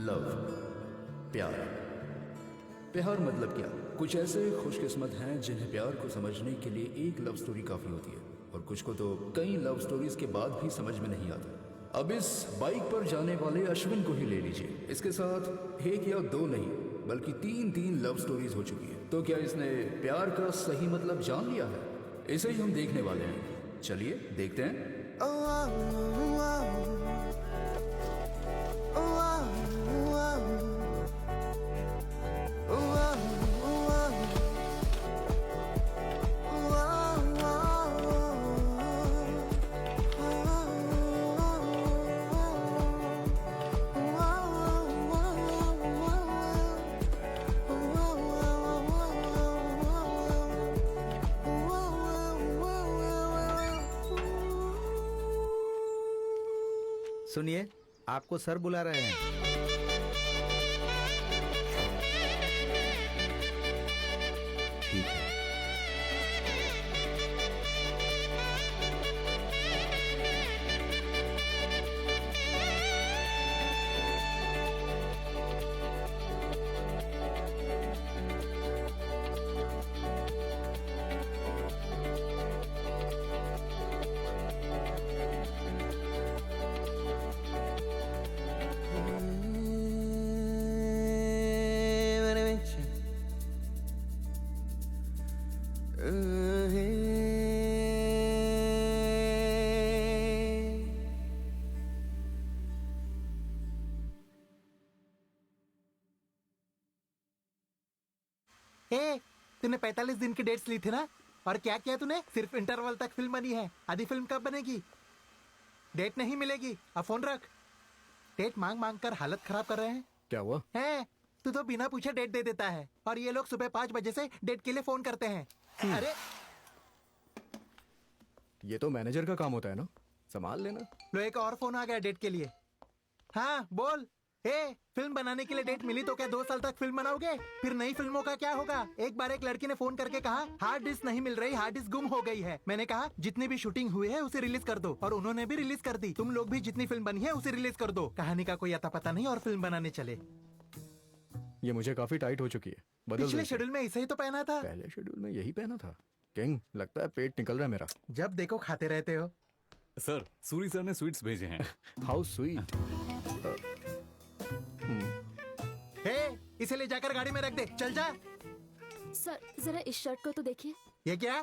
Love, प्यार। प्यार मतलब क्या? कुछ ऐसे खुशकिस्मत हैं जिन्हें प्यार को समझने के लिए एक लव स्टोरी काफ़ी होती है, और कुछ को तो कई लव स्टोरीज के बाद भी समझ में नहीं आता। अब इस बाइक पर जाने वाले अश्विन को ही ले लीजिए। इसके साथ एक या दो नहीं बल्कि तीन लव स्टोरीज हो चुकी है। तो क्या इसने प्यार का सही मतलब जान लिया है? इसे ही हम देखने वाले हैं। चलिए देखते हैं। सुनिए, आपको सर बुला रहे हैं। ठीक है। तूने 45 दिन की डेट्स ली थी ना? और क्या किया तूने? सिर्फ इंटरवल तक फिल्म बनी है। आधी फिल्म कब बनेगी? डेट नहीं मिलेगी। अब फोन रख। डेट मांग मांग कर हालत खराब कर रहे हैं। क्या हुआ? है तू तो बिना पूछे डेट दे देता है, और ये लोग सुबह 5 बजे से डेट के लिए फोन करते हैं। अरे ये तो मैनेजर का काम होता है ना, संभाल लेना। लो, एक और फोन आ गया डेट के लिए। हाँ बोल। फिल्म बनाने के लिए डेट मिली तो क्या 2 साल तक फिल्म बनाओगे? फिर नई फिल्मों का क्या होगा? एक बार एक लड़की ने फोन करके कहा हार्ड डिस्क नहीं मिल रही, हार्ड डिस्क गुम हो गई है। मैंने कहा जितनी भी शूटिंग हुई है उसे रिलीज कर दो, और उन्होंने भी रिलीज कर दी। तुम लोग भी जितनी फिल्म बनी है उसे रिलीज कर दो। कहानी का कोई अता पता नहीं और फिल्म बनाने चले। ये मुझे काफी टाइट हो चुकी है, बदल पिछले दो इसे। शेड्यूल में इसे ही तो पहना था। पहले शेड्यूल में यही पहना था। किंग, लगता है पेट निकल रहा है मेरा। जब देखो खाते रहते हो। सर, सूरी सर ने स्वीट्स भेजे हैं। How sweet. इसे ले जाकर गाड़ी में रख दे। चल जा। सर जरा इस शर्ट को तो देखिए। ये क्या?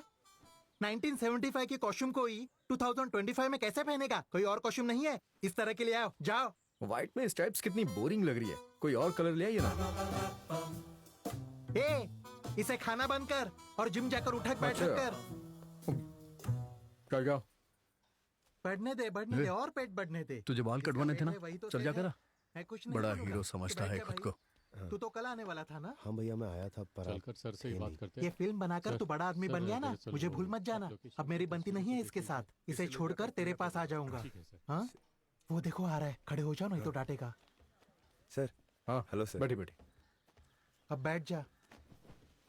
1975 की कॉस्ट्यूम को ही 2025 में कैसे पहनेगा? कोई और कॉस्ट्यूम नहीं है? इस तरह के लिए आओ। जाओ। व्हाइट में स्ट्राइप्स कितनी बोरिंग लग रही है, कोई और कलर ले आइए ना। इसे खाना बंद कर और जिम जाकर उठक बैठक अच्छा। कर। क्या? बढ़ने दे और पेट बढ़ने दे। तुझे बाल कटवाने थे ना? वही तो चल सेल जा है। करा। मैं कुछ नहीं बड़ा बोलूंगा। हीरो समझता तू है बैठ जा खुद भाई। को। तू तो कल आने वाला था ना? हाँ भैया, मैं आया था पर चलकर सर से ही बात करते ये हैं। फिल्म बनाकर सर, तू बड़ा आदमी सर, बन गया ना? दरअसल मुझे वो भूल मत जाना। लोकेशन अब मेरी बनती नहीं है इसके साथ। इसे छोड़कर तेरे पास आ जाऊंगा। ठीक है सर। हाँ, वो देखो आ रहा है। खड़े हो जाओ नहीं तो डांटेगा। सर। हाँ हेलो सर। बैठी बैठी। अब बैठ जा।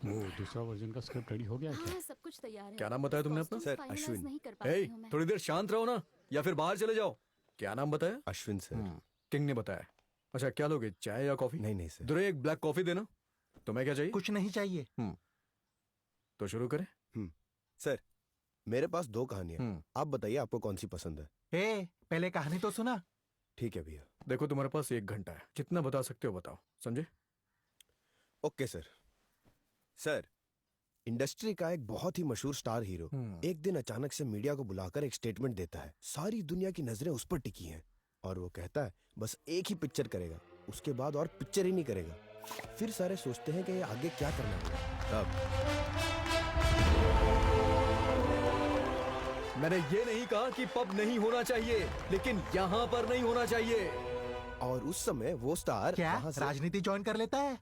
वो दूसरा वर्जन का स्क्रिप्ट रेडी हो गया है क्या? हाँ सब कुछ तैयार है। क्या नाम बताया तुमने अपना? Sir, finalise Ashwin. नहीं कर पाती हूँ मैं। थोड़ी देर शांत रहो ना, या फिर बाहर चले जाओ। क्या नाम बताया? अश्विन सर। किंग ने बताया। अच्छा, क्या लोगे, चाय या कॉफी? नहीं सर। दुरे, एक ब्लैक कॉफी देना। तुम्हें क्या चाहिए? कुछ नहीं चाहिए। तो शुरू करें। सर, मेरे पास 2 कहानियां, आप बताइए आपको कौन सी पसंद है। पहले कहानी तो सुना। ठीक है भैया। देखो, तुम्हारे पास 1 घंटा है, जितना बता सकते हो बताओ, समझे? Okay sir. सर, इंडस्ट्री का एक बहुत ही मशहूर स्टार हीरो एक दिन अचानक से मीडिया को बुलाकर एक स्टेटमेंट देता है। सारी दुनिया की नजरें उस पर टिकी हैं, और वो कहता है बस एक ही पिक्चर करेगा, उसके बाद और पिक्चर ही नहीं करेगा। फिर सारे सोचते हैं कि ये आगे क्या करना है। तब मैंने ये नहीं कहा कि पब नहीं होना चाहिए, लेकिन यहाँ पर नहीं होना चाहिए। और उस समय वो स्टार क्या वहां से राजनीति ज्वाइन कर लेता है?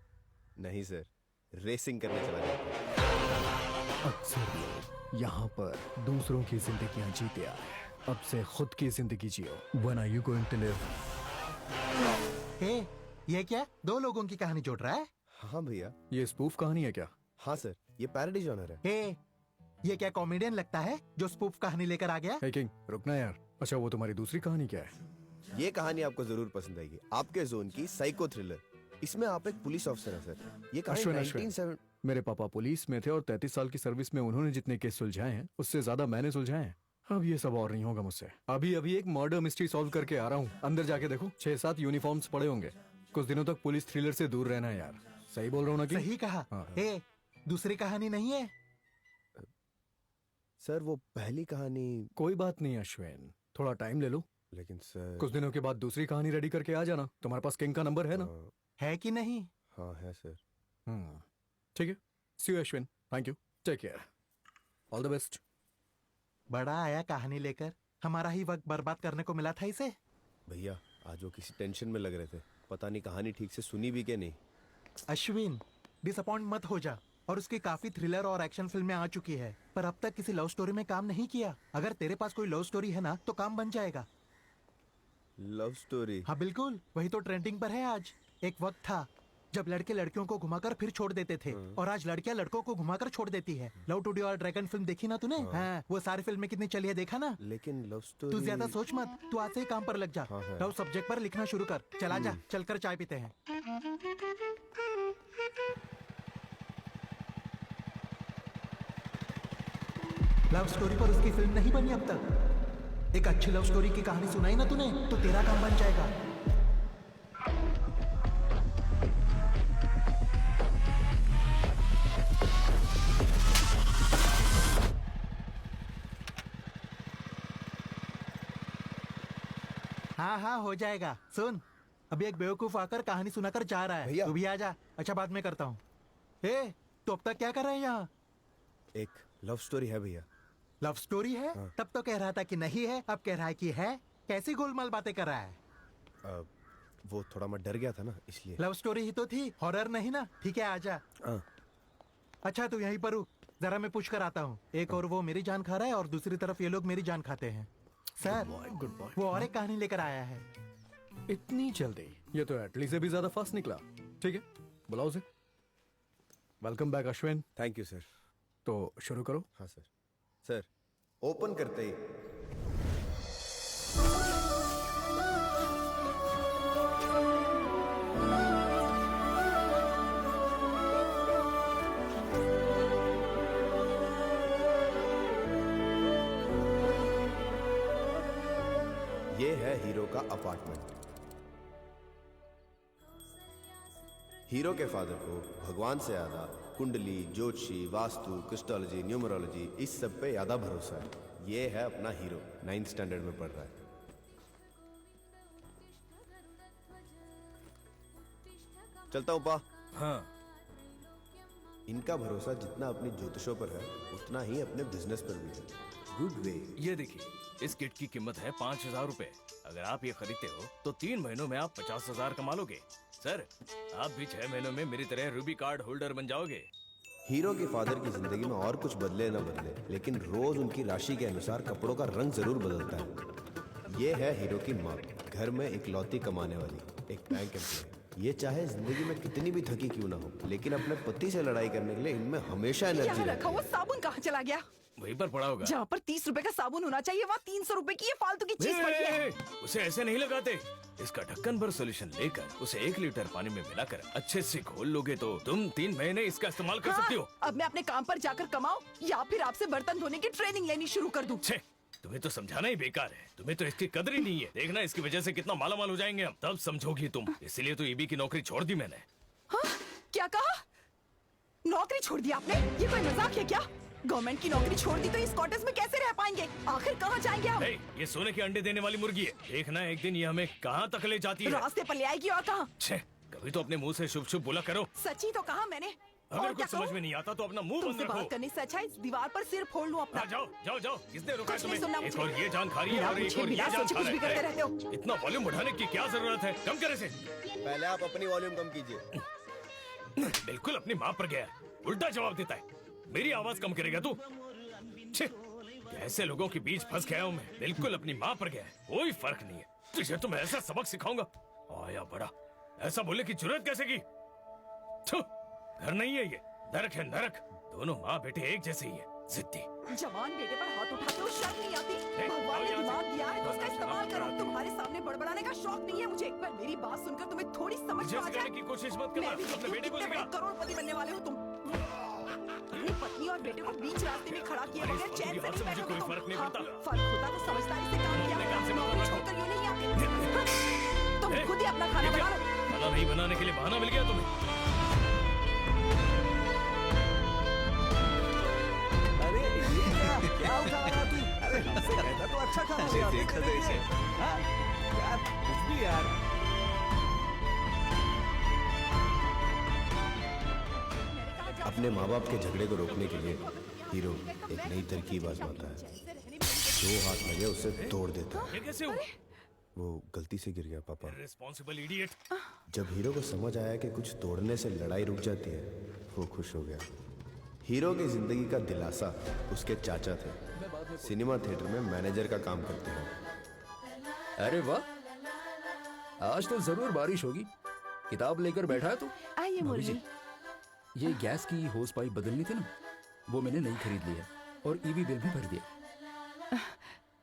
नहीं सर, रेसिंग करने चला जाता है। अक्सर लोग यहाँ पर दूसरों की जिंदगियां जीते आए, अब से खुद की जिंदगी जियो। When are you going to live? ये क्या 2 लोगों की कहानी जोड़ रहा है? हाँ भैया। ये स्पूफ कहानी है क्या? हाँ सर, ये पैरोडी जॉनर है। ये क्या कॉमेडियन लगता है जो स्पूफ कहानी लेकर आ गया? हे किंग, रुकना यार। अच्छा, वो तुम्हारी दूसरी कहानी क्या है? ये कहानी आपको जरूर पसंद आएगी। आपके जोन की साइको थ्रिलर। इसमें आप एक पुलिस ऑफिसर हैं सर। ये अश्विन, कहानी अश्विन। 1970 मेरे पापा पुलिस में थे और 33 साल की सर्विस में उन्होंने जितने केस सुलझाए हैं उससे ज्यादा मैंने सुलझाए हैं। अब ये सब और नहीं होगा मुझसे। अभी अभी एक मर्डर मिस्ट्री सॉल्व करके आ रहा हूँ। अंदर जाके देखो 6-7 यूनिफॉर्म्स पड़े होंगे। कुछ दिनों तक पुलिस थ्रिलर से दूर रहना है यार। सही बोल रहा हूँ ना? कि सही कहा। हाँ। ए, दूसरी कहानी नहीं है? सर वो पहली कहानी। कोई बात नहीं अश्विन, थोड़ा टाइम ले लो। लेकिन सर कुछ दिनों के बाद दूसरी कहानी रेडी करके आ जाना। तुम्हारे पास किंग का नंबर है ना? है कि नहीं? हाँ है सर। ठीक है। See you Ashwin. Thank you. Take care. All the best. बड़ा आया कहानी लेकर, हमारा ही वक्त बर्बाद करने को मिला था इसे। भैया आज वो किसी टेंशन में लग रहे थे, पता नहीं कहानी ठीक से सुनी भी क्या नहीं। अश्विन, डिसअपॉइंट मत हो जा। और उसकी काफी थ्रिलर और एक्शन फिल्में आ चुकी है, पर अब तक किसी लव स्टोरी में काम नहीं किया। अगर तेरे पास कोई लव स्टोरी है ना तो काम बन जाएगा। Love story? हाँ बिल्कुल, वही तो ट्रेंडिंग पर है आज। एक वक्त था जब लड़के लड़कियों को घुमाकर फिर छोड़ देते थे, और आज लड़कियां लड़कों को घुमाकर छोड़ देती है। लव टुडे और ड्रैगन फिल्म देखी ना तूने? हाँ, वो सारी फिल्में कितनी चली है देखा ना? लेकिन लव स्टोरी। तू ज्यादा सोच मत, तू आज से ही काम पर लग जा। हाँ, हाँ। लव सब्जेक्ट पर लिखना शुरू कर। चला जा, चलकर चाय पीते हैं। लव स्टोरी पर उसकी फिल्म नहीं बनी अब तक। एक अच्छी लव स्टोरी की कहानी सुनाई ना तूने तो तेरा काम बन जाएगा। हाँ हाँ हो जाएगा। सुन, अभी एक बेवकूफ आकर कहानी सुनाकर जा रहा है। भैया। तू भी आ जा। अच्छा बाद में करता हूँ। ए, तो अब तक क्या कर रहे हैं यहाँ? एक लव स्टोरी है भैया। लव स्टोरी है? तब तो कह रहा था कि नहीं है, अब कह रहा है कि है। कैसी गोलमाल बातें कर रहा है? वो थोड़ा मैं डर गया था ना इसलिए। लव स्टोरी ही तो थी, हॉरर नहीं ना। ठीक है आजा। हाँ। अच्छा तू यहीं पर रुक, जरा मैं पूछ कर आता हूँ। एक और वो मेरी जान खा रहा है और दूसरी तरफ ये लोग मेरी जान खाते हैं। Sir good boy. वो और एक कहानी लेकर आया है। इतनी जल्दी? ये तो एटली से भी ज्यादा फास्ट निकला। ठीक है, बुलाओ उसे। Welcome back Ashwin. Thank you sir. तो शुरू करो। हाँ सर। सर ओपन करते ही ये है हीरो का अपार्टमेंट। हीरो के फादर को भगवान से ज्यादा कुंडली, ज्योतिषी, वास्तु, क्रिस्टोलॉजी, न्यूमरोलॉजी इस सब पे ज्यादा भरोसा है। ये है अपना हीरो, 9th स्टैंडर्ड में पढ़ रहा है। चलता हूँ पा। हाँ। इनका भरोसा जितना अपनी ज्योतिषों पर है उतना ही अपने बिजनेस पर भी है। Good way. ये देखिए, इस किट की कीमत है 5,000 रुपए। अगर आप ये खरीदते हो तो 3 महीनों में आप 50,000 कमा लोगे। सर, आप भी 6 महीनों में मेरी तरह रूबी कार्ड होल्डर बन जाओगे। हीरो के फादर की जिंदगी में और कुछ बदले न बदले, लेकिन रोज उनकी राशि के अनुसार कपड़ों का रंग जरूर बदलता है। ये है हीरो की माँ, घर में इकलौती कमाने वाली, एक बैंक एम्प्लॉय। ये चाहे जिंदगी में कितनी भी थकी क्यों ना हो, लेकिन अपने पति से लड़ाई करने के लिए इनमें हमेशा एनर्जी यहाँ रहती रखा हुआ साबुन कहाँ चला गया? वहीं पर पड़ा होगा। जहाँ पर 30 रुपए का साबुन होना चाहिए वहाँ 300 रुपए की ये फालतू की चीज पड़ी है। उसे ऐसे नहीं लगाते। इसका ढक्कन भर सोल्यूशन लेकर उसे 1 लीटर पानी में मिलाकर अच्छे से घोल लोगे तो तुम 3 महीने इसका इस्तेमाल कर सकती हो। अब मैं अपने काम पर जाकर कमाऊं या फिर आपसे बर्तन धोने की ट्रेनिंग लेनी शुरू कर दूं? छे, तुम्हें तो समझाना ही बेकार है। तुम्हें तो इसकी कदर ही नहीं है। देखना इसकी वजह से कितना मालामाल हो जाएंगे हम, तब समझोगी तुम। इसीलिए तो ईबी की नौकरी छोड़ दी मैंने। हाँ? क्या कहा? नौकरी छोड़ दी आपने? ये कोई मजाक है क्या? गवर्नमेंट की नौकरी छोड़ दी तो इस कॉटेज में कैसे रह पाएंगे? आखिर कहाँ जाएंगे हम? ए, ये सोने के अंडे देने वाली मुर्गी है। देखना एक दिन ये हमें कहाँ तक ले जाती है। रास्ते पर ले आएगी और कहाँ? छे, कभी तो अपने मुंह से शुभ शुभ बोला करो। सच्ची तो कहा मैंने। अगर और कुछ क्या समझ कहूं? में नहीं आता तो अपना मुंह बंद तुमसे रखो। बात करने से अच्छा इस दीवार पर सिर फोड़ लूं अपना। हाँ, जाओ जाओ जाओ। किसने रोका है कुछ नहीं तुम्हें? सुनना एक मुझे। और ये जान खा रही है बिना और एक पूछे, और ये बिना जान सोचे खा कुछ भी रहा करते रहते हो। है। इतना वॉल्यूम बढ़ाने की क्या जरूरत है? कम करे से। पहले आप अपनी वॉल्यूम कम कीजिए। बिल्कुल अपनी माँ पर गया है। उल्टा जवाब देता है। मेरी आवाज कम करेगा तू? छे, ऐसे लोगों के बीच फंस गया हूँ मैं। बिल्कुल अपनी माँ पर गया है। कोई फर्क नहीं है। तुझे तो मैं ऐसा सबक सिखाऊंगा। आया बड़ा, ऐसा बोलने की जरूरत कैसे की? छू, घर नहीं है ये, नरक है नरक। दोनों माँ बेटे एक जैसे ही है, जिद्दी। जवान बेटे पर हाथ उठाते हो, शर्म नहीं आती? भगवान ने आओ यहाँ दिमाग से। दिया है तो उसका इस्तेमाल करो। तुम्हारे सामने बड़बड़ाने का शौक नहीं है मुझे, पर मेरी बात सुनकर तुम्हें थोड़ी समझ मुझे में आ जाए। सिखाने की कोशिश मत करना, मैं भी अपने बेटे को कितने सिखा। बड़े करोड़पति बनने वाले हो तुम। अपनी पत्नी और बेटे को बीच रास्ते में खड़ा किए बगैर चैन से नहीं मुझे कोई बैठोगे फर्क तुम। नहीं हाँ, पड़ता। फर्क होता तो समझदारी से काम किया अपने काम से होता। मतलब रखो। छोड़कर यूं नहीं आते। तुम ए, खुद ही अपना खाना ये क्या? बना लो। खाना नहीं बनाने के लिए बहाना मिल गया तुम्हें। अरे ये क्या उठा रहा तू? अरे हमसे कहता तो अच्छा खाना बना देखा तो इसे। हाँ? यार कुछ भी यार। अपने माँ बाप के झगड़े को रोकने के लिए हीरो एक नई तरकीब आजमाता है। जो हाथ लगे उसे तोड़ देता है। ये कैसे हुआ? वो गलती से गिर गया पापा। Responsible idiot. जब हीरो को समझ आया कि कुछ तोड़ने से लड़ाई रुक जाती है, वो खुश हो गया। हीरो की जिंदगी का दिलासा उसके चाचा थे, सिनेमा थिएटर में मैनेजर का काम करते हैं। अरे वाह, आज तो जरूर बारिश होगी। किताब लेकर बैठा है तू? आइए भाभी जी, मुरली। ये गैस की होस पाइप बदलनी थी ना, वो मैंने नई खरीद ली है और ईबी बिल भी भर दिया।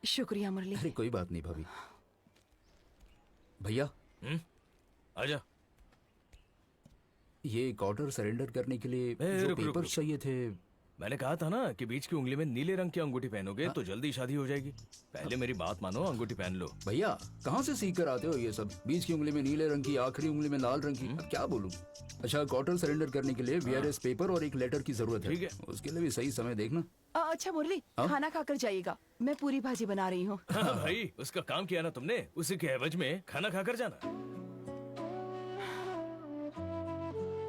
शुक्रिया मुरली। अरे कोई बात नहीं भाभी। भैया, आजा। ये एक ऑर्डर सरेंडर करने के लिए जो रुक, रुक, पेपर रुक। चाहिए थे। मैंने कहा था ना कि बीच की उंगली में नीले रंग की अंगूठी पहनोगे तो जल्दी शादी हो जाएगी। पहले मेरी बात मानो, अंगूठी पहन लो। भैया, कहाँ से सीख कर आते हो ये सब? बीच की उंगली में नीले रंग की, आखिरी उंगली में लाल रंग की। अब क्या बोलूं? अच्छा, क्वार्टर सरेंडर करने के लिए वीआरएस पेपर और एक लेटर की जरूरत है। ठीक है। उसके लिए भी सही समय देखना। अच्छा मुरली, हाँ? खाना खाकर जाइएगा। मैं पूरी भाजी बना रही हूँ। हाँ भाई, उसका काम किया ना तुमने, उसी के एवज में खाना खाकर जाना।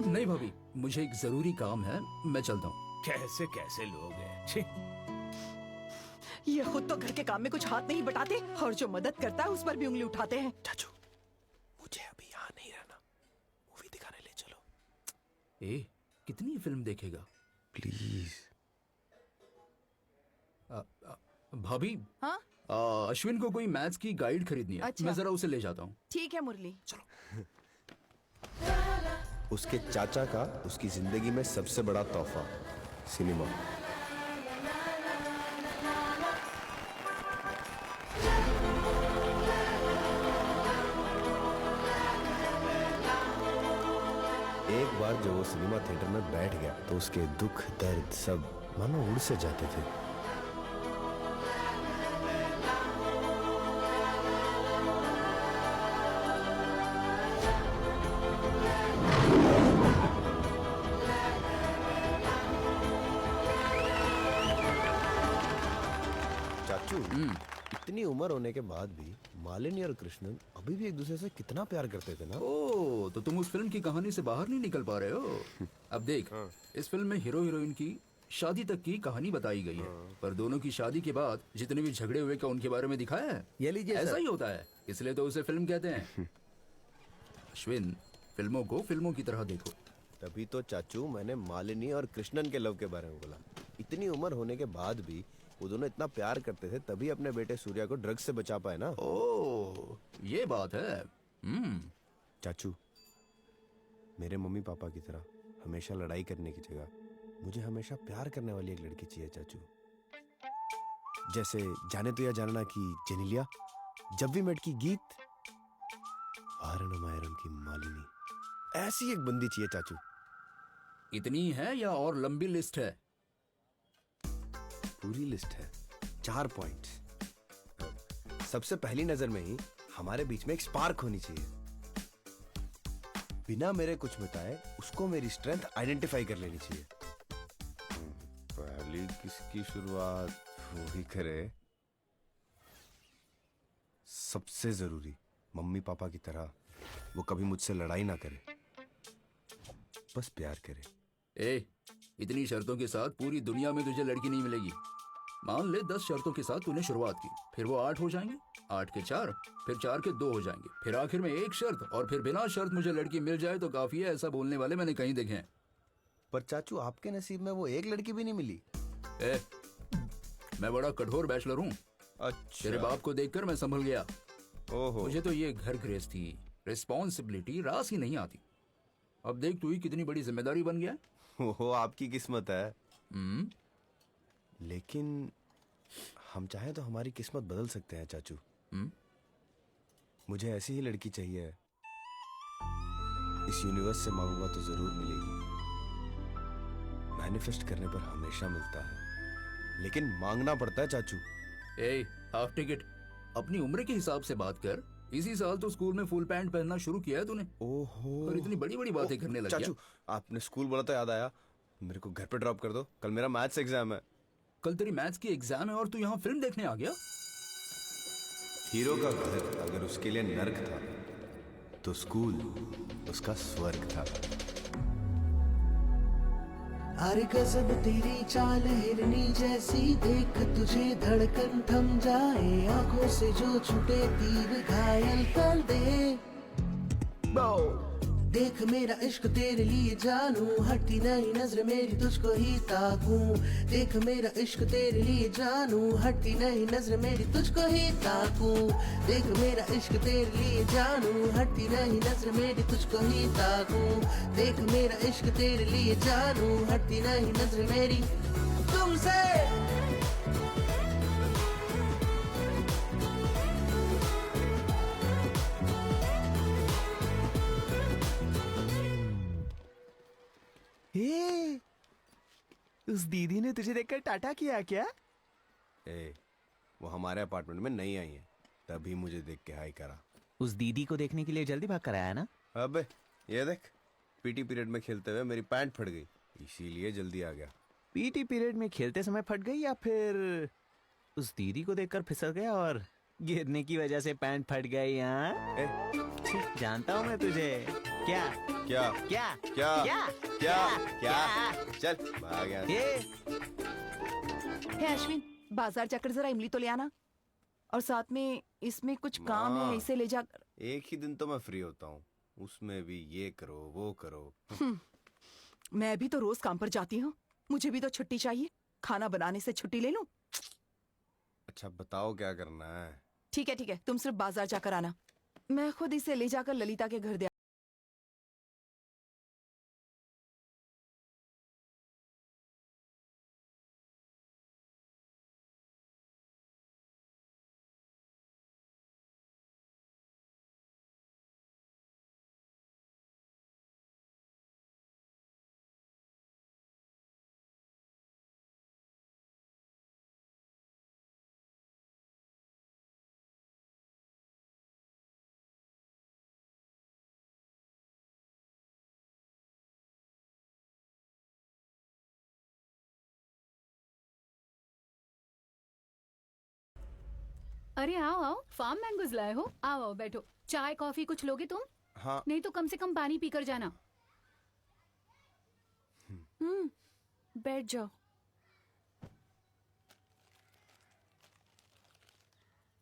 नहीं भाभी, मुझे एक जरूरी काम है, मैं चलता हूँ। कैसे कैसे लोग हैं। छी। ये खुद तो घर के काम में कुछ हाथ नहीं बटाते और जो मदद करता है उस पर भी उंगली उठाते हैं। चाचू, मुझे अभी यहाँ नहीं रहना, मूवी दिखाने ले चलो ए, कितनी फिल्म देखेगा? प्लीज। भाभी, हाँ? अश्विन को कोई मैथ्स की गाइड खरीदनी है। अच्छा। मैं जरा उसे ले जाता हूँ। ठीक है मुरली। उसके चाचा का उसकी जिंदगी में सबसे बड़ा तोहफा, सिनेमा। एक बार जब वो सिनेमा थिएटर में बैठ गया तो उसके दुख दर्द सब मानो उड़ से जाते थे। चाचू, इतनी उम्र होने के बाद भी मालिनी और कृष्णन अभी भी एक दूसरे से कितना प्यार करते थे ना। ओ, तो तुम उस फिल्म की कहानी से बाहर नहीं निकल पा रहे हो। अब देख, इस फिल्म में हीरो हीरोइन की शादी तक की कहानी बताई गई है, पर दोनों की शादी के बाद जितने भी झगड़े हुए क्या उनके बारे में दिखाया है? ये लीजिए ऐसा सर। ही होता है, इसलिए तो उसे फिल्म कहते हैं। अश्विन, फिल्मों को फिल्मों की तरह देखो। तभी तो चाचू मैंने मालिनी और कृष्णन के लव के बारे में बोला। इतनी उम्र होने के बाद भी वो दोनों इतना प्यार करते थे, तभी अपने बेटे सूर्या को ड्रग्स से बचा पाए ना। ओ, ये बात है। चाचू, मेरे मम्मी पापा की तरह हमेशा लड़ाई करने की जगह मुझे हमेशा प्यार करने वाली एक लड़की चाहिए चाचू। जैसे जाने तो या जानना की जेनिलिया, जब भी मेट की गीत, वारणमायरम की मालिनी, ऐसी एक बंदी चाहिए चाचू। इतनी है या और लंबी लिस्ट है? पूरी लिस्ट है, 4 पॉइंट्स। सबसे पहली नजर में ही हमारे बीच में एक स्पार्क होनी चाहिए। बिना मेरे कुछ बताए उसको मेरी स्ट्रेंथ आइडेंटिफाई कर लेनी चाहिए। पहली किसकी शुरुआत वो ही करे। सबसे जरूरी, मम्मी पापा की तरह वो कभी मुझसे लड़ाई ना करे, बस प्यार करे। ए, इतनी शर्तों के साथ पूरी दुनिया में तुझे लड़की नहीं मिलेगी। मान ले 10 शर्तों के साथ तूने शुरुआत की, फिर वो 8 हो जाएंगे, 8 के 4, फिर 4 के 2 हो जाएंगे, फिर आखिर में एक शर्त, और फिर बिना शर्त मुझे लड़की मिल जाए तो काफी है। ऐसा बोलने वाले मैंने कहीं देखे हैं। पर चाचू, आपके नसीब में वो एक लड़की भी नहीं मिली। ए, मैं बड़ा कठोर बैचलर हूँ। अच्छा। तेरे बाप को देखकर मैं संभल गया। ओहो। मुझे तो ये घर गृहस्थी, रिस्पॉन्सिबिलिटी रास ही नहीं आती। अब देख तू ही कितनी बड़ी जिम्मेदारी बन गया है। ओहो, आपकी किस्मत है। लेकिन हम चाहें तो हमारी किस्मत बदल सकते हैं चाचू। मुझे ऐसी ही लड़की चाहिए। इस यूनिवर्स से मांगूंगा तो जरूर मिलेगी। मैनिफेस्ट करने पर हमेशा मिलता है, लेकिन मांगना पड़ता है चाचू। ए हाफ टिकट, अपनी उम्र के हिसाब से बात कर। इसी साल तो स्कूल में फुल पैंट पहनना शुरू किया है तूने, ओहो, और इतनी बड़ी बड़ी बातें करने लग चाचू गया। आपने स्कूल बोला तो याद आया, मेरे को घर पे ड्रॉप कर दो, कल मेरा मैथ्स एग्जाम है। कल तेरी मैथ्स की एग्जाम है और तू यहाँ फिल्म देखने आ गया? हीरो का घर अगर उसके लिए नर्क था तो स्कूल उसका स्वर्ग था। अरे गजब तेरी चाल हिरनी जैसी, देख तुझे धड़कन थम जाए, आंखों से जो छूटे तीर घायल कर दे। देख मेरा इश्क तेरे लिए जानू, हटती नहीं नजर मेरी तुझको ही ताकूं। देख मेरा इश्क तेरे लिए जानू, हटती नहीं नजर मेरी तुझको ही ताकूं। देख मेरा इश्क तेरे लिए जानू, हटती नहीं नजर मेरी तुझको ही ताकूं। देख मेरा इश्क तेरे लिए जानू, हटती नहीं नजर मेरी तुमसे। हे, उस दीदी ने तुझे देखकर टाटा किया क्या? ए, वो हमारे अपार्टमेंट में नहीं आई है, तभी मुझे देख के हाई करा। उस दीदी को देखने के लिए जल्दी भाग कर आया ना? अबे ये देख, पीटी पीरियड में खेलते हुए मेरी पैंट फट गई, इसीलिए जल्दी आ गया। पीटी पीरियड में खेलते समय फट गई या फिर उस दीदी को देखकर फिसल गया और गिरने की वजह से पैंट फट गई? हाँ, जानता हूँ मैं तुझे। क्या क्या क्या क्या क्या क्या? चल भाग यहाँ से। हे अश्विन, बाजार जाकर जरा इमली तो ले आना, और साथ में इसमें कुछ काम है, इसे ले जाकर। एक ही दिन तो मैं फ्री होता हूँ, उसमें भी ये करो वो करो। मैं भी तो रोज काम पर जाती हूँ, मुझे भी तो छुट्टी चाहिए। खाना बनाने से छुट्टी ले लूं? अच्छा बताओ क्या करना है? ठीक है, तुम सिर्फ बाजार जाकर आना, मैं खुद इसे ले जाकर ललिता के घर दे। अरे आओ आओ, फार्म मैंगोज लाए हो, आओ आओ बैठो। चाय कॉफी कुछ लोगे तुम? हाँ। नहीं तो कम से कम पानी पीकर जाना। बैठ जाओ।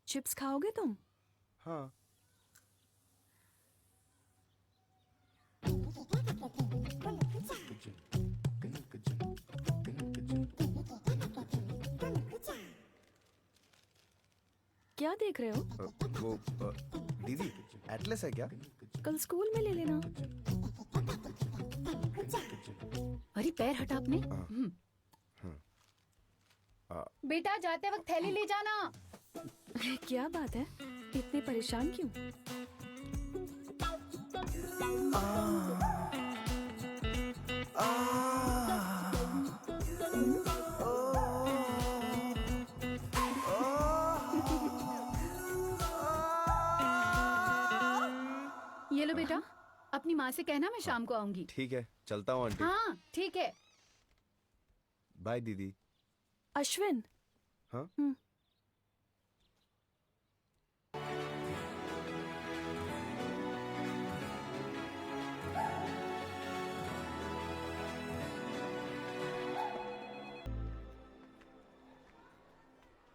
चिप्स खाओगे तुम? हाँ। क्या देख रहे हो? वो दीदी एटलस है क्या? कल स्कूल में ले लेना। अरे पैर हटा अपने। बेटा जाते वक्त थैली ले जाना। क्या बात है, इतने परेशान क्यों? ये लो बेटा, अपनी माँ से कहना मैं शाम को आऊंगी। ठीक है, चलता हूँ आंटी। हाँ ठीक है। बाय दीदी। अश्विन। हाँ?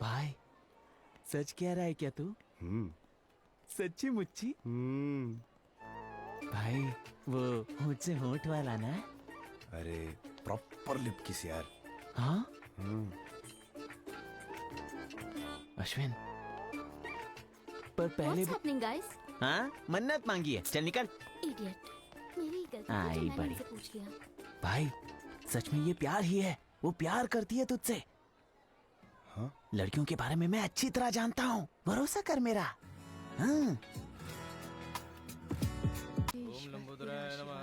भाई, सच कह रहा है क्या तू? सच्ची मुच्ची? भाई वो होंठ से होंठ वाला ना? अरे प्रॉपर लिप किस यार। हाँ? अश्विन, पर पहले What's happening, guys? हाँ, मन्नत मांगी है, चल निकल। Idiot. मेरी गलती आई थी, जो मैंने बड़ी। उनसे पूछ लिया। भाई सच में ये प्यार ही है, वो प्यार करती है तुझसे। हाँ? लड़कियों के बारे में मैं अच्छी तरह जानता हूँ, भरोसा कर मेरा। हाँ, ओम लंबोदराय नमः,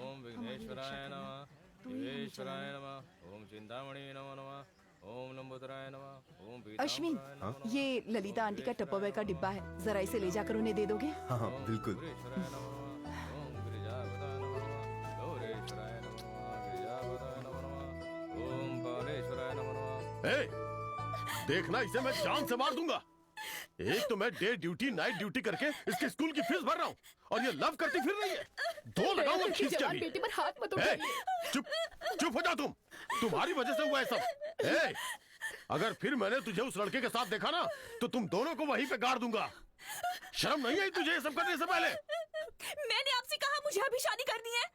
ओम विघ्नेश्वराय नमः, शिवेश्वराय नमः, ओम चिंतामणि नमो नमः, ओम लंबोदराय नमः, ओम अश्विन, पीताम्बराय नमः, ये ललिता आंटी का टप्परवेयर का डिब्बा है, जरा इसे ले जाकर उन्हें दे दोगे? हाँ हाँ बिल्कुल। गौरेश्वराय नमः, ओम गिरिजापदाय नमः, गौरेश्वराय नमः, गिरिजापदाय नमः, ओम बालेश्वराय नमः। देखना, इसे मैं जान से मार दूंगा। एक तो मैं डे ड्यूटी नाइट ड्यूटी करके इसके स्कूल की फीस भर रहा हूँ और ये लव करती फिर रही है। दो लगाऊंगा खींच के अभी। बेटी पर हाथ मत ए, उठाइए। चुप चुप हो जा तुम। तुम्हारी वजह से हुआ है सब। ए, अगर फिर मैंने तुझे उस लड़के के साथ देखा ना तो तुम दोनों को वहीं पे गाड़ दूंगा। शर्म नहीं आई तुझे ये सब करने से पहले? मैंने आपसे कहा मुझे अभी शादी करनी है।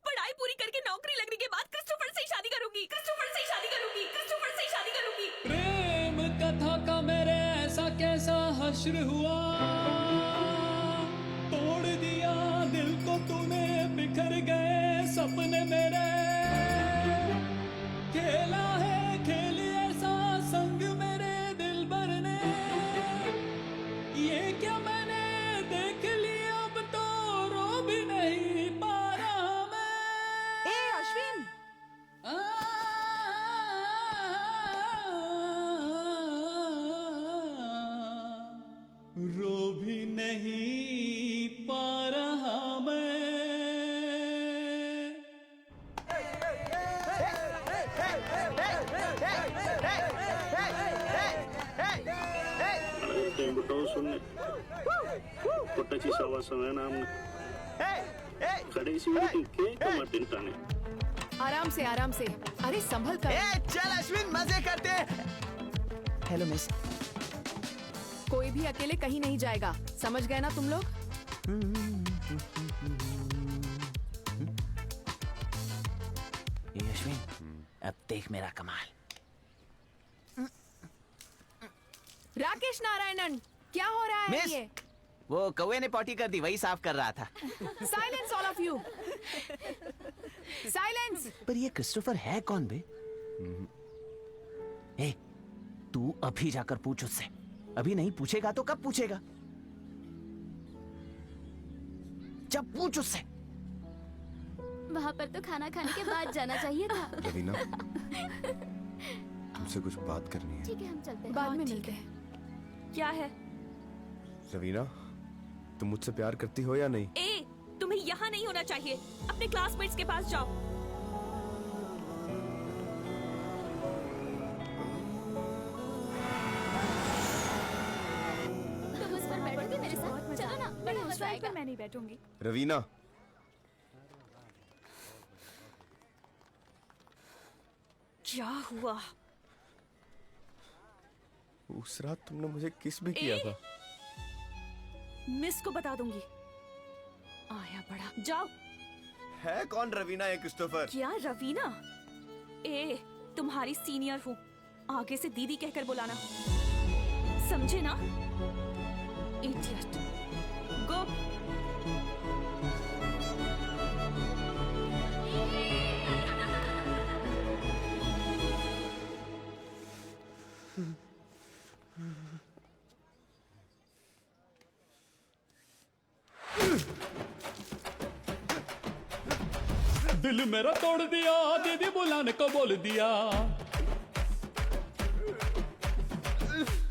पढ़ाई पूरी करके नौकरी लगने के बाद क्रिस्टोफर से ही शादी करूंगी, क्रिस्टोफर से ही शादी करूंगी, क्रिस्टोफर से ही शादी करूंगी। प्रेम कथा का मेरे ऐसा कैसा हश्र हुआ, तोड़ दिया दिल को तूने, बिखर गए सपने मेरे, खेला है खेल ऐसा संग मेरे दिल भर ने, ये क्या मैंने देख लिया, अब तो रो भी नहीं पा रहा मैं। ए अश्विन, रो भी नहीं पा रहा मैं। आराम से आराम से, अरे संभल कर। चल अश्विन मजे करते हैं। हेलो मिस, कोई भी अकेले कहीं नहीं जाएगा, समझ गए ना तुम लोग? ये अश्विन, अब देख मेरा कमाल। राकेश नारायणन, क्या हो रहा है मिस, ये? वो कौवे ने पॉटी कर दी, वही साफ कर रहा था। Silence all of you, silence. पर ये क्रिस्टोफर है कौन बे? ए, तू अभी जाकर पूछ उससे। अभी नहीं पूछेगा तो कब पूछेगा? जब पूछ उससे। वहाँ पर तो खाना खाने के बाद जाना चाहिए था। रवीना, तुमसे कुछ बात करनी है। ठीक है, हम चलते हैं। बाद में मिलते हैं। क्या है? रवीना, तुम मुझसे प्यार करती हो या नहीं? ए, तुम्हें यहाँ नहीं होना चाहिए, अपने क्लासमेट्स के पास जाओ। तुम उस पर बैठोगे मेरे साथ? चलो ना, बड़ा मजा आएगा। मैं नहीं बैठूंगी। रवीना, क्या हुआ? उस रात तुमने मुझे किस भी किया था। मिस को बता दूंगी। आया बड़ा, जाओ। है कौन रवीना ये क्रिस्टोफर? क्या रवीना? ए, तुम्हारी सीनियर हूँ, आगे से दीदी कहकर बुलाना, समझे ना? इडियट। गो। दिल मेरा तोड़ दिया, दीदी बुलाने को बोल दिया,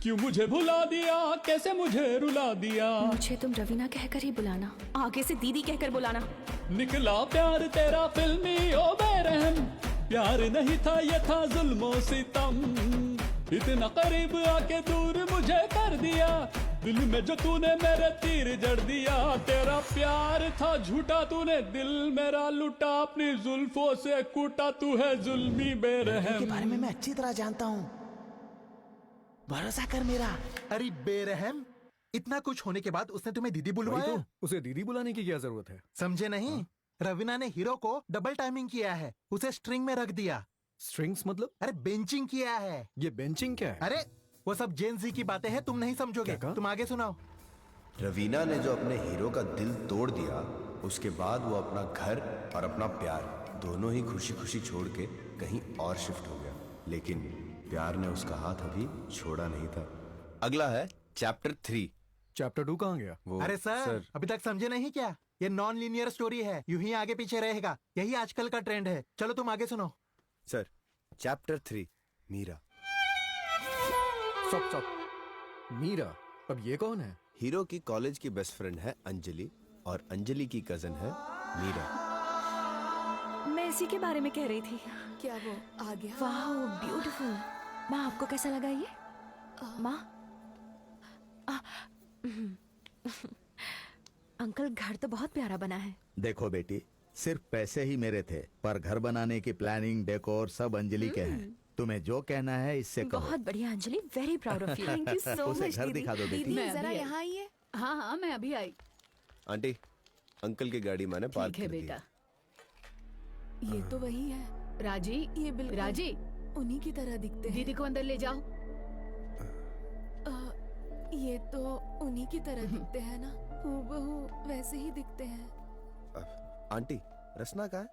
क्यों मुझे भुला दिया, कैसे मुझे रुला दिया। मुझे तुम रवीना कहकर ही बुलाना, आगे से दीदी कहकर बुलाना। निकला प्यार तेरा फिल्मी ओ बेरहम, प्यार नहीं था ये था जुल्मो सितम, इतना करीब आके दूर मुझे कर दिया, दिल में जो तूने मेरे तीर जड़ दिया, तेरा प्यार था झूठा, तूने दिल मेरा लुटा, अपनी जुल्फों से कूटा, तू है जुल्मी बेरहम। के बारे में मैं अच्छी तरह जानता हूँ, भरोसा कर मेरा। अरे बेरहम, इतना कुछ होने के बाद उसने तुम्हें दीदी बुलवाया? तो, उसे दीदी बुलाने की क्या जरूरत है? समझे नहीं? रवीना ने हीरो को डबल टाइमिंग किया है, उसे स्ट्रिंग में रख दिया। स्ट्रिंग्स मतलब? अरे बेंचिंग किया है। ये बेंचिंग क्या है? अरे वो सब जेन जी की बातें हैं, तुम नहीं समझोगे। तुम आगे सुनाओ। रवीना ने जो अपने हीरो का दिल तोड़ दिया, उसके बाद वो अपना घर और अपना प्यार दोनों ही खुशी खुशी छोड़ के कहीं और शिफ्ट हो गया, लेकिन प्यार ने उसका हाथ अभी छोड़ा नहीं था। अगला है चैप्टर 3। चैप्टर 2 कहाँ गया? अरे सर, अभी तक समझे नहीं क्या? ये नॉन लीनियर स्टोरी है, यूं ही आगे पीछे रहेगा, यही आजकल का ट्रेंड है। चलो तुम आगे सुनो। Sir, chapter 3 Meera. Stop. Meera, अब ये कौन है? हीरो की कॉलेज की बेस्ट फ्रेंड है अंजलि और अंजलि की कजन है मीरा। मैं इसी के बारे में कह रही थी। क्या वो आ गया? वाह ब्यूटीफुल। माँ आपको कैसा लगा ये? माँ अंकल घर तो बहुत प्यारा बना है। देखो बेटी, सिर्फ पैसे ही मेरे थे, पर घर बनाने की प्लानिंग, डेकोर सब अंजलि के हैं। तुम्हें जो कहना है इससे कहो। बहुत बढ़िया Anjali, very proud of you. Thank you so उसे मच घर दिखा दो बेटी। मैं जरा अभी आई। यहाँ आइए। हाँ हाँ मैं अभी आई। आंटी, अंकल की गाड़ी मैंने पार्क ठीक है कर दी। बेटा। ये तो वही है। राजी, ये बिल्कुल राजी उन्हीं की तरह दिखते हैं। दीदी को अंदर ले जाओ। ये तो उन्हीं की तरह दिखते हैं ना, हूबहू वैसे ही दिखते हैं। आंटी, रसना कहाँ है?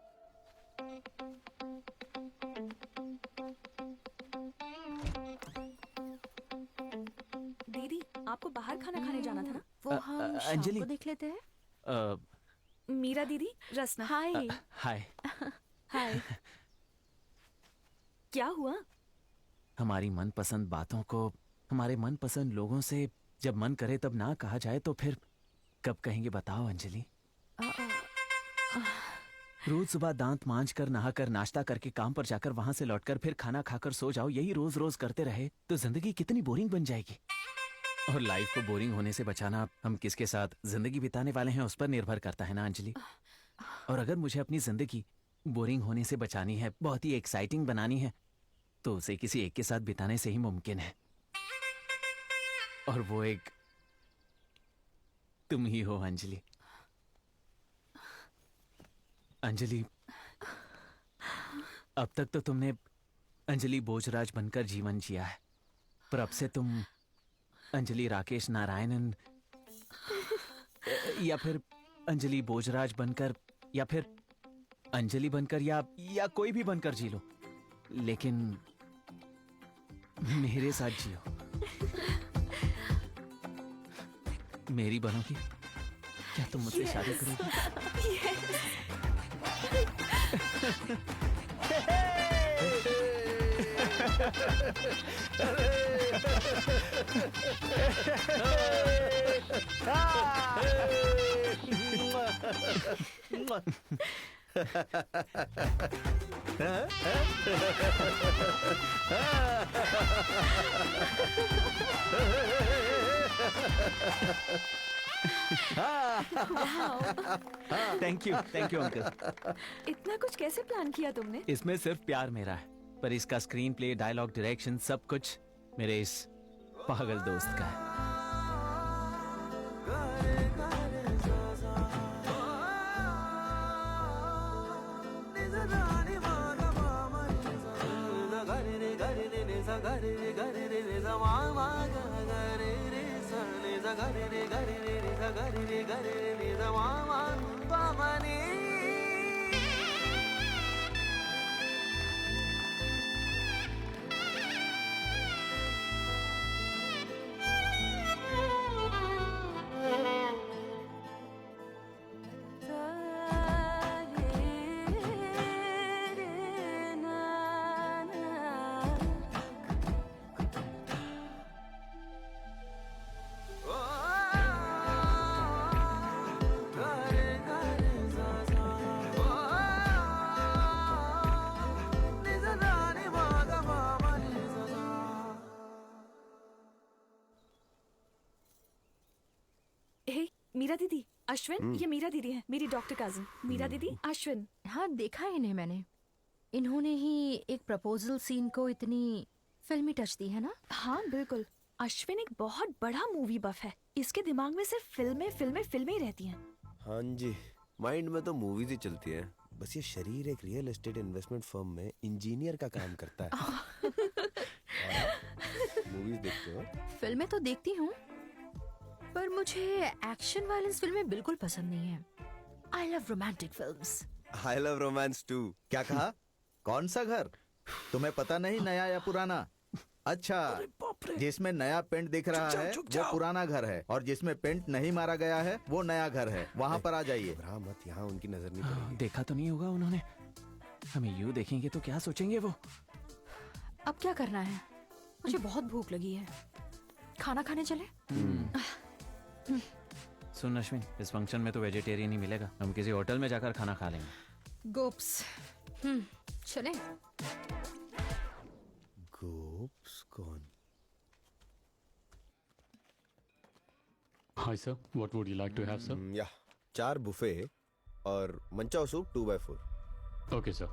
दीदी आपको बाहर खाना खाने जाना था ना, वो हम शाम अंजलि। को देख लेते हैं। मीरा दीदी, रसना। हाय हाय। हाय। क्या हुआ? हमारी मनपसंद बातों को हमारे मनपसंद लोगों से जब मन करे तब ना कहा जाए तो फिर कब कहेंगे बताओ अंजलि? रोज सुबह दांत मांज कर, नहा कर, नाश्ता करके, काम पर जाकर, वहां से लौटकर फिर खाना खाकर सो जाओ, यही रोज रोज करते रहे तो जिंदगी कितनी बोरिंग बन जाएगी। और लाइफ को बोरिंग होने से बचाना हम किसके साथ जिंदगी बिताने वाले हैं उस पर निर्भर करता है ना अंजलि। और अगर मुझे अपनी जिंदगी बोरिंग होने से बचानी है, बहुत ही एक्साइटिंग बनानी है, तो उसे किसी एक के साथ बिताने से ही मुमकिन है। और वो एक तुम ही हो अंजलि। अंजलि, अब तक तो तुमने अंजलि बोजराज बनकर जीवन जिया है, पर अब से तुम अंजलि राकेश नारायणन या फिर अंजलि बोजराज बनकर, या फिर अंजलि बनकर, या कोई भी बनकर जी लो, लेकिन मेरे साथ जियो। मेरी बनोगी? क्या तुम मुझसे शादी करोगी? Thank you uncle. इतना कुछ कैसे प्लान किया तुमने? इसमें सिर्फ प्यार मेरा है, पर इसका स्क्रीन प्ले, डायलॉग, डायरेक्शन सब कुछ मेरे इस पागल दोस्त का है। मीरा दीदी, अश्विन, ये मीरा दीदी है, मेरी डॉक्टर कजिन। मीरा दीदी, अश्विन। हाँ देखा है इन्हें मैंने। इन्होंने ही एक प्रपोजल सीन को इतनी फिल्मी टच दी है ना। हाँ बिल्कुल। अश्विन एक बहुत बड़ा मूवी बफ है, इसके दिमाग में सिर्फ फिल्में फिल्में फिल्में ही रहती हैं। हाँ जी, माइंड में तो मूवीज ही चलती हैं। बस ये शरीर एक रियल एस्टेट इन्वेस्टमेंट फर्म में इंजीनियर का काम करता है। मूवीज देखते हो? फिल्में तो देखती हूँ, पर मुझे एक्शन वायलेंस फिल्में बिल्कुल पसंद नहीं है। I love romantic films. I love romance too. क्या कहा? कौन सा घर? तुम्हें पता नहीं, नया या पुराना? अच्छा, जिसमें नया पेंट दिख रहा है वो पुराना घर है, और जिसमें पेंट नहीं मारा गया है वो नया घर है। वहाँ पर आ जाइए। मत, यहाँ उनकी नजर नहीं पड़ेगी। देखा तो नहीं होगा उन्होंने, हमें यूं देखेंगे तो क्या सोचेंगे वो। अब क्या करना है? मुझे बहुत भूख लगी है, खाना खाने चले? सुन अश्विन, इस फंक्शन में तो वेजिटेरियन ही मिलेगा, हम किसी होटल में जाकर खाना खा लेंगे। गोप्स। चले। गोप्स कौन? Hi sir, what would you like to have sir? या 4 बुफे और manchow soup 2x4। Okay sir.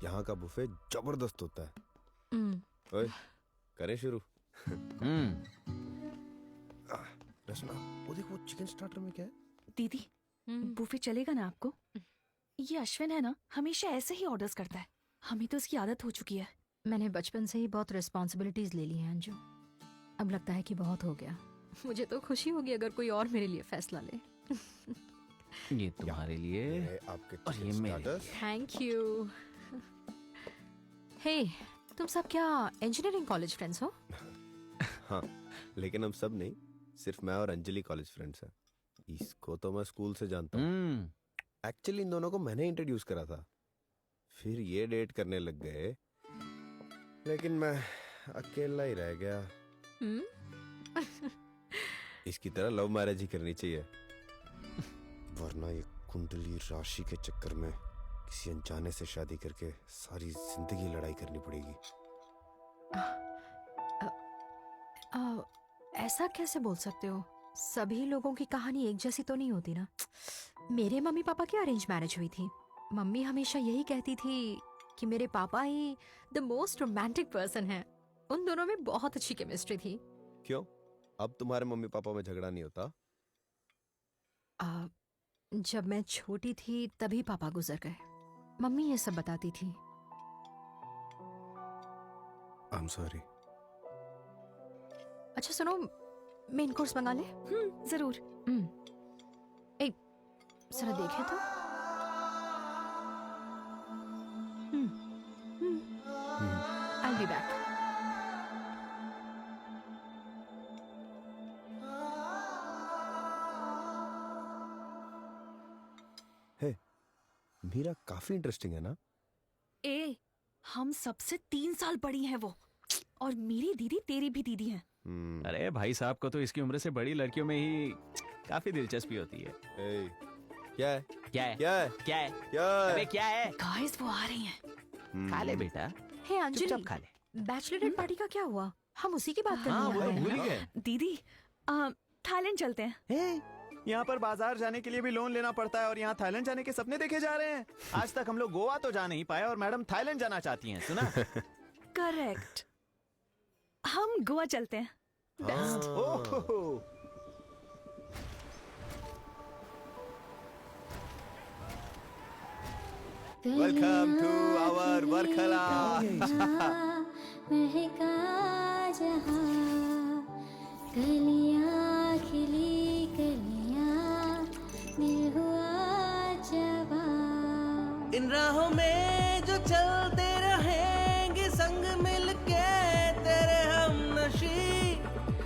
यहाँ का बुफे जबरदस्त होता है। ओए, करें शुरू। रचना, वो देखो चिकन स्टार्टर में क्या है? दीदी, बुफे चलेगा ना आपको? ये अश्विन है ना, हमेशा ऐसे ही ऑर्डर्स करता है, हमें तो उसकी आदत हो चुकी है। मैंने बचपन से ही बहुत रिस्पॉन्सिबिलिटीज ले ली हैं अंजू, अब लगता है कि बहुत हो गया। मुझे तो खुशी होगी अगर कोई और मेरे लिए फैसला ले। ये तुम्हारे लिए आपके और ये मेरे। Thank you. हे, तुम सब क्या इंजीनियरिंग कॉलेज फ्रेंड्स हो? हाँ, लेकिन हम सब नहीं, सिर्फ मैं और अंजलि कॉलेज फ्रेंड्स हैं। इसको तो मैं स्कूल से जानता हूँ। एक्चुअली इन दोनों को मैंने इंट्रोड्यूस करा था, फिर ये डेट करने लग गए, लेकिन मैं अकेला ही रह गया। इसकी तरह लव मैरिज ही करनी चाहिए, वरना ये कुंडली राशि के चक्कर में किसी अनजाने से शादी करके सारी जिंदगी लड़ाई करनी पड़ेगी। ऐसा कैसे बोल सकते हो? सभी लोगों की कहानी एक जैसी तो नहीं होती ना। मेरे मम्मी पापा की अरेंज मैरिज हुई थी। मम्मी हमेशा यही कहती थी कि मेरे पापा ही द मोस्ट रोमांटिक पर्सन हैं। उन दोनों में बहुत अच्छी केमिस्ट्री थी। क्यों? अब तुम्हारे मम्मी पापा में झगड़ा नहीं होता? जब मैं छोटी थी तभी पापा गुजर गए। मम्मी ये सब बताती थी। आई एम सॉरी। अच्छा सुनो, मेन कोर्स मंगा ले। जरूर। एक जरा देखें तो। I'll be back. हे, मीरा काफी इंटरेस्टिंग है ना? ए, हम सबसे 3 साल बड़ी हैं वो, और मेरी दीदी तेरी भी दीदी है। अरे भाई साहब को तो इसकी उम्र से बड़ी लड़कियों में ही काफी दिलचस्पी होती है। क्या है? क्या है? क्या है? क्या है? क्या है? अबे क्या है? गाइस वो आ रही हैं। खा ले बेटा। हे अंजलि, चुपचाप खा ले। बैचलरेट पार्टी का क्या हुआ? हम उसी की बात करने वाले भूल हैं। ही गए। दीदी, थाईलैंड चलते हैं। यहाँ पर बाजार जाने के लिए भी लोन लेना पड़ता है, और यहाँ थाईलैंड जाने के सपने देखे जा रहे हैं। आज तक हम लोग गोवा तो जा नहीं पाए, और मैडम थाईलैंड जाना चाहती हैं, सुना? करेक्ट, हम गोवा चलते हैं। Best. Welcome to our Varkala. महका जहां, कलियां खिली कलियां, दिल हुआ जवां। इन राहों में जो चलते रहेंगे संग मिलके तेरे हमनशी,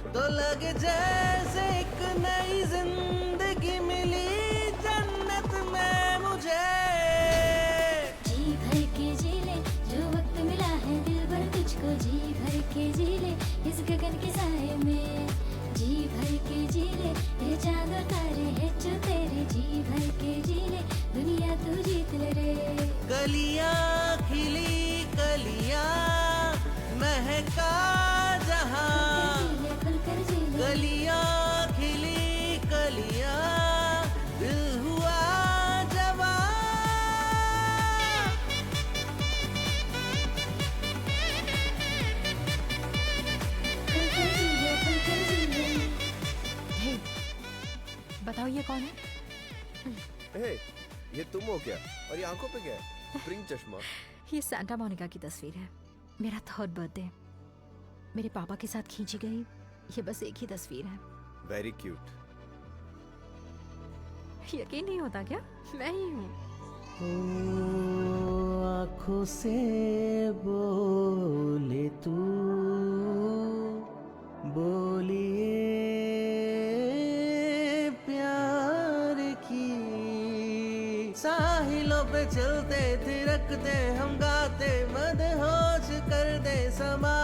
तो लगे जैसे एक नई जिंदगी मिली जन्नत में मुझे। जी भर के जी ले जो वक्त मिला है दिल भर तुझको, जी भर के जी ले इस गगन के साए में, जी भर के जी ले ये चांद और तारे हैं जो तेरे, जी भर के जी ले दुनिया तू जीत ले रे। कलियां खिली कलियां, महका जहां, कलियां खिली कलियां, दिल हुआ जवां। हे, बताओ ये कौन है? हे, ये तुम हो क्या? और ये आंखों पे क्या है? प्रिंग चश्मा। ये सैंटा मोनिका की तस्वीर है। मेरा 3rd बर्थडे, मेरे पापा के साथ खींची गई ये बस एक ही तस्वीर है। Very cute. यकीन नहीं होता क्या? मैं ही हूँ। आँखों से बोले तू बोलिए प्यार की साहिलों पे चलते थिरकते हम गाते मदहोश कर दे समा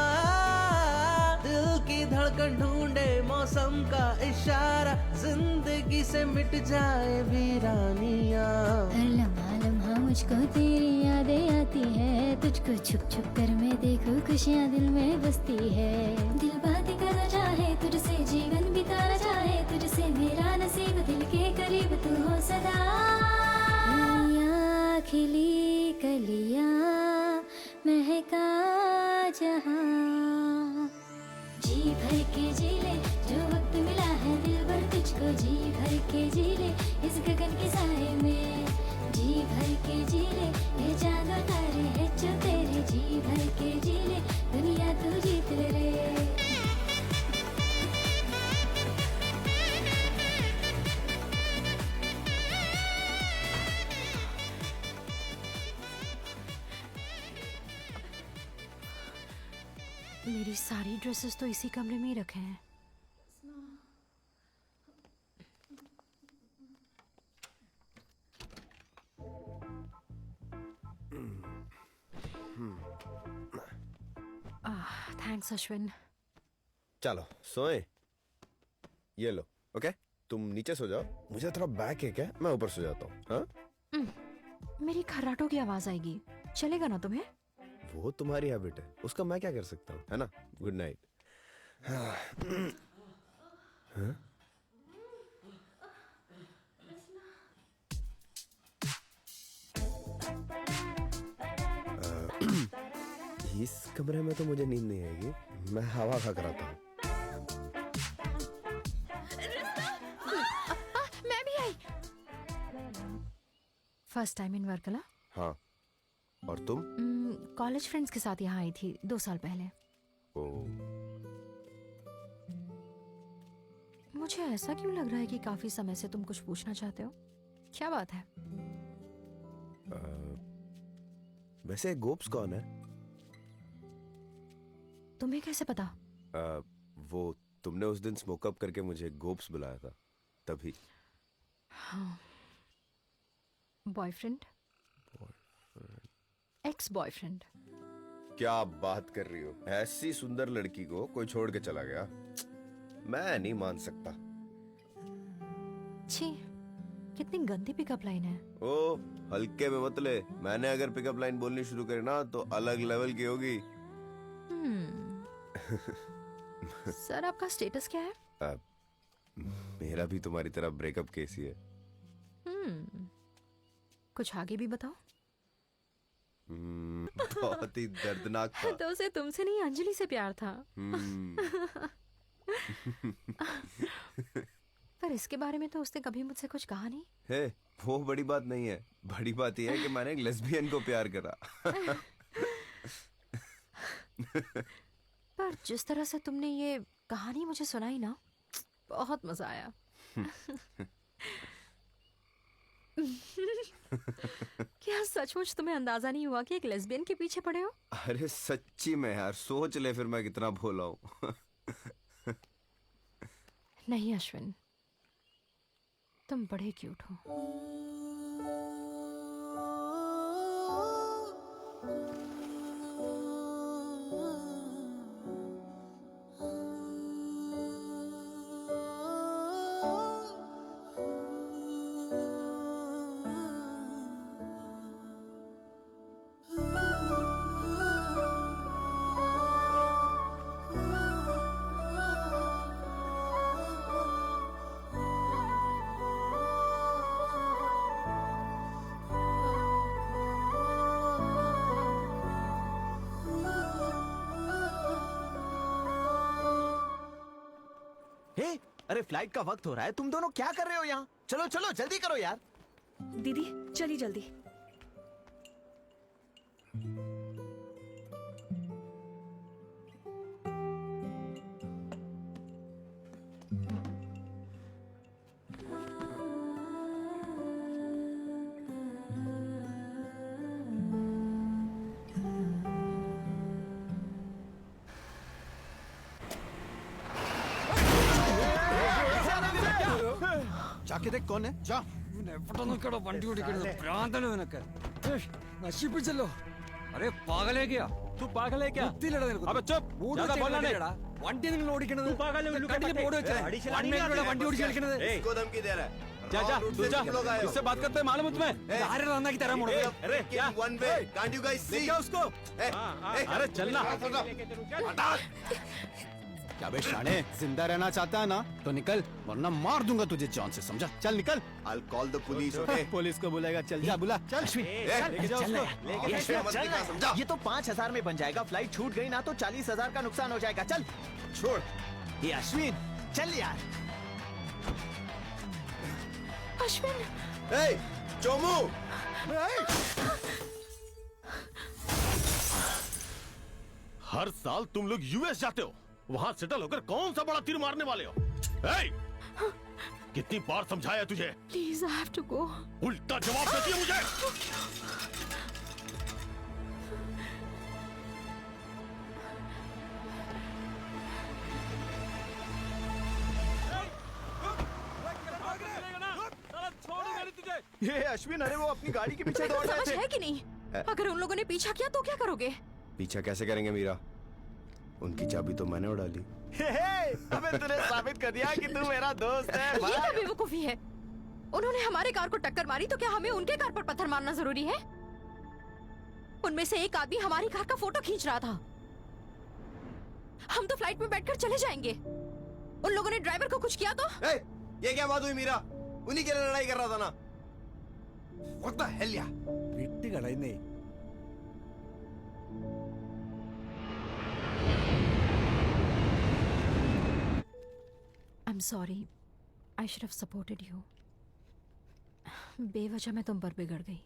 दिल की धड़कन ढूंढे मौसम का इशारा जिंदगी से मिट जाए वीरानियां हर लम्हा लम्हा मुझको तेरी यादें आती है तुझको छुप छुप कर मैं देखूं खुशियाँ दिल में बसती है दिल बातें करना चाहे तुझसे जीवन बिताना चाहे तुझसे मेरा नसीब दिल के करीब तू हो सदा कलियाँ खिली कलियाँ महका जहाँ जी भर के जी ले जो वक्त मिला है दिल भर तुझको जी भर के जी ले इस गगन के साए में जी भर के जी ले ये चांद और तारे हैं जो तेरे जी भर के जी ले दुनिया तू जीत ले मेरी सारी ड्रेसेस तो इसी कमरे में ही रखे हैं। थैंक्स अश्विन। चलो सोए। ये लो। ओके तुम नीचे सो जाओ, मुझे थोड़ा बैक है क्या, मैं ऊपर सो जाता हूँ। हाँ मेरी खर्राटों की आवाज आएगी, चलेगा ना तुम्हें? वो तुम्हारी हैबिट है, उसका मैं क्या कर सकता हूँ, है ना। Good night. हाँ? इस कमरे में तो मुझे नींद नहीं आएगी, मैं हवा खा कर आता हूँ। मैं भी आई। First time in Varkala. हाँ और तुम? कॉलेज फ्रेंड्स के साथ यहाँ आई थी 2 साल पहले। मुझे ऐसा क्यों लग रहा है कि काफी समय से तुम कुछ पूछना चाहते हो, क्या बात है? वैसे गोप्स कौन है? तुम्हें कैसे पता? वो तुमने उस दिन स्मोकअप करके मुझे गोप्स बुलाया था, तभी। हाँ। बॉयफ्रेंड? Ex boyfriend. क्या बात कर रही हो, ऐसी सुंदर लड़की को कोई छोड़ के चला गया, मैं नहीं मान सकता। छी, कितनी गंदी पिकअप लाइन है। ओ हल्के में मत ले, मैंने अगर पिकअप लाइन बोलनी शुरू करी ना तो अलग लेवल की होगी। सर आपका स्टेटस क्या है? मेरा भी तुम्हारी तरह ब्रेकअप केस ही है। कुछ आगे भी बताओ। बहुत ही दर्दनाक था। तो उसे तुमसे नहीं अंजलि से प्यार था। पर इसके बारे में तो उसने कभी मुझसे कुछ कहा नहीं है। वो बड़ी बात नहीं है, बड़ी बात यह है कि मैंने एक लेस्बियन को प्यार करा। पर जिस तरह से तुमने ये कहानी मुझे सुनाई ना, बहुत मजा आया। क्या सचमुच तुम्हें अंदाजा नहीं हुआ कि एक लेस्बियन के पीछे पड़े हो? अरे सच्ची में यार, सोच ले फिर मैं कितना भोला हूँ। नहीं अश्विन, तुम बड़े क्यूट हो। अरे फ्लाइट का वक्त हो रहा है, तुम दोनों क्या कर रहे हो यहाँ? चलो चलो जल्दी करो यार। दीदी चलिए जल्दी। जाके देख कौन है जा വണ്ടി ഓടിക്കരുത് ഭ്രാന്താണ് നിനക്ക് നശിപ്പിച്ചല്ലോ അരെ പാഗലേ क्या तू पागल है क्या अबे चुप ज्यादा बोलना नहीं വണ്ടി നിങ്ങൾ ഓടിക്കണത് കണ്ടിട്ട് ബോർഡ് വെച്ചേ വണ്ടി ഓടിച്ച് കളിക്കണത് इसको धमकी दे रहा है जा जा तू जा इससे बात करते हैं मालूम है तुम्हें आरे नन्ना की तरह मोड़ अरे क्या one way can't you guys see क्या उसको अरे चलना क्या बे शाने जिंदा रहना चाहता है ना तो निकल वरना मार दूंगा तुझे जान से समझा चल निकल I'll call the police okay police को बुलाएगा चल जा बुला चल लेके जाओ उसको ये तो 5,000 में बन जाएगा फ्लाइट छूट गई ना तो 40,000 का नुकसान हो जाएगा चल छोड़ ये अश्विन चल यार अश्विन ए चोमू हर साल तुम लोग यूएस जाते हो वहां सेटल होकर कौन सा बड़ा तीर मारने वाले हो ए! कितनी बार समझाया तुझे please I have to go उल्टा जवाब देती है मुझे ये अश्विन अरे वो अपनी गाड़ी के पीछे दौड़ रहे समझ थे है कि नहीं? अगर उन लोगों ने पीछा किया तो क्या करोगे? पीछा कैसे करेंगे मीरा उनकी चाबी तो मैंने उड़ा ली अबे तूने साबित कर दिया कि तू मेरा दोस्त है ये क्या बेवकूफी है? उन्होंने हमारे कार को टक्कर मारी तो क्या हमें उनके कार पर पत्थर मारना जरूरी है? उनमें से एक आदमी हमारी कार का फोटो खींच रहा था। हम तो फ्लाइट में बैठकर चले जाएंगे। उन लोगों ने ड्राइवर को कुछ किया तो? ये क्या बात हुई मीरा उन्हीं के लिए लड़ाई कर रहा था ना What the hell यार पिट्टी गड़ाई नहीं I'm sorry. I should have supported you. बेवजह मैं तुम पर बिगड़ गई।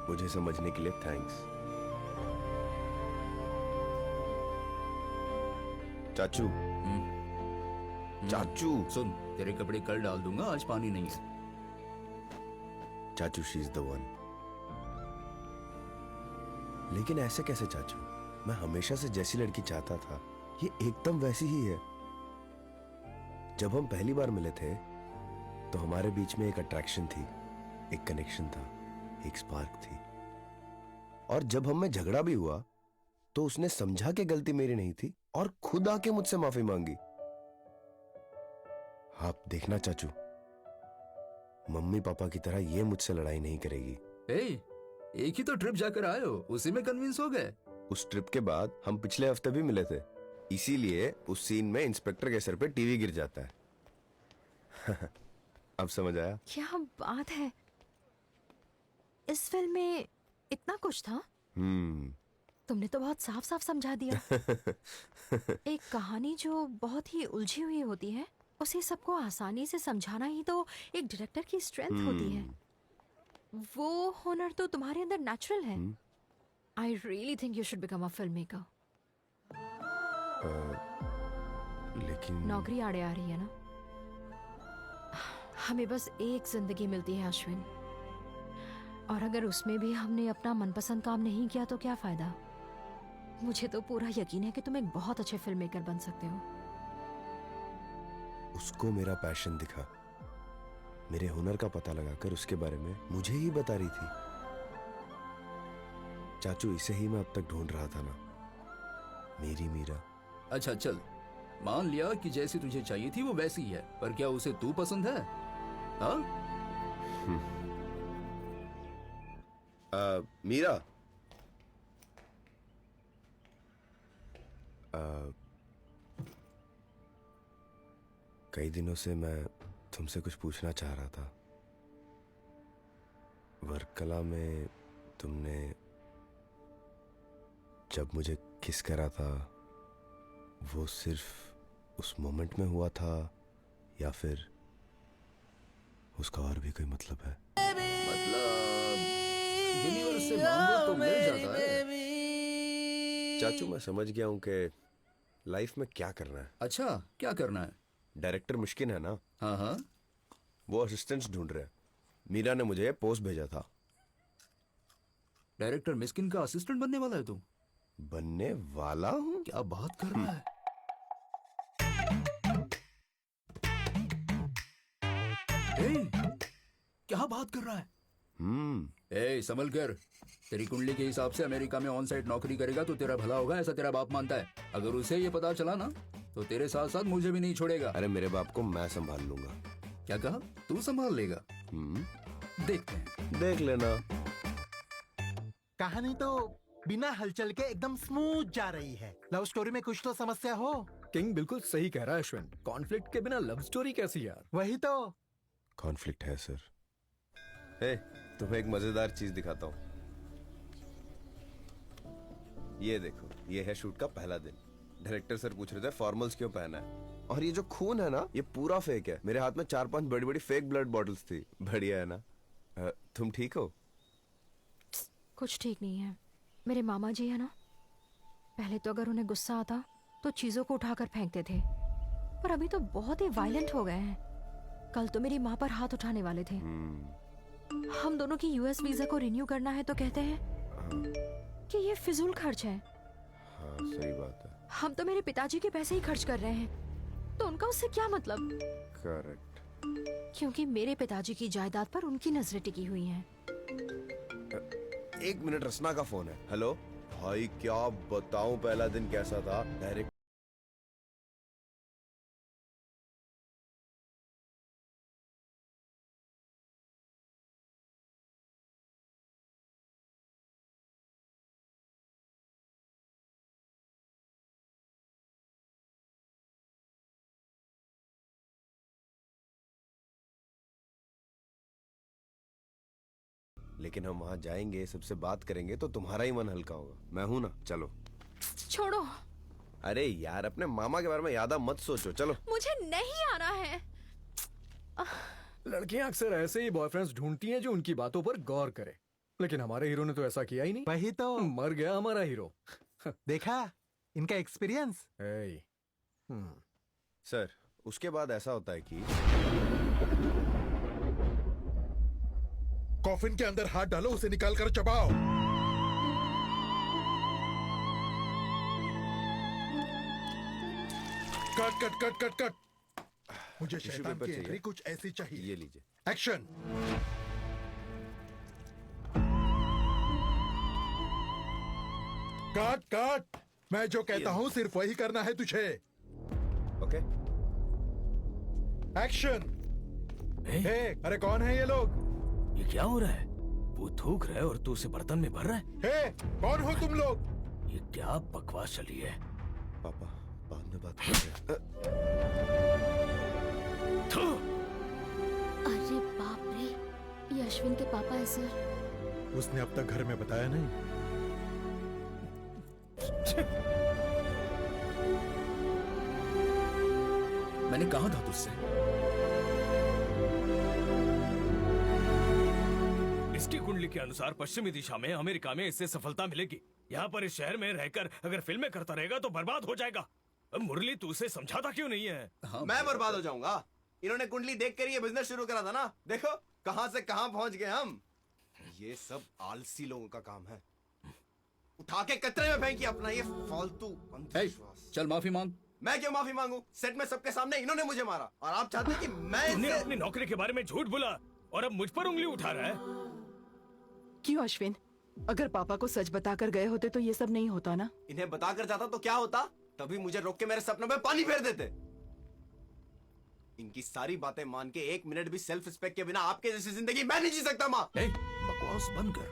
मुझे समझने के लिए थैंक्स चाचू चाचू सुन तेरे कपड़े कल डाल दूंगा आज पानी नहीं है चाचू शी इज द वन लेकिन ऐसे कैसे चाचू मैं हमेशा से जैसी लड़की चाहता था ये एकदम वैसी ही है जब हम पहली बार मिले थे तो हमारे बीच में एक अट्रैक्शन थी एक कनेक्शन था एक स्पार्क थी और जब हम में झगड़ा भी हुआ तो उसने समझा कि गलती मेरी नहीं थी और खुद आके मुझसे माफी मांगी आप देखना चाचू मम्मी पापा की तरह ये मुझसे लड़ाई नहीं करेगी एक ही तो ट्रिप जाकर आए हो उसी में कन्विंस हो गए उस ट्रिप के बाद हम पिछले हफ्ते भी मिले थे इसीलिए उस सीन में इंस्पेक्टर के सर पे टीवी गिर जाता है अब समझ आया क्या बात है इस फिल्म में इतना कुछ था तुमने तो बहुत साफ साफ समझा दिया एक कहानी जो बहुत ही उलझी हुई होती है उसे सबको आसानी से समझाना ही तो एक डायरेक्टर की स्ट्रेंथ होती है वो हुनर तो तुम्हारे अंदर नेचुरल है I really think you should become a film maker लेकिन नौकरी आड़े आ रही है ना हमें बस एक जिंदगी मिलती है अश्विन और अगर उसमें भी हमने अपना मनपसंद काम नहीं किया तो क्या फायदा मुझे तो पूरा यकीन है कि तुम एक बहुत अच्छे फिल्म मेकर बन सकते हो उसको मेरा पैशन दिखा मेरे हुनर का पता लगाकर उसके बारे में मुझे ही बता रही थी चाचू इसे ही मैं अब तक ढूंढ रहा था ना मेरी मीरा अच्छा चल मान लिया कि जैसी तुझे चाहिए थी वो वैसी ही है पर क्या उसे तू पसंद है हाँ मीरा कई दिनों से मैं तुमसे कुछ पूछना चाह रहा था वर्कला में तुमने जब मुझे किस करा था वो सिर्फ उस मोमेंट में हुआ था या फिर उसका और भी कोई मतलब है यूनिवर्स से मांगो तो मिल जाता है चाचू मैं समझ गया हूं कि लाइफ में क्या करना है अच्छा क्या करना है डायरेक्टर मुश्किल है ना हाँ हाँ वो असिस्टेंट्स ढूंढ रहे हैं मीरा ने मुझे पोस्ट भेजा था डायरेक्टर मिस्किन का असिस्टेंट बनने वाला है तू बनने वाला हूँ क्या बात कर रहा है क्या बात कर रहा है? ए संभल कर, तेरी कुंडली के हिसाब से अमेरिका में ऑन साइट नौकरी करेगा तो तेरा भला होगा, ऐसा तेरा बाप मानता है। अगर उसे ये पता चला ना तो तेरे साथ साथ मुझे भी नहीं छोड़ेगा। अरे मेरे बाप को मैं संभाल लूंगा। क्या कहा? तू संभाल लेगा? देखते हैं। देख लेना। कहानी तो बिना हलचल के एकदम स्मूथ जा रही है। लव स्टोरी में कुछ तो समस्या हो। किंग बिल्कुल सही कह रहा है अश्विन, कॉन्फ्लिक्ट के बिना लव स्टोरी कैसी यार? वही तो। कॉन्फ्लिक्ट है सर। हे, तुम्हें एक मजेदार चीज दिखाता हूँ। ये देखो, ये है शूट का पहला दिन। डायरेक्टर सर पूछ रहे थे फॉर्मल्स क्यों पहना है, और ये जो खून है ना, ये पूरा फेक है। मेरे हाथ में 4-5 बड़ी बड़ी फेक ब्लड बॉटल्स थी। बढ़िया है ना? तुम ठीक हो? कुछ ठीक नहीं है। मेरे मामा जी है ना, पहले तो अगर उन्हें गुस्सा आता तो चीजों को उठाकर फेंकते थे, पर अभी तो बहुत ही वायलेंट हो गए हैं। कल तो मेरी माँ पर हाथ उठाने वाले थे। हम दोनों की यूएस वीजा को रिन्यू करना है तो कहते हैं कि ये फिजूल खर्च है। हाँ, सही बात है। हम तो मेरे पिताजी के पैसे ही खर्च कर रहे हैं, तो उनका उससे क्या मतलब? करेक्ट। क्योंकि मेरे पिताजी की जायदाद पर उनकी नजरें टिकी हुई हैं। 1 मिनट, रसना का फोन है। हेलो भाई, क्या बताऊं पहला दिन कैसा था। डायरेक्ट लेकिन हम वहां जाएंगे, सबसे बात करेंगे तो तुम्हारा ही मन हल्का होगा। मैं हूं ना, चलो। छोड़ो। अरे यार, अपने मामा के बारे में ज्यादा मत सोचो, चलो। मुझे नहीं आना है। लड़कियां अक्सर ऐसे ही बॉयफ्रेंड्स ढूंढती हैं जो उनकी बातों पर गौर करे, लेकिन हमारे हीरो ने तो ऐसा किया ही नहीं। वही तो। मर गया हमारा हीरो। देखा इनका एक्सपीरियंस। सर, उसके बाद ऐसा होता है कि कॉफिन के अंदर हाथ डालो, उसे निकाल कर चबाओ। Cut cut cut cut cut. मुझे टिश्यू शैतान पेपर की चाहिए? एंट्री कुछ ऐसी चाहिए। ये लीजिए। एक्शन। काट काट। मैं जो कहता हूं सिर्फ वही करना है तुझे। ओके। एक्शन। हे, अरे कौन है ये लोग? ये क्या हो रहा है? वो थूक रहा है और तू उसे बर्तन में भर रहा है। हे, कौन हो तुम लोग? ये क्या बकवास चली है? पापा, बाद में बात करते हैं। अरे बाप रे, ये अश्विन के पापा है सर। उसने अब तक घर में बताया नहीं। मैंने कहा था तुझसे। इसकी कुंडली के अनुसार पश्चिमी दिशा में अमेरिका में इससे सफलता मिलेगी। यहाँ पर इस शहर में रहकर अगर फिल्में करता रहेगा तो बर्बाद हो जाएगा। अब मुरली, तू उसे समझाता क्यों नहीं है? मैं बर्बाद हो जाऊंगा? इन्होंने कुंडली देखकर ये बिजनेस शुरू करा था ना। देखो कहां से कहां पहुंच गए हम। ये सब आलसी लोगों का काम है। उठा के कचरे में फेंकी अपना ये फालतू अंधविश्वास। चल माफी मांग। मैं क्यों माफी मांगू? सेट में सबके सामने इन्होंने मुझे मारा और आप चाहते हैं कि मैं तूने अपनी नौकरी के बारे में झूठ बोला और अब मुझ पर उंगली उठा रहा है। क्यों अश्विन? अगर पापा को सच बताकर गए होते तो ये सब नहीं होता ना। इन्हें बताकर जाता तो क्या होता? तभी मुझे रोक के मेरे सपनों में पानी फेर देते। इनकी सारी बातें मान के 1 मिनट भी सेल्फ रिस्पेक्ट के बिना आपके जैसी जिंदगी मैं नहीं जी सकता। माँ, बकवास बंद कर।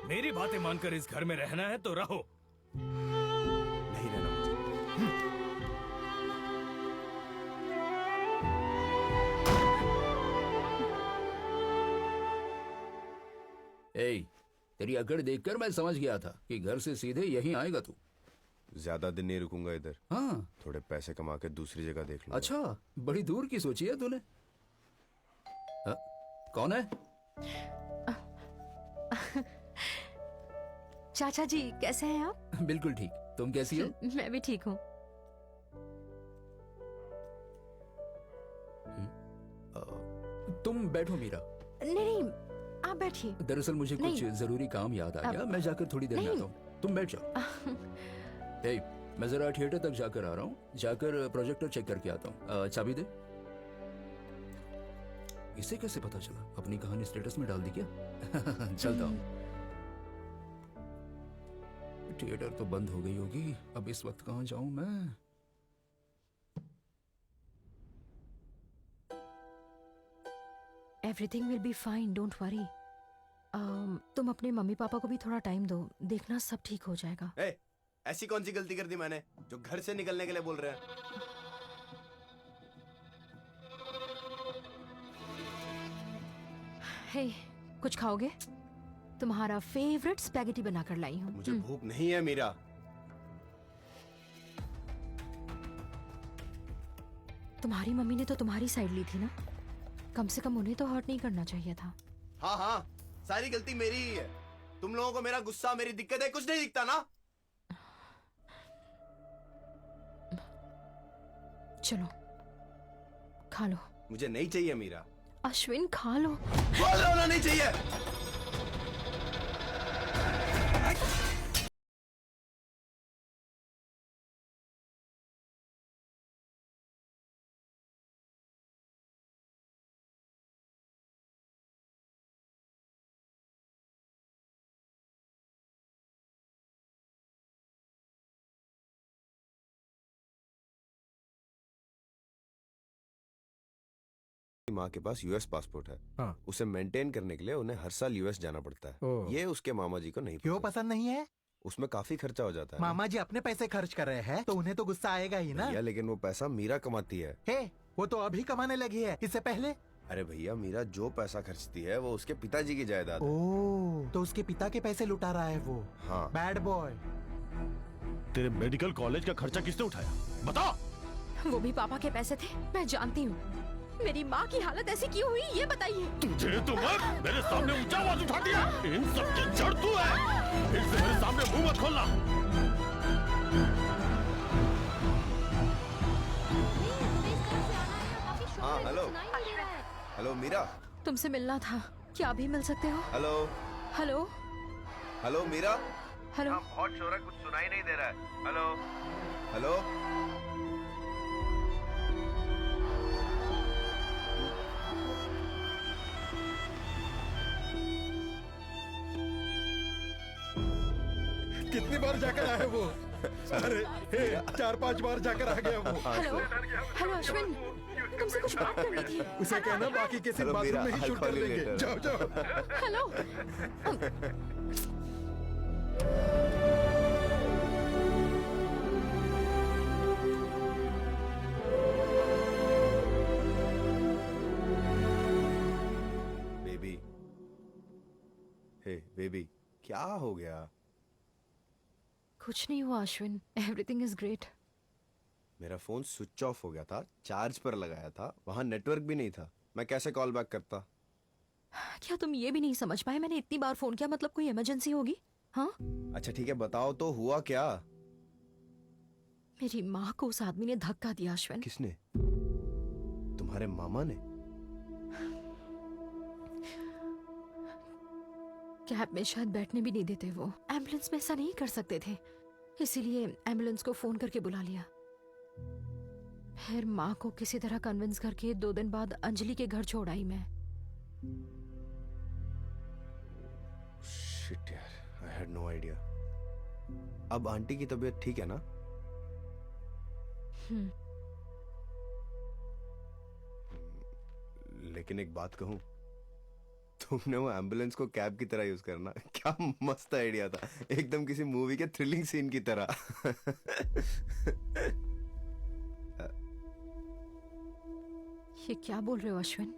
मेरी बातें मानकर इस घर में रहना है तो रहो। नहीं रहना मुझे। तेरी अकड़ देखकर मैं समझ गया था कि घर से सीधे यहीं आएगा तू। ज्यादा दिन नहीं रुकूंगा इधर। हाँ, थोड़े पैसे कमा के दूसरी जगह देख लूंगा। अच्छा, बड़ी दूर की सोची है तूने। कौन है? चाचा जी कैसे हैं आप? बिल्कुल ठीक। तुम कैसी हो? मैं भी ठीक हूँ। तुम बैठो मीरा। नहीं, आप बैठिए। दरअसल मुझे कुछ जरूरी काम याद आ गया। मैं जाकर थोड़ी देर में आता हूँ। तुम बैठ जाओ। मैं जरा थिएटर तक जाकर आ रहा हूँ। जाकर प्रोजेक्टर चेक करके आता हूँ। चाबी दे। इसे कैसे पता चला? अपनी कहानी स्टेटस में डाल दी क्या? चलता हूँ। थिएटर तो बंद हो गई होगी, अब इस वक्त कहाँ जाऊं मैं? Everything will be fine, don't worry. तुम अपने मम्मी पापा को भी थोड़ा टाइम दो, देखना सब ठीक हो जाएगा। ऐसी कौन सी गलती कर दी मैंने जो घर से निकलने के लिए बोल रहे हैं? हे, कुछ खाओगे? तुम्हारा फेवरेट स्पैगेटी बनाकर लाई हूँ। मुझे भूख नहीं है मीरा। तुम्हारी मम्मी ने तो तुम्हारी साइड ली थी ना, कम से कम उन्हें तो हर्ट नहीं करना चाहिए था। हाँ हाँ, सारी गलती मेरी ही है। तुम लोगों को मेरा गुस्सा, मेरी दिक्कतें कुछ नहीं दिखता ना। चलो खा लो। मुझे नहीं चाहिए मीरा। अश्विन खा लो। बोल रहा हूं ना, नहीं चाहिए। माँ के पास यूएस पासपोर्ट है। हाँ। उसे मेंटेन करने के लिए उन्हें हर साल यूएस जाना पड़ता है। ये उसके मामा जी को नहीं क्यों पसंद नहीं है? उसमें काफी खर्चा हो जाता है। मामा जी अपने पैसे खर्च कर रहे हैं तो उन्हें तो गुस्सा आएगा ही ना। भैया, लेकिन वो पैसा मीरा कमाती है। हे, वो तो अभी कमाने लगी है, इससे पहले। अरे भैया, मीरा जो पैसा खर्चती है वो उसके पिताजी की जायदाद है। ओह, तो उसके पिता के पैसे लुटा रहा है वो। हाँ। Bad boy. तेरे मेडिकल कॉलेज का खर्चा किसने उठाया? बता। वो भी पापा के पैसे थे, मैं जानती हूँ। मेरी माँ की हालत ऐसी क्यों हुई, ये बताइए। तुझे तो मेरे सामने ऊंचा आवाज उठा दिया। इन सब की जड़ तू है। फिर से मेरे सामने मुंह मत खोलना। हाँ, हेलो। हेलो मीरा। तुमसे मिलना था, क्या अभी मिल सकते हो? Hello. Hello. Hello Meera. Hello. बहुत शोर है, कुछ सुनाई नहीं दे रहा है। हेलो। हेलो। कितनी बार जाकर आया वो? अरे 4-5 बार जाकर आ गया वो। हेलो। हेलो अश्विन, तुमसे कुछ बात करनी थी। उसे कहना बाकी के सिर्फ बाथरूम में ही शूट कर देंगे। जाओ जाओ। हेलो। बेबी, हे बेबी, क्या हो गया? कुछ नहीं हुआ अश्विन, एवरीथिंग इज ग्रेट। मेरा फोन स्विच ऑफ हो गया था, चार्ज पर लगाया था, वहां नेटवर्क भी नहीं था, मैं कैसे कॉल बैक करता? क्या तुम ये भी नहीं समझ पाए? मैंने इतनी बार फोन किया, मतलब कोई इमरजेंसी होगी? हाँ। अच्छा ठीक है, बताओ तो हुआ क्या? मेरी माँ को उस आदमी ने धक्का दिया अश्विन। किसने? तुम्हारे मामा ने? कैब में शायद बैठने भी नहीं देते वो। एम्बुलेंस में ऐसा नहीं कर सकते थे, इसीलिए एम्बुलेंस को फोन करके बुला लिया। फिर माँ को किसी तरह कन्विंस करके 2 दिन बाद अंजलि के घर छोड़ आई मैं। शिट यार, I had no idea। अब आंटी की तबीयत ठीक है ना? लेकिन एक बात कहूं, तुमने वो एम्बुलेंस को कैब की तरह यूज करना, क्या मस्त आइडिया था, एकदम किसी मूवी के थ्रिलिंग सीन की तरह। ये क्या बोल रहे हो अश्विन?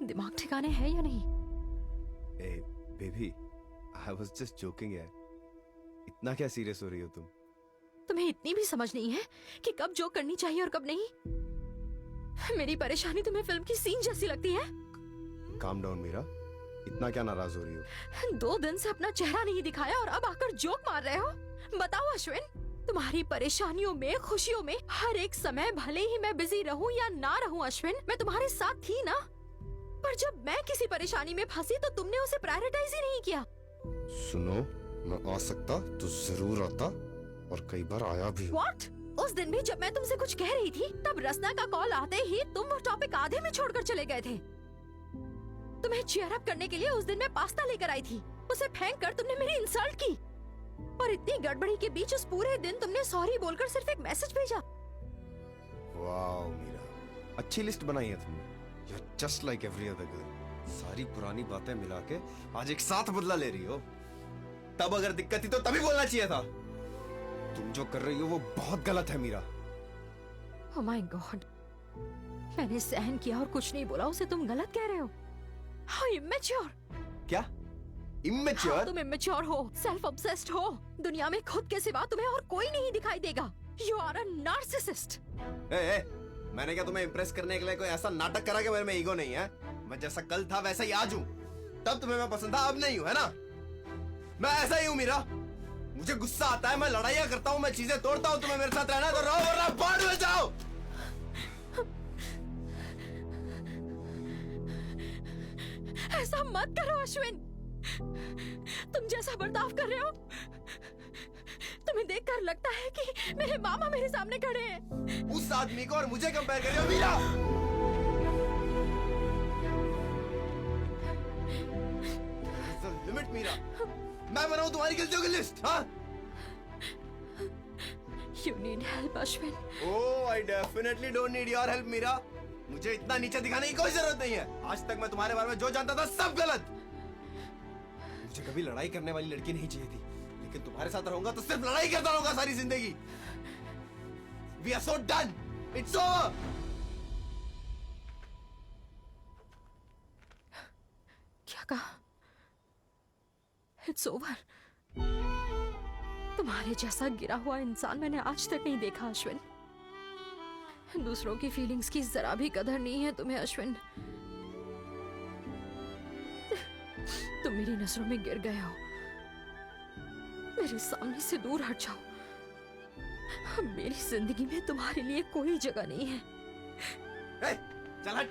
दिमाग ठिकाने है या नहीं? ए baby, I was just joking यार। इतना क्या सीरियस हो रही हो तुम? तुम्हें इतनी भी समझ नहीं है कि कब जोक करनी चाहिए और कब नहीं? मेरी परेशानी तुम्हें फिल्म की सीन जैसी लगती है? काम डाउन मीरा, इतना क्या नाराज हो रही हो? 2 दिन से अपना चेहरा नहीं दिखाया और अब आकर जोक मार रहे हो? बताओ अश्विन, तुम्हारी परेशानियों में, खुशियों में हर एक समय भले ही मैं बिजी रहूं या ना रहूं अश्विन, मैं तुम्हारे साथ थी ना। पर जब मैं किसी परेशानी में फंसी तो तुमने उसे प्रायोरिटाइज ही नहीं किया। सुनो, मैं आ सकता तो जरूर आता, और कई बार आया भी। What? उस दिन भी जब मैं तुमसे कुछ कह रही थी, तब रसना का कॉल आते ही तुम वो टॉपिक आधे में छोड़कर चले गए थे। तुम्हें चीयर अप करने के लिए उस दिन मैं पास्ता लेकर आई थी, उसे फेंक कर तुमने मेरी इंसल्ट की, और इतनी गड़बड़ी के बीच उस पूरे दिन तुमने सॉरी बोलकर सिर्फ एक मैसेज भेजा। वाह मीरा, अच्छी लिस्ट बनाई है तुमने। You're just like every other girl. सारी पुरानी बातें मिला के आज एक साथ बदला ले रही हो। तब अगर दिक्कत थी तो तभी बोलना चाहिए था। तुम जो कर रही हो वो बहुत गलत है मीरा। Oh my God, मैंने सहन किया और कुछ नहीं बोला, उसे तुम गलत कह रहे हो। How immature! क्या immature? हाँ, तुम immature हो, self obsessed हो, दुनिया में खुद के सिवा तुम्हें और कोई नहीं दिखाई देगा। You are a narcissist. मैंने क्या तुम्हें इम्प्रेस करने के लिए कोई ऐसा नाटक करा कि मेरे में ईगो नहीं है? मैं जैसा कल था वैसा ही आज हूँ। तब तुम्हें मैं पसंद था, अब नहीं हूँ, है ना? मैं ऐसा ही हूँ मीरा। मुझे गुस्सा आता है, मैं लड़ाइयाँ करता हूँ, मैं चीजें तोड़ता हूँ। तुम्हें मेरे साथ रहना तो रहो वरना बाहर में जाओ। ऐसा मत करो अश्विन, तुम जैसा बर्ताव कर रहे हो तुम्हें देखकर लगता है कि मेरे मामा मेरे सामने खड़े हैं। उस आदमी को और मुझे कंपेयर कर रही हो मीरा? लिमिट मीरा, मैं बनाऊं तुम्हारी गलतियों की लिस्ट? हाँ? You need help Ashwin. Oh, I definitely don't need your help Meera. मुझे इतना नीचे दिखाने की कोई जरूरत नहीं है। आज तक मैं तुम्हारे बारे में जो जानता था सब गलत। मुझे कभी लड़ाई करने वाली लड़की नहीं चाहिए थी, लेकिन तुम्हारे साथ रहूंगा तो सिर्फ लड़ाई करता रहूंगा सारी जिंदगी। We are so done. It's over. क्या कहा? It's over. तुम्हारे जैसा गिरा हुआ इंसान मैंने आज तक नहीं देखा अश्विन। दूसरों की फीलिंग्स की जरा भी कदर नहीं है तुम्हें अश्विन। तुम मेरी नजरों में गिर गए हो। मेरे सामने से दूर हट जाओ। मेरी जिंदगी में तुम्हारे लिए कोई जगह नहीं है। चल हट।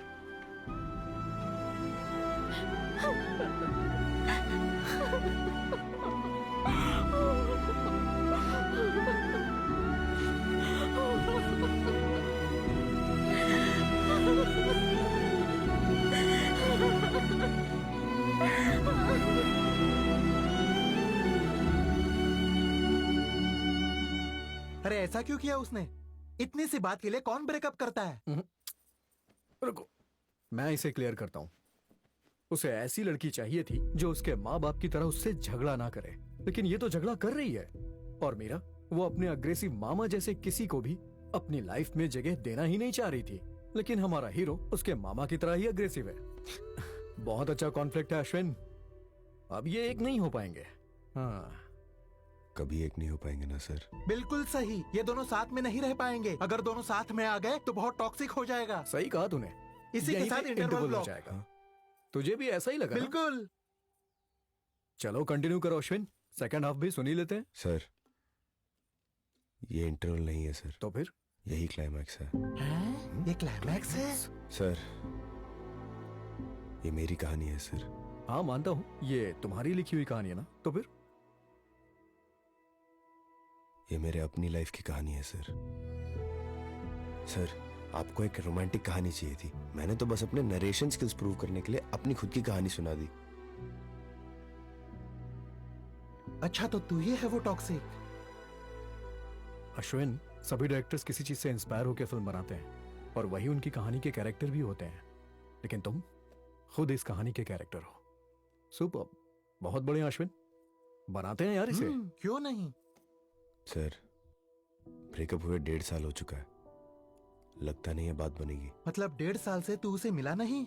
अरे ऐसा क्यों किया उसने? इतनी सी बात के लिए कौन ब्रेकअप करता है? रुको, मैं इसे क्लियर करता हूँ। उसे ऐसी लड़की चाहिए थी जो उसके माँ बाप की तरह उससे झगड़ा ना करे, लेकिन ये तो झगड़ा कर रही है। और मेरा वो अपने अग्रेसिव मामा जैसे किसी को भी अपनी लाइफ में जगह देना ही नहीं चाह रही थी, लेकिन हमारा हीरो उसके मामा की तरह ही अग्रेसिव है। बहुत अच्छा कॉन्फ्लिक्ट है अश्विन। अब ये एक नहीं हो पाएंगे। हाँ, कभी एक नहीं हो पाएंगे ना सर? बिल्कुल सही, ये दोनों साथ में नहीं रह पाएंगे। अगर दोनों साथ में आ गए तो बहुत टॉक्सिक हो जाएगा। सही कहा तूने। इसी के साथ इंटरवल हो जाएगा। तुझे भी ऐसा ही लगा? बिल्कुल। चलो कंटिन्यू करो अश्विन, सेकंड हाफ भी सुन ही लेते हैं। सर ये इंटरवल नहीं है सर। तो फिर? यही क्लाइमैक्स है। ये क्लाइमैक्स है? सर ये मेरी कहानी है सर। हाँ मानता हूँ, ये तुम्हारी लिखी हुई कहानी है ना। तो फिर? ये मेरे अपनी लाइफ की कहानी है सर। सर आपको एक रोमांटिक कहानी चाहिए थी, मैंने तो बस अपने नरेशन स्किल्स प्रूव करने के लिए अपनी खुद की कहानी सुना दी। अच्छा तो तू ही है वो टॉक्सिक? अश्विन, सभी डायरेक्टर्स किसी चीज से इंस्पायर होकर फिल्म बनाते हैं और वही उनकी कहानी के कैरेक्टर भी होते हैं, लेकिन तुम खुद इस कहानी के कैरेक्टर हो। सुपर, बहुत बढ़िया अश्विन, बनाते हैं यार इसे। क्यों नहीं? सर ब्रेकअप हुए 1.5 साल हो चुका है, लगता नहीं है बात बनेगी। मतलब 1.5 साल से तू उसे मिला नहीं?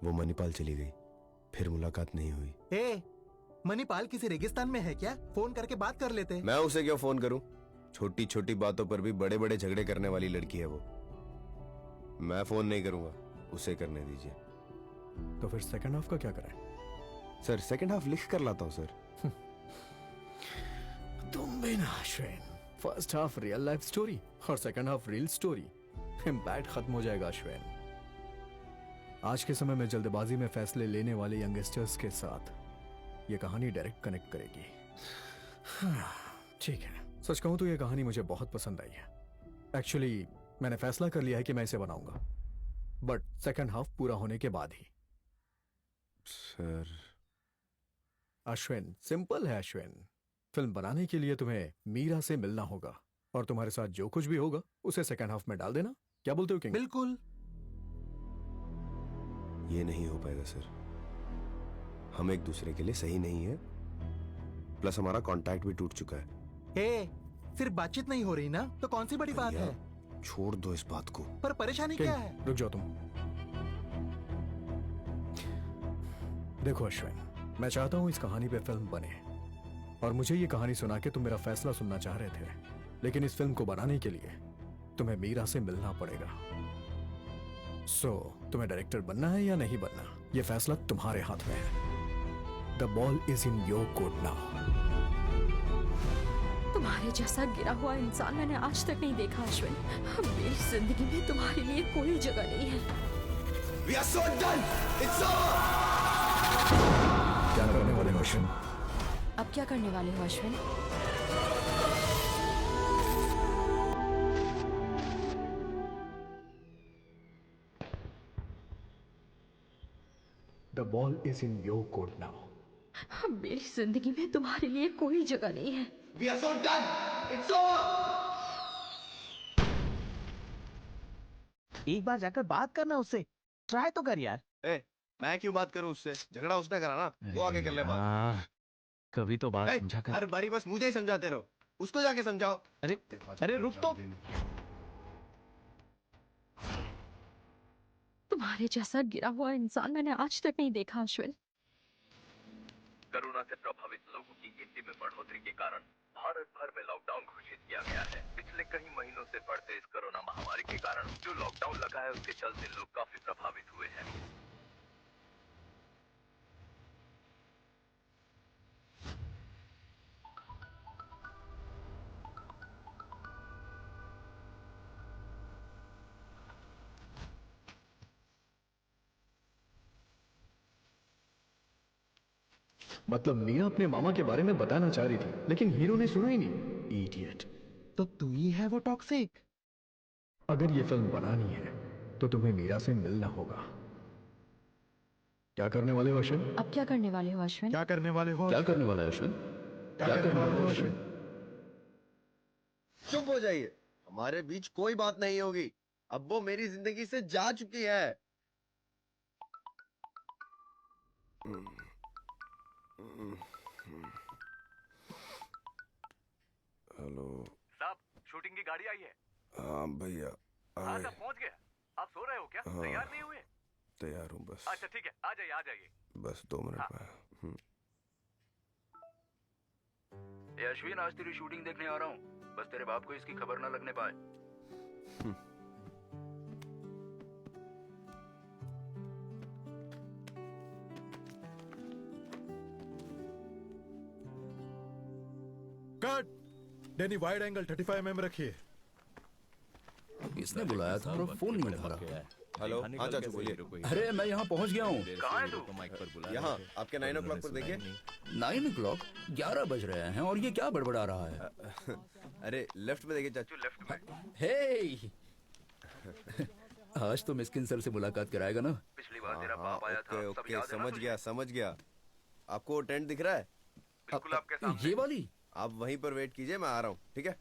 वो मणिपाल चली गई, फिर मुलाकात नहीं हुई। ए, मणिपाल किसी रेगिस्तान में है क्या? फोन करके बात कर लेते। मैं उसे क्यों फोन करूं? छोटी छोटी बातों पर भी बड़े बड़े झगड़े करने वाली लड़की है वो। मैं फोन नहीं करूंगा, उसे करने दीजिए। तो फिर सेकंड हाफ का क्या करें? सर सेकंड हाफ लिख कर लाता हूं सर। तुम भी ना Ashwin, first half real life story और second half reel story, impact खत्म हो जाएगा अश्विन। आज के समय में जल्दबाजी में फैसले लेने वाले यंगस्टर्स के साथ ये कहानी डायरेक्ट कनेक्ट करेगी। ठीक है, सच कहूं तो ये कहानी मुझे बहुत पसंद आई है। एक्चुअली मैंने फैसला कर लिया है कि मैं इसे बनाऊंगा, बट सेकंड हाफ पूरा होने के बाद ही। सर अश्विन, सिंपल है अश्विन। फिल्म बनाने के लिए तुम्हें मीरा से मिलना होगा और तुम्हारे साथ जो कुछ भी होगा उसे सेकंड हाफ में डाल देना। क्या बोलते हो किंग? बिल्कुल। ये नहीं हो पाएगा सर, हम एक दूसरे के लिए सही नहीं है, प्लस हमारा कांटेक्ट भी टूट चुका है। हे, सिर्फ बातचीत नहीं हो रही ना, तो कौन सी बड़ी बात है? छोड़ दो इस बात को। पर परेशानी क्या है? रुक जाओ तुम। देखो अश्विन, मैं चाहता हूं इस कहानी पे फिल्म बने और मुझे ये कहानी सुना के तुम मेरा फैसला सुनना चाह रहे थे, लेकिन इस फिल्म को बनाने के लिए तुम्हें मीरा से मिलना पड़ेगा। तुम्हें डायरेक्टर बनना है या नहीं बनना, ये फैसला तुम्हारे हाथ में है। The ball is in your court now. तुम्हारे जैसा गिरा हुआ इंसान मैंने आज तक नहीं देखा अश्विन। मेरी जिंदगी में तुम्हारे लिए कोई जगह नहीं है। We are so done. It's over. क्या करने वाले हो अश्विन? अब क्या करने वाले हो Ashwin? The ball is in your court now. मेरी जिंदगी में तुम्हारे लिए कोई जगह नहीं है। We are so done. It's over. एक बार जाकर बात करना उससे, ट्राई तो कर यार। मैं क्यों बात करूं उससे? झगड़ा उसने करा ना, वो आगे कर ले बात। कभी तो बात समझा कर। हर बारी बस मुझे ही समझाते रहो, उसको जाके समझाओ। अरे रुक तो। तुम्हारे जैसा गिरा हुआ इंसान मैंने आज तक नहीं देखा अश्विन। कोरोना से प्रभावित लोगों की गिनती में बढ़ोतरी के कारण भारत भर में लॉकडाउन घोषित किया गया है। पिछले कई महीनों से बढ़ते इस कोरोना महामारी के कारण जो लॉकडाउन लगा है उसके चलते लोग काफी प्रभावित हुए हैं। मतलब मीरा अपने मामा के बारे में बताना चाह रही थी, लेकिन हीरो ने सुना ही नहीं। इडियट। तो तू ही है वो टॉक्सिक। अगर ये फिल्म बनानी है तो तुम्हें मीरा से मिलना होगा। क्या करने वाले हो अश्विन? अब क्या करने वाले हो अश्विन? क्या करने वाले हो? क्या करने वाला है अश्विन? क्या करने वाले हो अश्विन? चुप हो जाइए, हमारे बीच कोई बात नहीं होगी। अब वो मेरी जिंदगी से जा चुकी है। हेलो साहब, शूटिंग की गाड़ी आई है। हाँ भैया हाँ साहब, पहुंच गया। आप सो रहे हो क्या? हाँ। तैयार नहीं हुए? तैयार हूँ बस। अच्छा ठीक है, आ जाइए आ जाइए। बस 2 मिनट हाँ। में। ए अश्विन, आज तेरी शूटिंग देखने आ रहा हूँ, बस तेरे बाप को इसकी खबर ना लगने पाए। कट। डेनी वाइड एंगल 35 mm रखिए। इसने बुलाया था और फोन नहीं उठा रहा। हेलो, हाँ चाचू बोलिए। अरे मैं यहाँ पहुँच गया हूँ। कहाँ है तू? यहाँ आपके 9 o'clock पर देखिए। 9 o'clock? 11 बज रहे हैं और ये क्या बड़बड़ा रहा है? अरे लेफ्ट में देखिए चाचू, लेफ्ट में। हे आज तो मिस्किन सर से मुलाकात कराएगा ना? पिछली बार तेरा बाप आया था। ओके, समझ गया। आपको टेंट दिख रहा है? बिल्कुल आपके सामने। ये वाली? आप वहीं पर वेट कीजिए, मैं आ रहा हूँ, ठीक है?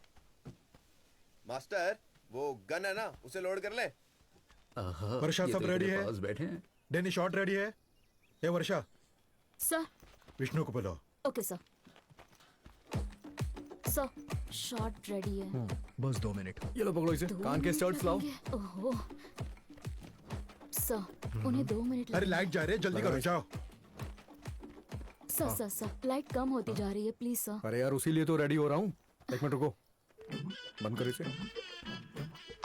मास्टर, वो गन है ना, उसे लोड कर ले। वर्षा सब रेडी है? पास बैठे हैं। डेनी शॉट रेडी है? ए वर्षा, सर। विष्णु को बुलाओ। Okay sir. Sir, shot ready है। बस 2 मिनट। ये लो पकड़ो इसे। कान के स्टड्स लाओ। ओहो सर, उन्हें 2 मिनट अरे लाइट जा रही है, जल्दी करो, जाओ। सर, लाइट कम होती जा रही है, प्लीज सर। अरे यार, उसी लिए तो रेडी हो रहा हूँ। 1 मिनट रुको, बंद कर इसे।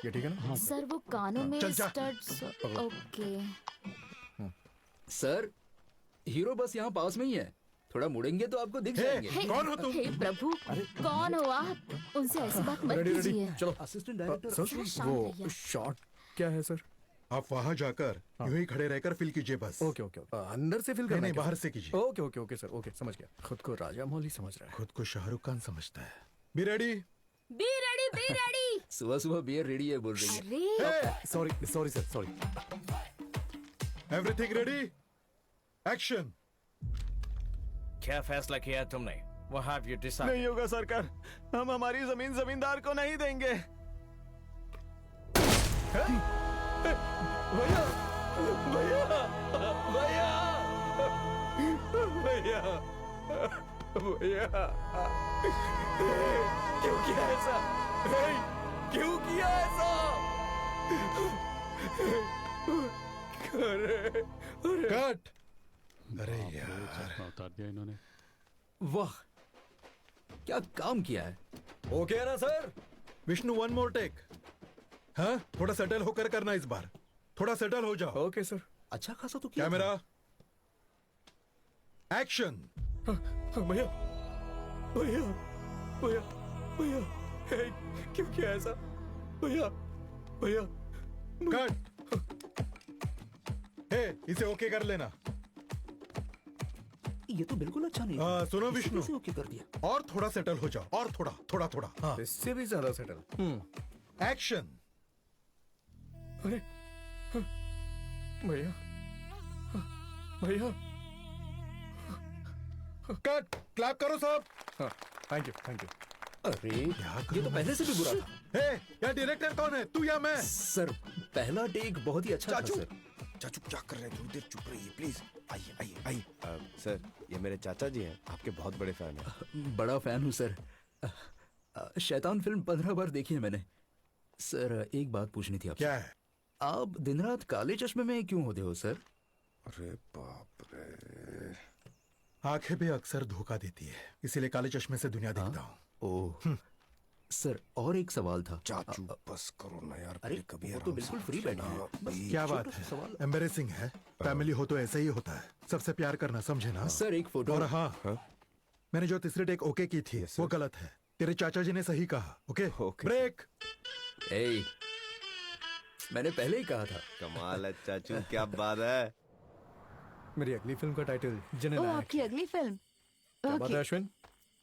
ये ठीक है ना? सर वो कानों में चल जा। स्टड्स। ओके सर, हीरो बस यहाँ पास में ही है, थोड़ा मुड़ेंगे तो आपको दिख जाएंगे। हे प्रभु, कौन हो आप? उनसे ऐसी बात मत कीजिए। चलो। असिस्टेंट डायरेक्टर सर, वो शॉट क्या है सर? आप वहाँ जाकर यूं ही खड़े रहकर फिल कीजिए बस। ओके। अंदर से फिल करना नहीं, है क्या? बाहर से कीजिए। ओके सर, ओके, समझ गया। खुद को राजा मौली समझ रहा है। खुद को शाहरुख खान समझता है। Be ready? Be ready. सुबह सुबह बियर रेडी है बोल रही है। अरे sorry sir, sorry. Everything ready? Action. क्या फैसला किया है तुमने? What have you decided? नहीं होगा सरकार, हम हमारी जमीन जमींदार को नहीं देंगे। भैया भैया भैया भैया भैया, क्यों किया ऐसा? क्यों किया ऐसा? कट। अरे यार, उतार दिया इन्होंने। वाह, क्या काम किया है। ओके है ना sir? Vishnu, one more take. हाँ, थोड़ा सेटल होकर करना इस बार, थोड़ा सेटल हो जाओ। Okay sir. अच्छा खासा तो किया। Camera action. भैया भैया भैया भैया, क्यों किया ऐसा? भैया भैया कट। हे, इसे ओके कर लेना। ये तो बिल्कुल अच्छा नहीं। सुनो विष्णु, इसे ओके कर दिया। और थोड़ा सेटल हो जाओ, और थोड़ा थोड़ा थोड़ा। हाँ, इससे भी ज्यादा सेटल। एक्शन। अरे भैया भैया, कट। क्लैप करो सब। हाँ, थैंक यू थैंक यू। अरे ये तो पहले से भी बुरा था। हे, यार डायरेक्टर कौन है, तू या मैं? सर, पहला टेक बहुत ही अच्छा था चाचू, सर। चाचू क्या कर रहे हैं? थोड़ी देर चुप रहिए प्लीज। आइए आइए आइए। सर, ये मेरे चाचा जी हैं, आपके बहुत बड़े फैन हैं। बड़ा फैन हूँ सर। शैतान फिल्म 15 बार देखी है मैंने। सर, एक बात पूछनी थी आपसे। क्या है? आप दिन रात काले चश्मे में क्यों होते हो सर? अरे बाप रे, आंखें भी अक्सर धोखा देती है, इसीलिए काले चश्मे से दुनिया देखता हूँ। ओह सर, और एक सवाल था। चाचू बस करो ना यार। अरे कभी वो तो बिल्कुल फ्री बैठे हैं। बस क्या छोटा बात सा है? सवाल। एम्बेरेसिंग है। फैमिली हो तो ऐसा ही होता है, सबसे प्यार करना, समझे ना? सर, एक फोटो। और हाँ, मैंने जो तीसरी टेक ओके की थी वो गलत है। तेरे चाचा जी ने सही कहा। Okay break. ए, मैंने पहले ही कहा था। कमाल है चाचू, क्या बात है। मेरी अगली फिल्म का टाइटल जिन्हें ओ, नायक। आपकी अगली फिल्म। क्या बात है अश्विन,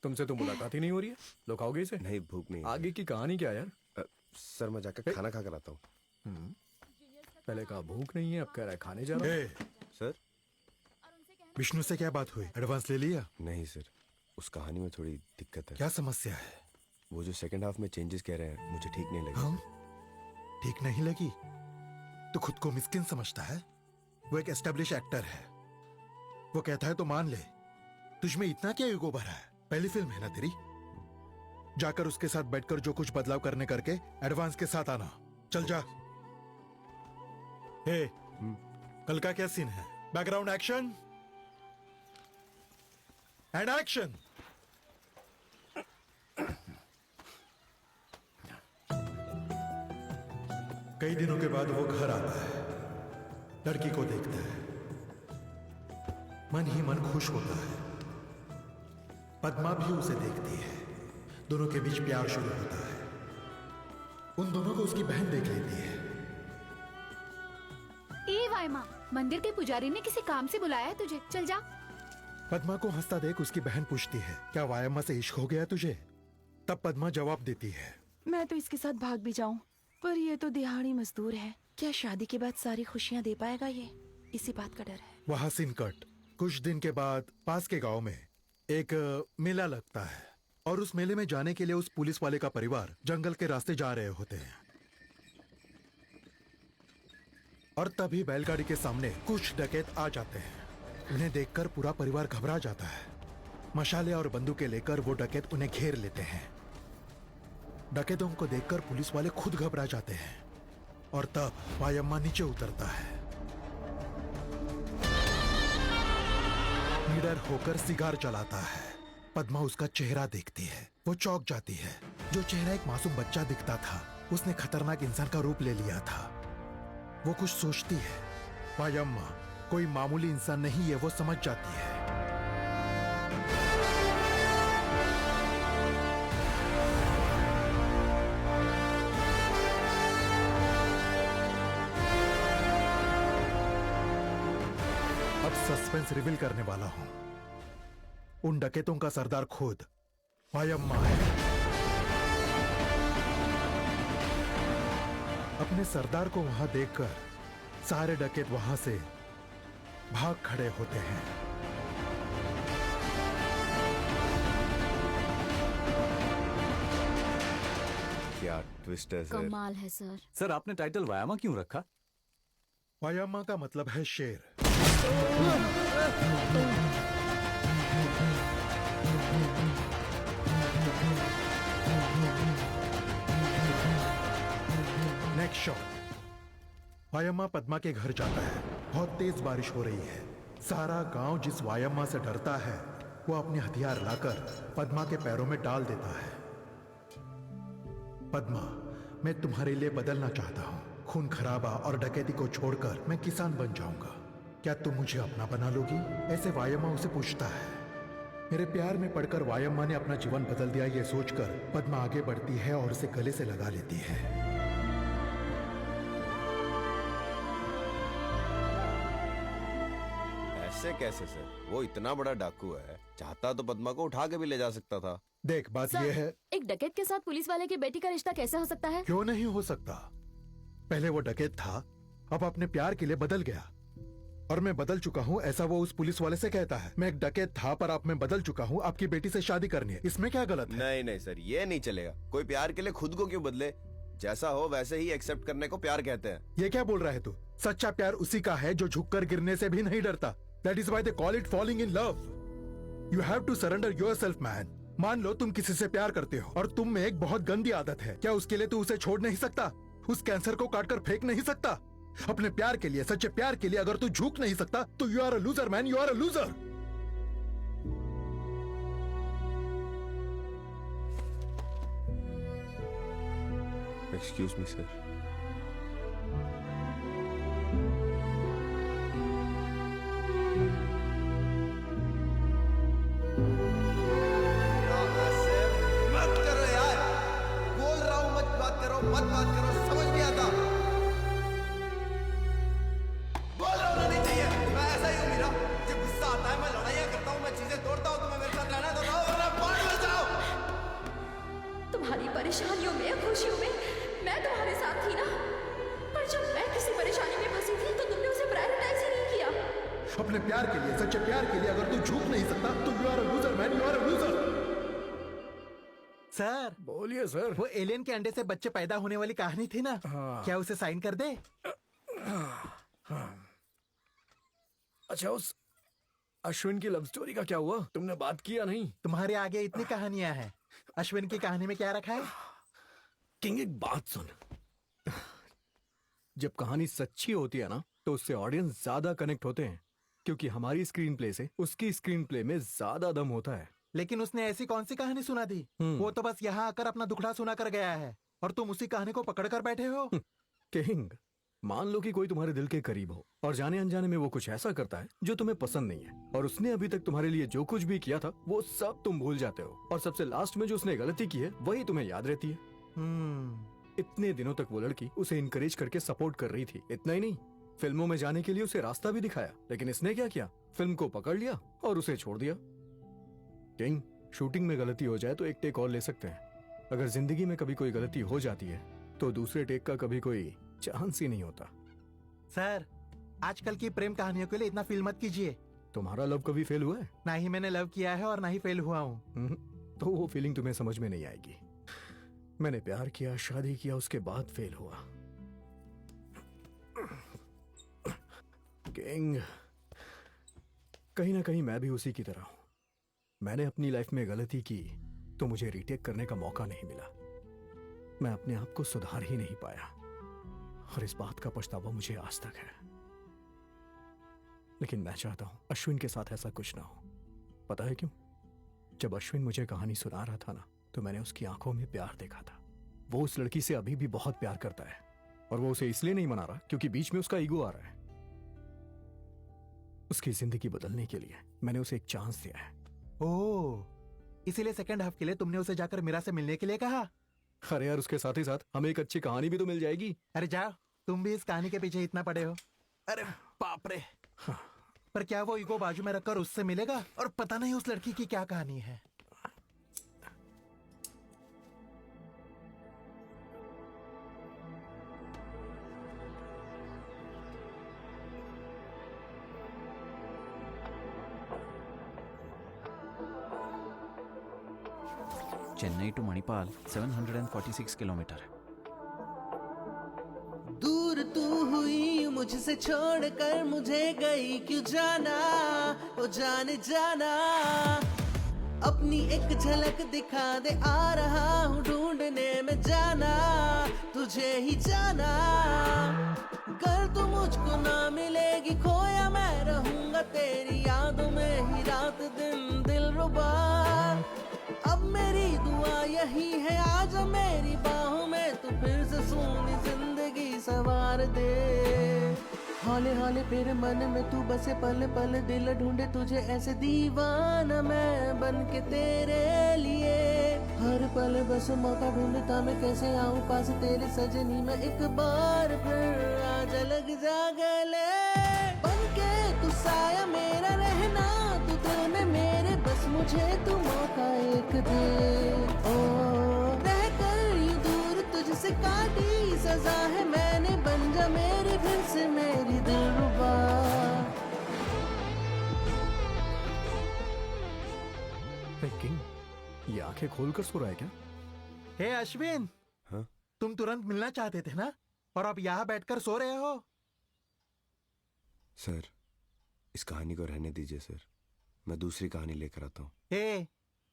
तुमसे तो मुलाकात ही नहीं हो रही है। लो खाओगे इसे? नहीं, भूख नहीं। आगे की कहानी क्या है यार? सर, मैं जाकर खाना खा कर आता हूँ। पहले कहा भूख नहीं है, अब कह रहा है खाने जा रहा हूँ। सर, विष्णु से क्या बात हुई? एडवांस ले लिया? नहीं सर, उस कहानी में थोड़ी दिक्कत है। क्या समस्या है? वो जो सेकंड हाफ में चेंजेस कह रहे हैं, मुझे ठीक नहीं लगे। हाँ? ठीक नहीं लगी तो खुद को मिस्किन समझता है। वो एक एस्टेब्लिश एक्टर है, वो कहता है तो मान ले। तुझ में इतना क्या ईगो भरा है? पहली फिल्म है ना तेरी। जाकर उसके साथ बैठकर जो कुछ बदलाव करने करके एडवांस के साथ आना। चल जा। हे, कल का क्या सीन है? Background action and action. कई दिनों के बाद वो घर आता है, लड़की को देखता है, मन ही मन खुश होता है। पद्मा भी उसे देखती है, दोनों के बीच प्यार शुरू होता है। उन दोनों को उसकी बहन देख लेती है। ए वाइमा, मंदिर के पुजारी ने किसी काम से बुलाया है तुझे, चल जा। पद्मा को हंसता देख उसकी बहन पूछती है, क्या वायम्मा से इश्क हो गया तुझे? तब पद्मा जवाब देती है, मैं तो इसके साथ भाग भी जाऊं, पर ये तो दिहाड़ी मजदूर है। क्या शादी के बाद सारी खुशियां दे पाएगा ये? इसी बात का डर है। वहां सीन कट। कुछ दिन के बाद पास के गांव में एक मेला लगता है और उस मेले में जाने के लिए उस पुलिस वाले का परिवार जंगल के रास्ते जा रहे होते हैं। और तभी बैलगाड़ी के सामने कुछ डकैत आ जाते हैं। उन्हें देखकर पूरा परिवार घबरा जाता है। मशाले और बंदूकें लेकर वो डकैत उन्हें घेर लेते हैं। डकैतों को देखकर पुलिस वाले खुद घबरा जाते हैं और तब वायम्मा नीचे उतरता है। निडर होकर सिगार जलाता है। पद्मा उसका चेहरा देखती है, वो चौंक जाती है। जो चेहरा एक मासूम बच्चा दिखता था, उसने खतरनाक इंसान का रूप ले लिया था। वो कुछ सोचती है। वायम्मा कोई मामूली इंसान नहीं है, वो समझ जाती है। अब सस्पेंस रिवील करने वाला हूं। उन डकैतों का सरदार खुद वायम्मा है। अपने सरदार को वहां देखकर सारे डकैत वहां से भाग खड़े होते हैं। क्या ट्विस्ट है सर। कमाल है सर। सर आपने टाइटल वायामा क्यों रखा? वायामा का मतलब है शेर। Next shot. वायम्मा पद्मा के घर जाता है। बहुत तेज बारिश हो रही है। सारा गांव जिस वायम्मा से डरता है वो अपने हथियार लाकर पद्मा के पैरों में डाल देता है। पद्मा, मैं तुम्हारे लिए बदलना चाहता हूँ। खून खराबा और डकैती को छोड़कर मैं किसान बन जाऊंगा। क्या तुम मुझे अपना बना लोगी? ऐसे वायम्मा उसे पूछता है। मेरे प्यार में पड़कर वायम्मा ने अपना जीवन बदल दिया ये सोचकर पद्मा आगे बढ़ती है और उसे गले से लगा लेती है। ऐसे कैसे सर? वो इतना बड़ा डाकू है, चाहता तो पद्मा को उठा के भी ले जा सकता था। देख, बात सर, ये है। एक डकैत के साथ पुलिस वाले की बेटी का रिश्ता कैसे हो सकता है? क्यों नहीं हो सकता? पहले वो डकैत था, अब अपने प्यार के लिए बदल गया। और मैं बदल चुका हूँ, ऐसा वो उस पुलिस वाले से कहता है। मैं एक डकैत था पर अब मैं बदल चुका हूँ, आपकी बेटी से शादी करनी है। इसमें क्या गलत है? नहीं नहीं सर, ये नहीं चलेगा। कोई प्यार के लिए खुद को क्यों बदले? जैसा हो वैसे ही एक्सेप्ट करने को प्यार कहते हैं। ये क्या बोल रहा है तू? सच्चा प्यार उसी का है जो झुककर गिरने से भी नहीं डरता। That is why they call it falling in love. You have to surrender yourself, man. मान लो तुम किसी से प्यार करते हो और तुम में एक बहुत गंदी आदत है। क्या उसके लिए तू उसे छोड़ नहीं सकता? उस कैंसर को काटकर फेंक नहीं सकता? अपने प्यार के लिए, सच्चे प्यार के लिए अगर तू झुक नहीं सकता तो you are a loser man, you are a loser. Excuse me sir. मत करो यार, बोल रहा हूं मत बात करो, मत बात करो, समझ नहीं आता। बोल रहा हूं ना, नहीं चाहिए। मैं ऐसा ही हूं मीरा, जब गुस्सा आता है मैं लड़ाइयां करता हूं, मैं चीजें तोड़ता हूं। तुम्हें मेरे साथ रहना तो रहो वरना बाहर मत जाओ। तुम्हारी परेशानियों में, खुशियों में मैं तुम्हारे साथ थी ना। पर जब मैं किसी परेशानी में फंसी थी तो तुमने उसे प्रायोरिटाइज ही नहीं किया। अपने प्यार के लिए, सच्चे प्यार के लिए अगर तू झुक नहीं सकता तो you are a loser man, you are a loser. Sir बोलिए सर। वो एलियन के अंडे से बच्चे पैदा होने वाली कहानी थी ना, क्या उसे साइन कर दे? अच्छा, उस अश्विन की लव स्टोरी का क्या हुआ? तुमने बात किया नहीं? तुम्हारे आगे इतनी कहानियां हैं, अश्विन की कहानी में क्या रखा है? किंग, एक बात सुन। जब कहानी सच्ची होती है ना तो उससे ऑडियंस ज्यादा कनेक्ट होते हैं, क्योंकि हमारी स्क्रीन प्ले से उसकी स्क्रीन प्ले में ज्यादा दम होता है। लेकिन उसने ऐसी कौन सी कहानी सुना दी? वो तो बस यहाँ आकर अपना दुखड़ा सुना कर गया है और तुम उसी कहानी को पकड़ कर बैठे हो। किंग, मान लो कि कोई तुम्हारे दिल के करीब हो और जाने अनजाने में वो कुछ ऐसा करता है जो तुम्हें पसंद नहीं है, और उसने अभी तक तुम्हारे लिए जो कुछ भी किया था वो सब तुम भूल जाते हो, और सबसे लास्ट में जो उसने गलती की है वही तुम्हें याद रहती है। इतने दिनों तक वो लड़की उसे इनकरेज करके सपोर्ट कर रही थी। इतना ही नहीं, फिल्मों में जाने के लिए उसे रास्ता भी दिखाया, लेकिन इसने क्या किया? फिल्म को पकड़ लिया और उसे छोड़ दिया। किंग, शूटिंग में गलती हो जाए तो एक टेक और ले सकते हैं। अगर जिंदगी में कभी कोई गलती हो जाती है तो दूसरे टेक का कभी कोई चांस ही नहीं होता। सर, आजकल की प्रेम कहानियों के लिए इतना फील मत कीजिए। तुम्हारा लव कभी फेल हुआ है? ना ही मैंने लव किया है और ना ही फेल हुआ हूँ। तो वो फीलिंग तुम्हें समझ में नहीं आएगी। मैंने प्यार किया, शादी किया, उसके बाद फेल हुआ। किंग, कहीं ना कहीं मैं भी उसी की तरह हूं। मैंने अपनी लाइफ में गलती की तो मुझे रीटेक करने का मौका नहीं मिला। मैं अपने आप को सुधार ही नहीं पाया और इस बात का पछतावा मुझे आज तक है। लेकिन मैं चाहता हूं अश्विन के साथ ऐसा कुछ ना हो। पता है क्यों? जब अश्विन मुझे कहानी सुना रहा था ना, तो मैंने उसकी आंखों में प्यार देखा था। वो उस लड़की से अभी भी बहुत प्यार करता है, और वो उसे इसलिए नहीं मना रहा क्योंकि बीच में उसका ईगो आ रहा है। उसकी जिंदगी बदलने के लिए मैंने उसे एक चांस दिया है। ओह, इसीलिए सेकंड हाफ के लिए तुमने उसे जाकर मीरा से मिलने के लिए कहा? अरे यार, उसके साथ ही साथ हमें एक अच्छी कहानी भी तो मिल जाएगी। अरे जाओ, तुम भी इस कहानी के पीछे इतना पड़े हो। अरे बाप रे। पर क्या वो ईगो बाजू में रखकर उससे मिलेगा? और पता नहीं उस लड़की की क्या कहानी है। चेन्नई टू मणिपाल 746 किलोमीटर है। दूर तू हुई मुझसे छोड़कर मुझे गई क्यों जाना, ओ जाने जाना। अपनी एक झलक दिखा दे, आ रहा हूँ ढूंढने में जाना, तुझे ही जाना। कर तू मुझको ना मिलेगी, खोया मैं रहूंगा तेरी यादों में ही रात दिन दिलरुबा। अब मेरी दुआ यही है, आज मेरी बाहों में तू फिर से सोनी जिंदगी सवार दे। हौले हौले फिर मन में तू बसे पल पल, दिल ढूंढे तुझे ऐसे दीवाना मैं बन के तेरे लिए। हर पल बस मौका ढूंढता मैं, कैसे आऊं पास तेरे सजनी में एक बार फिर आजा लग जा गले। बन के तू साया मेरा रहना, तू दिल में मेरे बस मुझे तू मौका एक दे। ओ रह कर यूं दूर तुझसे काटी सजा है मैंने, बन जा मेरी फिर से मेरी दिलरुबा। किंग, ये आंखें खोलकर सो रहा है क्या? हे अश्विन, हाँ? तुम तुरंत मिलना चाहते थे ना, और अब यहाँ बैठकर सो रहे हो? सर, इस कहानी को रहने दीजिए सर, मैं दूसरी कहानी लेकर आता हूँ। हे,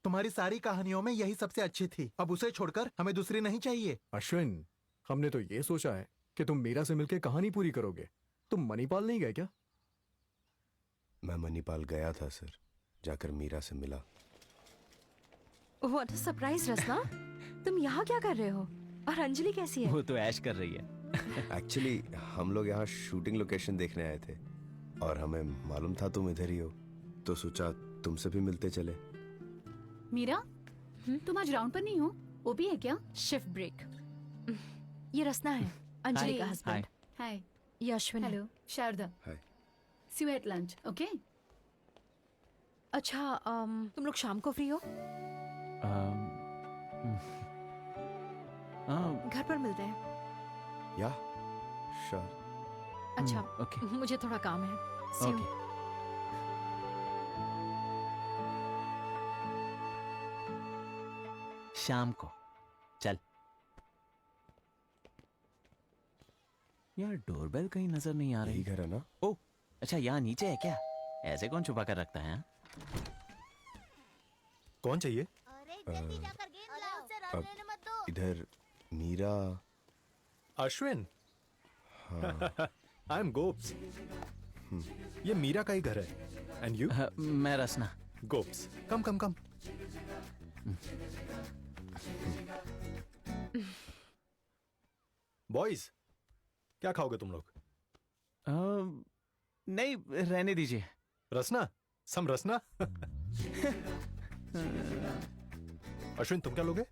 तुम्हारी सारी कहानियों में यही सबसे अच्छी थी, अब उसे छोड़कर हमें दूसरी नहीं चाहिए। अश्विन, हमने तो ये सोचा है कि तुम मीरा से मिलकर कहानी पूरी करोगे। तुम मणिपाल नहीं गए क्या? मैं मणिपाल गया था सर, जाकर मीरा से मिला। व्हाट अ सरप्राइज रसना, तुम यहाँ क्या कर रहे हो? और अंजलि कैसी है? वो तो ऐश कर रही है। एक्चुअली हम लोग यहाँ शूटिंग लोकेशन देखने आए थे और हमें मालूम था तुम इधर ही हो, तो सोचा तुमसे भी मिलते चले। मीरा, तुम आज राउंड पर नहीं हो? वो भी है क्या? Shift break. ये रसना है, अंजलि का हस्बैंड। हाय, ये अश्विन है। Hello Sharda. Hi. See you at lunch, okay? अच्छा, तुम लोग शाम को फ्री हो? घर पर मिलते हैं। या श्योर। अच्छा, ओके। मुझे थोड़ा काम है। See you. ओके। शाम को चल। यार डोरबेल कहीं नजर नहीं आ रही। यही घर है ना? ओ अच्छा, यहाँ नीचे है क्या? ऐसे कौन छुपा कर रखता है? कौन चाहिए? अब इधर मीरा। अश्विन। हाँ। I am Gops. ये मीरा का ही घर है। And you? मैं रसना। गोप्स, कम कम कम। बॉयज, क्या खाओगे तुम लोग? नहीं, रहने दीजिए। रसना, सम रसना। अश्विन, तुम क्या लोगे?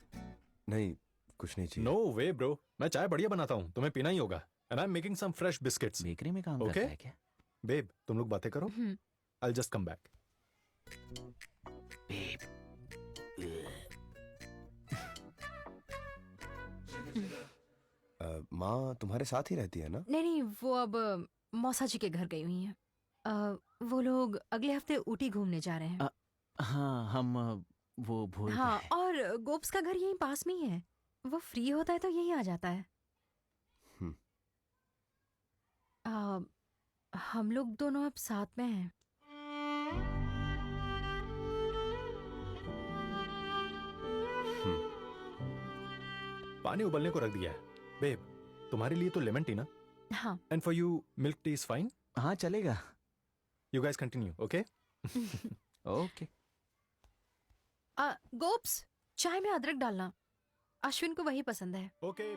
नहीं, कुछ नहीं चाहिए। नो वे ब्रो, मैं चाय बढ़िया बनाता हूँ, तुम्हें पीना ही होगा। And I am making some fresh biscuits. Bakery में काम करता है क्या? बेब, तुम लोग बातें करो, I will just come back. Babe. माँ तुम्हारे साथ ही रहती है ना? नहीं नहीं, वो अब मौसा जी के घर गई हुई हैं। वो लोग अगले हफ्ते ऊटी घूमने जा रहे हैं। हाँ, हम वो भूल हाँ, और गोप्स का घर यहीं पास में ही है, वो फ्री होता है तो यहीं आ जाता है। हम लोग दोनों अब साथ में हैं। पानी उबलने को रख दिया है। बेब, तुम्हारे लिए तो लेमन टी ना? हाँ। And for you milk tea is fine? हाँ, चलेगा। You guys continue, okay? Okay. Gops, चाय में अदरक डालना, अश्विन को वही पसंद है। ओके।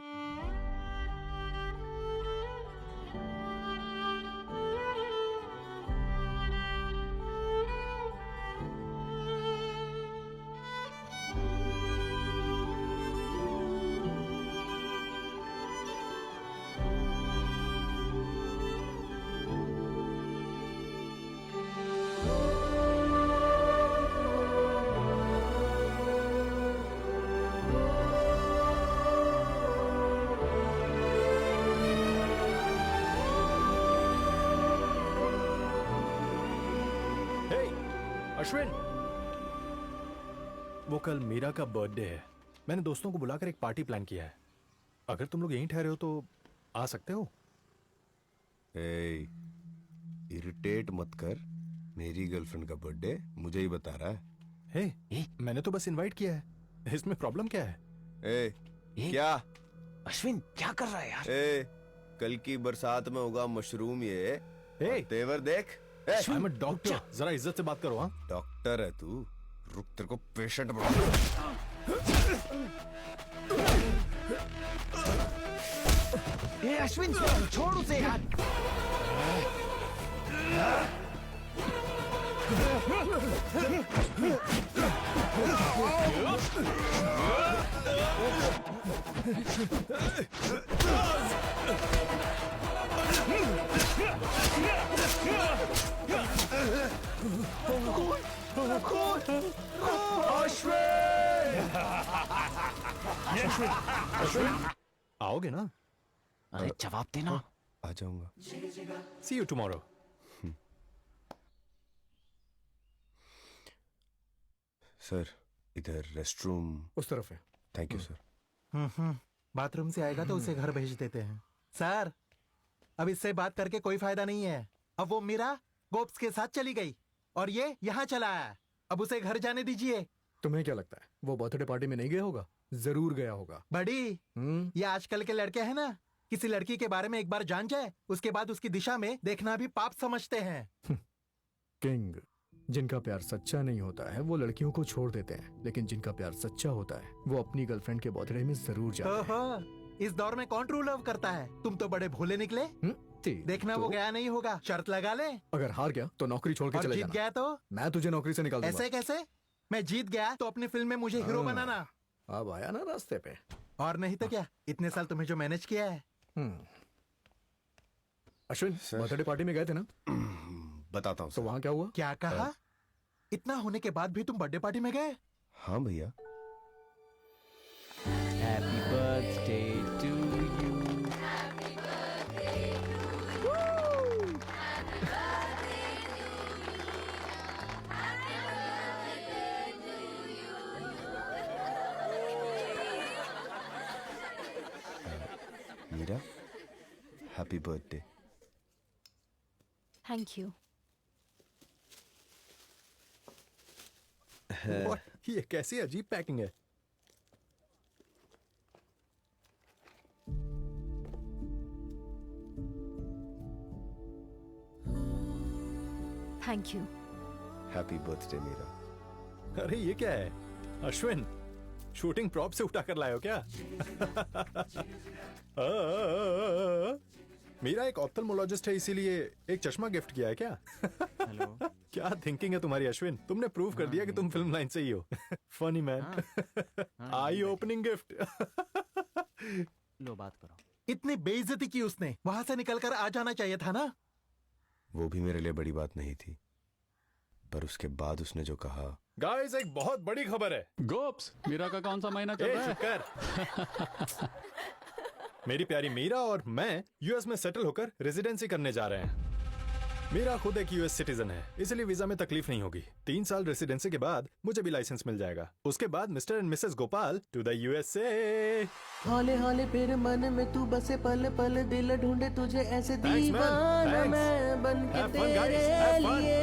वो कल मीरा का बर्थडे है। मैंने दोस्तों को बुलाकर एक पार्टी प्लान किया है। अगर तुम लोग यहीं ठहरे हो तो आ सकते हो। इरिटेट मत कर, मेरी गर्लफ्रेंड का बर्थडे मुझे ही बता रहा है। मैंने तो बस इनवाइट किया है, इसमें प्रॉब्लम क्या है? क्या अश्विन क्या कर रहा है यार? कल की बरसात में होगा मशरूम ये। तेवर देख। I'm a डॉक्टर, जरा इज्जत से बात करो। हाँ, डॉक्टर है तू? रुक, तेरे को पेशेंट बना। अश्विन छोड़ उसे यार। आओगे ना? अरे जवाब देना। आ जाऊंगा। See you tomorrow. सर, इधर रेस्टरूम उस तरफ है। Thank you sir. बाथरूम से आएगा तो उसे घर भेज देते हैं। सर, अब इससे बात करके कोई फायदा नहीं है। अब वो मीरा गोप्स के साथ चली गई और ये यहाँ चला है। अब उसे घर जाने दीजिए। तुम्हें क्या लगता है वो बर्थडे पार्टी में नहीं गया होगा? जरूर गया होगा। बड़ी, ये आजकल के लड़के हैं ना, किसी लड़की के बारे में एक बार जान जाए उसके बाद उसकी दिशा में देखना भी पाप समझते हैं। किंग, जिनका प्यार सच्चा नहीं होता है वो लड़कियों को छोड़ देते हैं, लेकिन जिनका प्यार सच्चा होता है वो अपनी गर्लफ्रेंड के बर्थडे में जरूर जाते हैं। इस दौर में कौन ट्रू लव करता है? तुम तो बड़े भोले निकले। देखना वो गया नहीं होगा। शर्त लगा ले। अगर हार गया तो नौकरी छोड़ के और चले जीत जाना। गया तो मैं तुझे नौकरी से निकाल दूंगा। ऐसे कैसे? मैं जीत गया तो अपनी फिल्म में मुझे हीरो बनाना। अब आया ना रास्ते पे। और नहीं तो क्या, इतने साल तुम्हें जो मैनेज किया है। अश्विन, बर्थडे पार्टी में गए थे ना? बताता हूँ। तो वहाँ क्या हुआ? क्या कहा? इतना होने के बाद भी तुम बर्थडे पार्टी में गए? हाँ भैया। Happy birthday to you. Meera, happy birthday. Thank you. ये कैसी अजीब पैकिंग है। Thank you. Happy birthday Meera. अरे ये क्या है? अश्विन, शूटिंग प्रॉप से उठा कर लाए हो क्या? मीरा एक ऑप्थल्मोलॉजिस्ट है, इसीलिए एक चश्मा गिफ्ट किया है क्या? हेलो। क्या थिंकिंग है तुम्हारी अश्विन? तुमने प्रूव कर दिया कि तुम फिल्म लाइन से ही हो। Funny man. I opening gift. लो बात करो। इतनी बेइज्जती की उसने, वहां से निकलकर आ जाना चाहिए था ना। वो भी मेरे लिए बड़ी बात नहीं थी, पर उसके बाद उसने जो कहा। गाइस, एक बहुत बड़ी खबर है। गोप्स, मीरा का कौन सा महीना चल रहा है? शुक्र। मेरी प्यारी मीरा और मैं यूएस में सेटल होकर रेजिडेंसी करने जा रहे हैं। मीरा खुद एक यूएस सिटीजन है, इसलिए वीजा में तकलीफ नहीं होगी। 3 साल रेसिडेंसी के बाद मुझे भी लाइसेंस मिल जाएगा। उसके बाद Mr and Mrs Gopal to the USA. हाले हाले फिर मन में तू बसे, पल पल दिल ढूंढे तुझे ऐसे दीवाना मैं बन के तेरे लिए।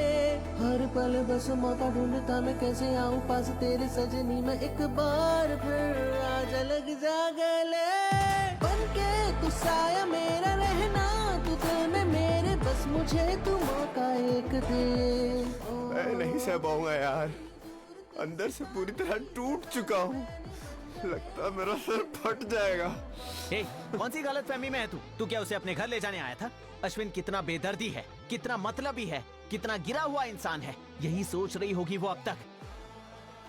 हर पल बस मौका ढूंढता मैं, कैसे आऊं पास तेरे सजनी में। एक बार फिर आज लग जा गले, बन के तू साया मेरा रहना, तू दिल में मेरे, बस मुझे तू मौका एक दे। मैं नहीं सह पाऊंगा यार, अंदर से पूरी तरह टूट चुका हूँ। लगता मेरा सर फट जाएगा। कौन सी गलतफहमी में है तू? तू क्या उसे अपने घर ले जाने आया था? अश्विन कितना बेदर्दी है, कितना मतलबी है, कितना गिरा हुआ इंसान है, यही सोच रही होगी वो अब तक।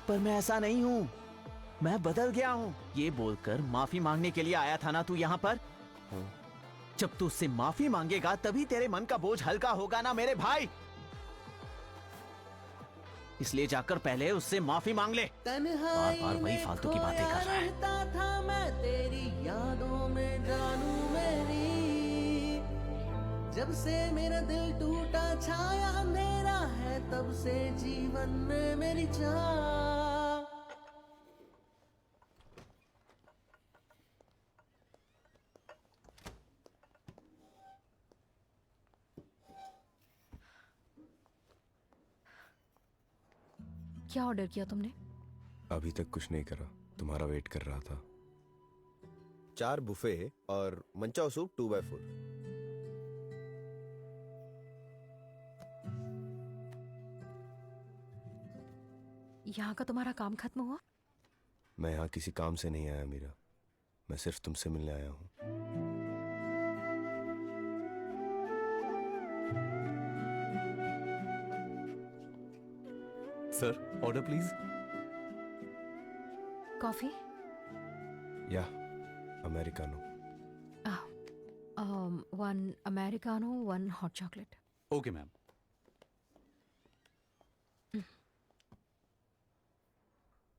पर मैं ऐसा नहीं हूँ, मैं बदल गया हूँ। ये बोलकर माफी मांगने के लिए आया था ना तू यहाँ पर? जब तू उससे माफी मांगेगा तभी तेरे मन का बोझ हल्का होगा ना मेरे भाई। इसलिए जाकर पहले उससे माफी मांग ले। बार वही फालतू की बातें कर रहा है। रहता था मैं तेरी यादों में जानू मेरी, जब से मेरा दिल टूटा छाया अंधेरा है, तब से जीवन में मेरी चाह। क्या ऑर्डर किया तुमने? अभी तक कुछ नहीं करा, तुम्हारा वेट कर रहा था। 4 बुफे और मंचाओ सूप 2x4। यहाँ का तुम्हारा काम खत्म हुआ? मैं यहाँ किसी काम से नहीं आया मीरा, मैं सिर्फ तुमसे मिलने आया हूँ। Sir order please. कॉफी? या americano. 1 americano 1 hot chocolate. Okay ma'am.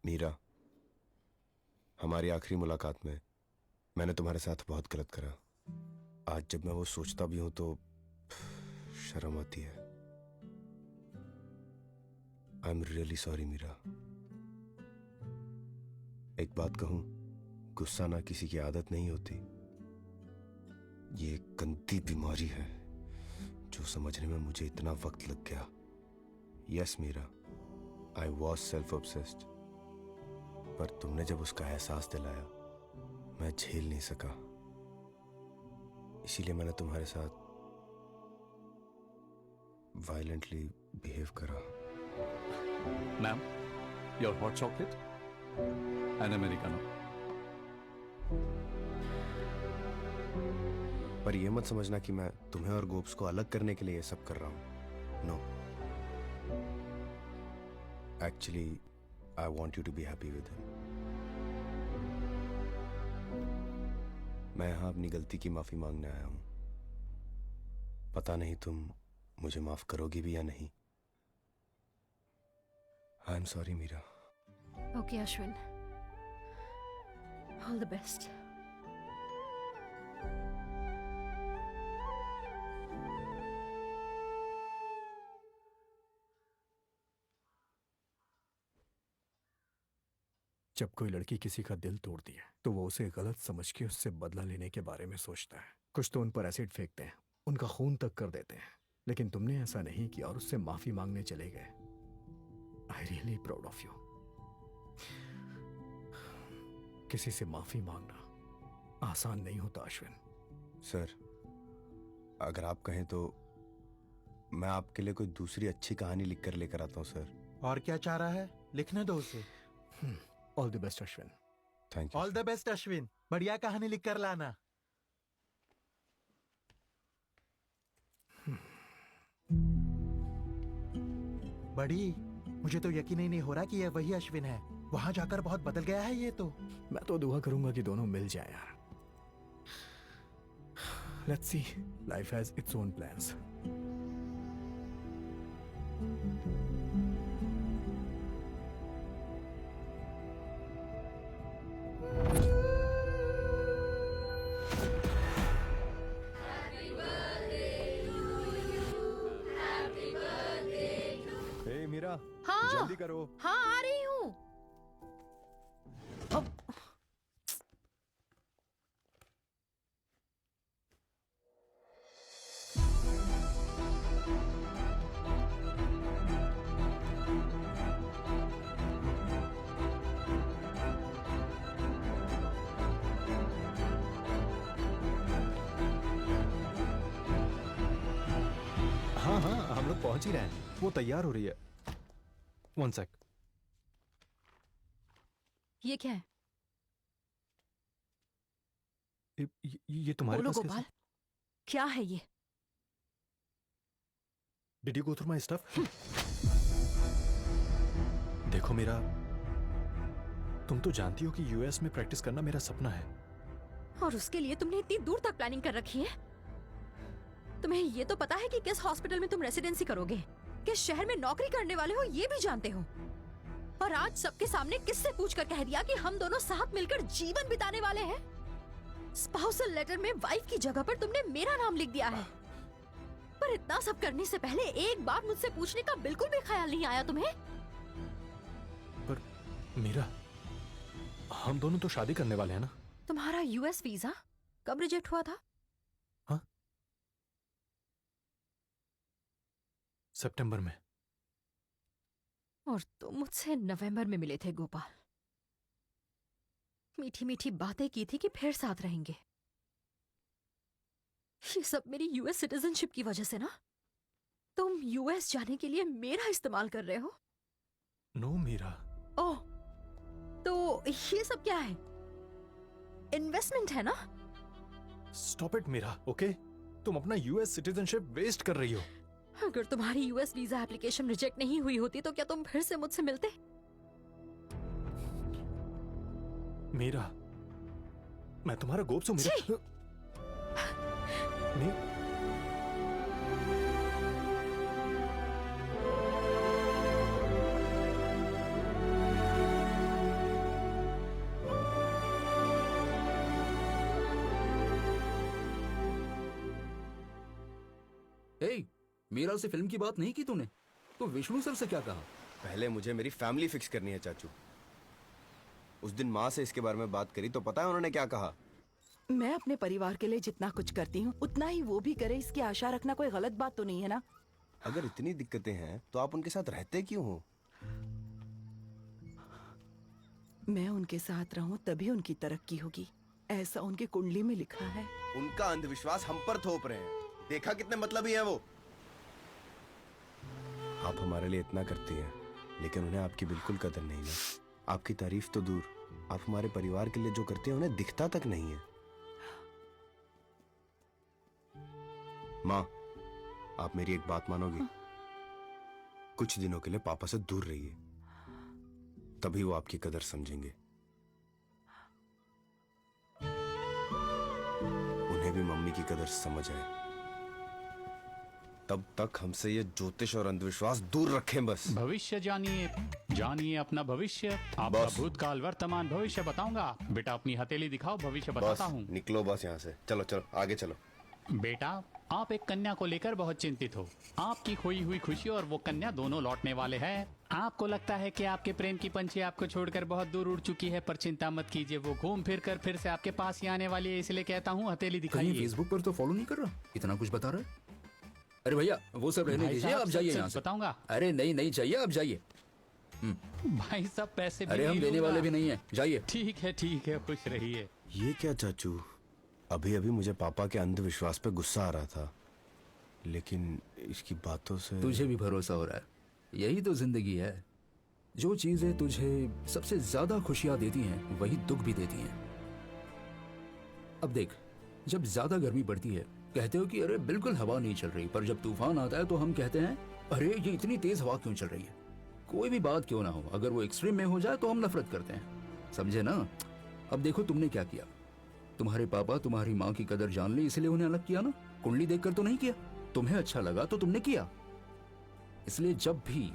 Meera, हमारी आखिरी मुलाकात में मैंने तुम्हारे साथ बहुत गलत करा। आज जब मैं वो सोचता भी हूं तो शर्म आती है। I am really sorry Meera. एक बात कहूं, गुस्सा ना किसी की आदत नहीं होती, ये एक गंदी बीमारी है जो समझने में मुझे इतना वक्त लग गया। Yes Meera, I was self obsessed, पर तुमने जब उसका एहसास दिलाया मैं झेल नहीं सका, इसीलिए मैंने तुम्हारे साथ वायलेंटली बिहेव करा। Ma'am your hot chocolate and americano. पर ये मत समझना कि मैं तुम्हें और गोप्स को अलग करने के लिए ये सब कर रहा हूं। No, actually I want you to be happy with him. मैं यहां अपनी गलती की माफी मांगने आया हूं। पता नहीं तुम मुझे माफ करोगी भी या नहीं। I am sorry Meera. Okay Ashwin, all the best. जब कोई लड़की किसी का दिल तोड़ती है तो वो उसे गलत समझ के उससे बदला लेने के बारे में सोचता है। कुछ तो उन पर एसिड फेंकते हैं, उनका खून तक कर देते हैं, लेकिन तुमने ऐसा नहीं किया और उससे माफी मांगने चले गए। I really proud of you. किसी से माफी मांगना आसान नहीं होता अश्विन। सर, अगर आप कहें तो मैं आपके लिए कोई दूसरी अच्छी कहानी लिख कर लेकर आता हूं सर। और क्या चाह रहा है? लिखने दो उसे। All the best Ashwin. Thank you. All the best Ashwin, बढ़िया कहानी लिख कर लाना। बड़ी, मुझे तो यकीन ही नहीं हो रहा कि यह वही अश्विन है। वहां जाकर बहुत बदल गया है ये तो। मैं तो दुआ करूंगा कि दोनों मिल जाए यार। Let's see, life has its own plans. Hey Meera, हाँ, जल्दी करो। हाँ आ रही हूँ। हाँ हाँ, हम लोग पहुंच ही रहे हैं। वो तैयार हो रही है। 1 सेक। ये क्या है? ये तुम्हारे बोलो पास गोपाल, क्या है ये? Did you go through my stuff? देखो मेरा, तुम तो जानती हो कि यूएस में प्रैक्टिस करना मेरा सपना है। और उसके लिए तुमने इतनी दूर तक प्लानिंग कर रखी है? तुम्हें ये तो पता है कि किस हॉस्पिटल में तुम रेसिडेंसी करोगे, किस शहर में नौकरी करने वाले हो, ये भी जानते हो। और आज सबके सामने किससे पूछकर कह दिया कि हम दोनों साथ मिलकर जीवन बिताने वाले हैं। स्पाउसल लेटर में वाइफ की जगह पर तुमने मेरा नाम लिख दिया है। पर इतना सब करने से पहले एक बार मुझसे पूछने का बिल्कुल भी ख्याल नहीं आया तुम्हें? पर मीरा, हम दोनों तो शादी करने वाले हैं ना? तुम्हारा यूएस वीजा कब रिजेक्ट हुआ था? सितंबर में। और तुम मुझसे नवंबर में मिले थे गोपाल। मीठी मीठी बातें की थी कि फिर साथ रहेंगे। ये सब मेरी यूएस सिटीजनशिप की वजह से ना? तुम यूएस जाने के लिए मेरा इस्तेमाल कर रहे हो? नो मीरा। ओह, तो ये सब क्या है? इन्वेस्टमेंट है ना? Stop it Meera, okay? तुम अपना यूएस सिटीजनशिप वेस्ट कर रही हो। अगर तुम्हारी यूएस वीजा एप्लीकेशन रिजेक्ट नहीं हुई होती तो क्या तुम फिर से मुझसे मिलते? मीरा, मैं तुम्हारा गोप्स हूँ मीरा। ए, मीरा से फिल्म की बात नहीं की तूने? तो विष्णु सर से क्या कहा? पहले मुझे मेरी फैमिली फिक्स करनी है चाचू। उस दिन माँ से इसके बारे में बात करी तो पता है उन्होंने क्या कहा? मैं अपने परिवार के लिए जितना कुछ करती हूँ उतना ही वो भी करे, इसकी आशा रखना कोई गलत बात तो नहीं है ना? अगर इतनी दिक्कतें हैं तो आप उनके साथ रहते क्यों हो? मैं उनके साथ रहूं तभी उनकी तरक्की होगी, ऐसा उनकी कुंडली में लिखा है। उनका अंधविश्वास हम पर थोप रहे हैं। देखा कितने मतलबी हैं वो। आप हमारे लिए इतना करती हैं, लेकिन उन्हें आपकी बिल्कुल कदर नहीं है। आपकी तारीफ तो दूर, आप हमारे परिवार के लिए जो करते हैं उन्हें दिखता तक नहीं है। माँ, आप मेरी एक बात मानोगी? कुछ दिनों के लिए पापा से दूर रहिए, तभी वो आपकी कदर समझेंगे। उन्हें भी मम्मी की कदर समझ आए। तब तक हमसे ये ज्योतिष और अंधविश्वास दूर रखें बस। भविष्य जानिए, जानिए अपना भविष्य। आपका भूतकाल वर्तमान भविष्य बताऊंगा। बेटा अपनी हथेली दिखाओ, भविष्य बताता हूँ। निकलो बस यहाँ से। चलो चलो आगे चलो। बेटा, आप एक कन्या को लेकर बहुत चिंतित हो। आपकी खोई हुई खुशी और वो कन्या दोनों लौटने वाले हैं। आपको लगता है कि आपके प्रेम की पंछी आपको छोड़कर बहुत दूर उड़ चुकी है, पर चिंता मत कीजिए, वो घूम फिर कर फिर से आपके पास ही आने वाली है। इसलिए कहता हूँ हथेली दिखाइए। फेसबुक पर तो फॉलो नहीं कर रहा, इतना कुछ बता रहा है। अरे भैया वो सब रहने भाई दीजिए, साहब, आप जाइए सच यहाँ से। बताऊंगा। अरे नहीं नहीं चाहिए, आप जाइए। भाई साहब पैसे भी अरे हम नहीं देने लूंगा। वाले भी नहीं है, जाइए। ठीक है, खुश रहिए। ये क्या चाचू? अभी अभी मुझे पापा के अंधविश्वास पे गुस्सा आ रहा था, लेकिन इसकी बातों से तुझे भी भरोसा हो रहा है। यही तो जिंदगी है। जो चीजें तुझे सबसे ज्यादा खुशियां देती हैं वही दुख भी देती हैं। अब देख, जब ज्यादा गर्मी पड़ती है कहते हो कि अरे बिल्कुल हवा नहीं चल रही, पर जब तूफान आता है तो हम कहते हैं अरे ये इतनी तेज हवा क्यों चल रही है। कोई भी बात क्यों ना हो, अगर वो एक्सट्रीम में हो जाए तो हम नफरत करते हैं, समझे ना? अब देखो तुमने क्या किया। तुम्हारे पापा तुम्हारी माँ की कदर जान ली, इसलिए उन्हें अलग किया ना। कुंडली देखकर तो नहीं किया, तुम्हें अच्छा लगा तो तुमने किया। इसलिए जब भी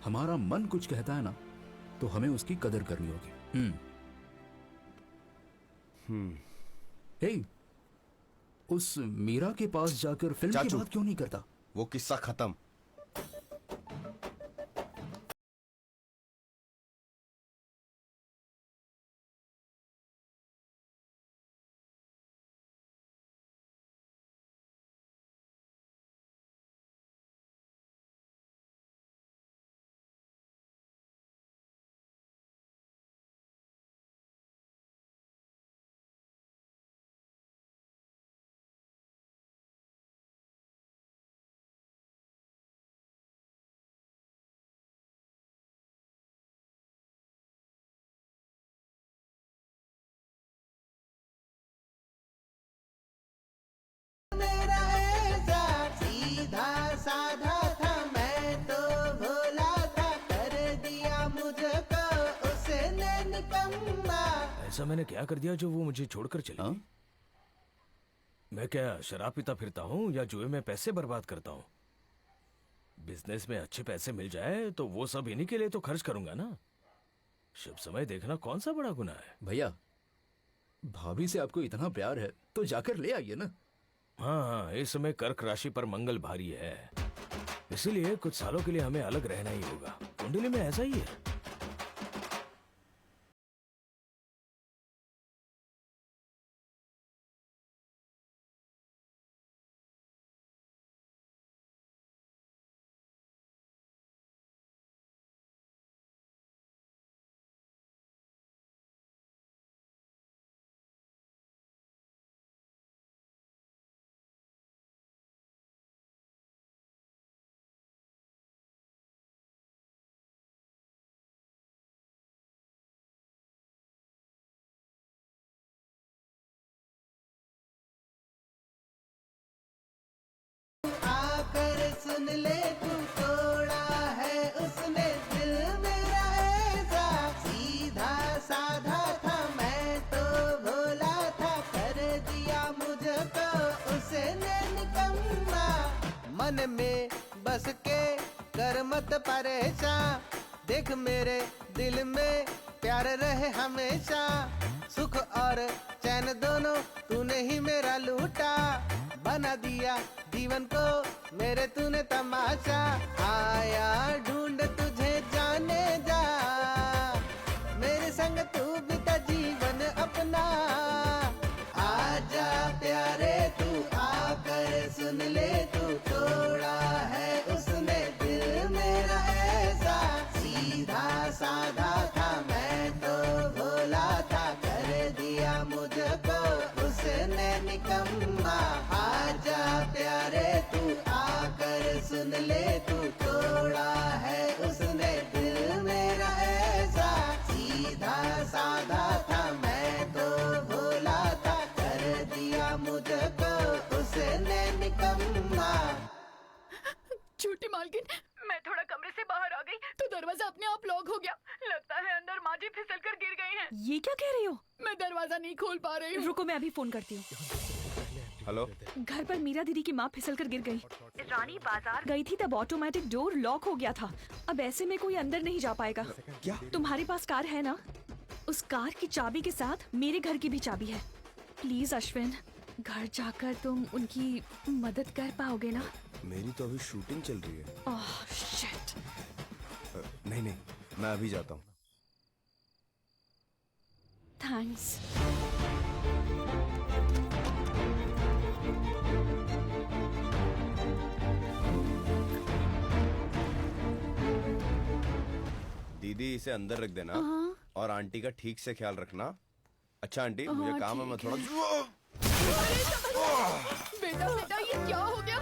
हमारा मन कुछ कहता है ना तो हमें उसकी कदर करनी होगी। हे, उस मीरा के पास जाकर फिल्म की चाचू, बात क्यों नहीं करता? वो किस्सा खत्म। मेरा ऐसा सीधा साधा था, मैं तो भोला था, कर दिया मुझको उसने निकम्मा। ऐसा मैंने क्या कर दिया जो वो मुझे छोड़कर चली गई? मैं क्या शराब पीता फिरता हूँ या जुए में पैसे बर्बाद करता हूँ? बिजनेस में अच्छे पैसे मिल जाए तो वो सब इन्हीं के लिए तो खर्च करूंगा ना। शुभ समय देखना कौन सा बड़ा गुनाह है? भैया, भाभी से आपको इतना प्यार है तो जाकर ले आइए ना। हाँ, इस समय कर्क राशि पर मंगल भारी है, इसीलिए कुछ सालों के लिए हमें अलग रहना ही होगा। कुंडली में ऐसा ही है। सुन ले तू तोड़ा है उसने दिल मेरा ऐसा सीधा साधा था मैं तो भोला था कर दिया मुझको उसने निकम्मा मन में बस के कर मत परेशान देख मेरे दिल में प्यार रहे हमेशा सुख और चैन दोनों तूने ही मेरा लूटा बना दिया जीवन को मेरे तूने तमाशा आया ढूंढ तुझे जाने जा मेरे संग तू बीता जीवन अपना आजा प्यारे तू आकर सुन ले तू तोड़ा है उसने दिल मेरा ऐसा सीधा साधा था मैं तो भोला था कर दिया मुझको उसने निकम्मा आजा प्यारे तू आकर सुन ले तू तोड़ा है उसने दिल मेरा ऐसा सीधा साधा था मैं तो भोला था कर दिया मुझको उसने निकम्मा छोटी मालकिन, मैं थोड़ा कमरे से बाहर आ गई तो दरवाजा अपने आप लॉक हो गया। लगता है अंदर माँ जी फिसल कर गिर गई हैं। ये क्या कह रही हो? मैं दरवाजा नहीं खोल पा रही हूँ। रुको, मैं अभी फोन करती हूँ। हेलो। घर पर मीरा दीदी की माँ फिसल कर गिर गई। रानी बाजार गई थी तब ऑटोमेटिक डोर लॉक हो गया था। अब ऐसे में कोई अंदर नहीं जा पाएगा। क्या? तुम्हारे पास कार है ना? उस कार की चाबी के साथ मेरे घर की भी चाबी है। प्लीज अश्विन, घर जाकर तुम उनकी मदद कर पाओगे ना? मेरी तो अभी शूटिंग चल रही है। Oh shit. नहीं नहीं, मैं अभी जाता हूँ। थैंक्स। दीदी इसे अंदर रख देना और आंटी का ठीक से ख्याल रखना। अच्छा आंटी, मुझे काम है, मैं थोड़ा बेटा बेटा ये क्या हो गया?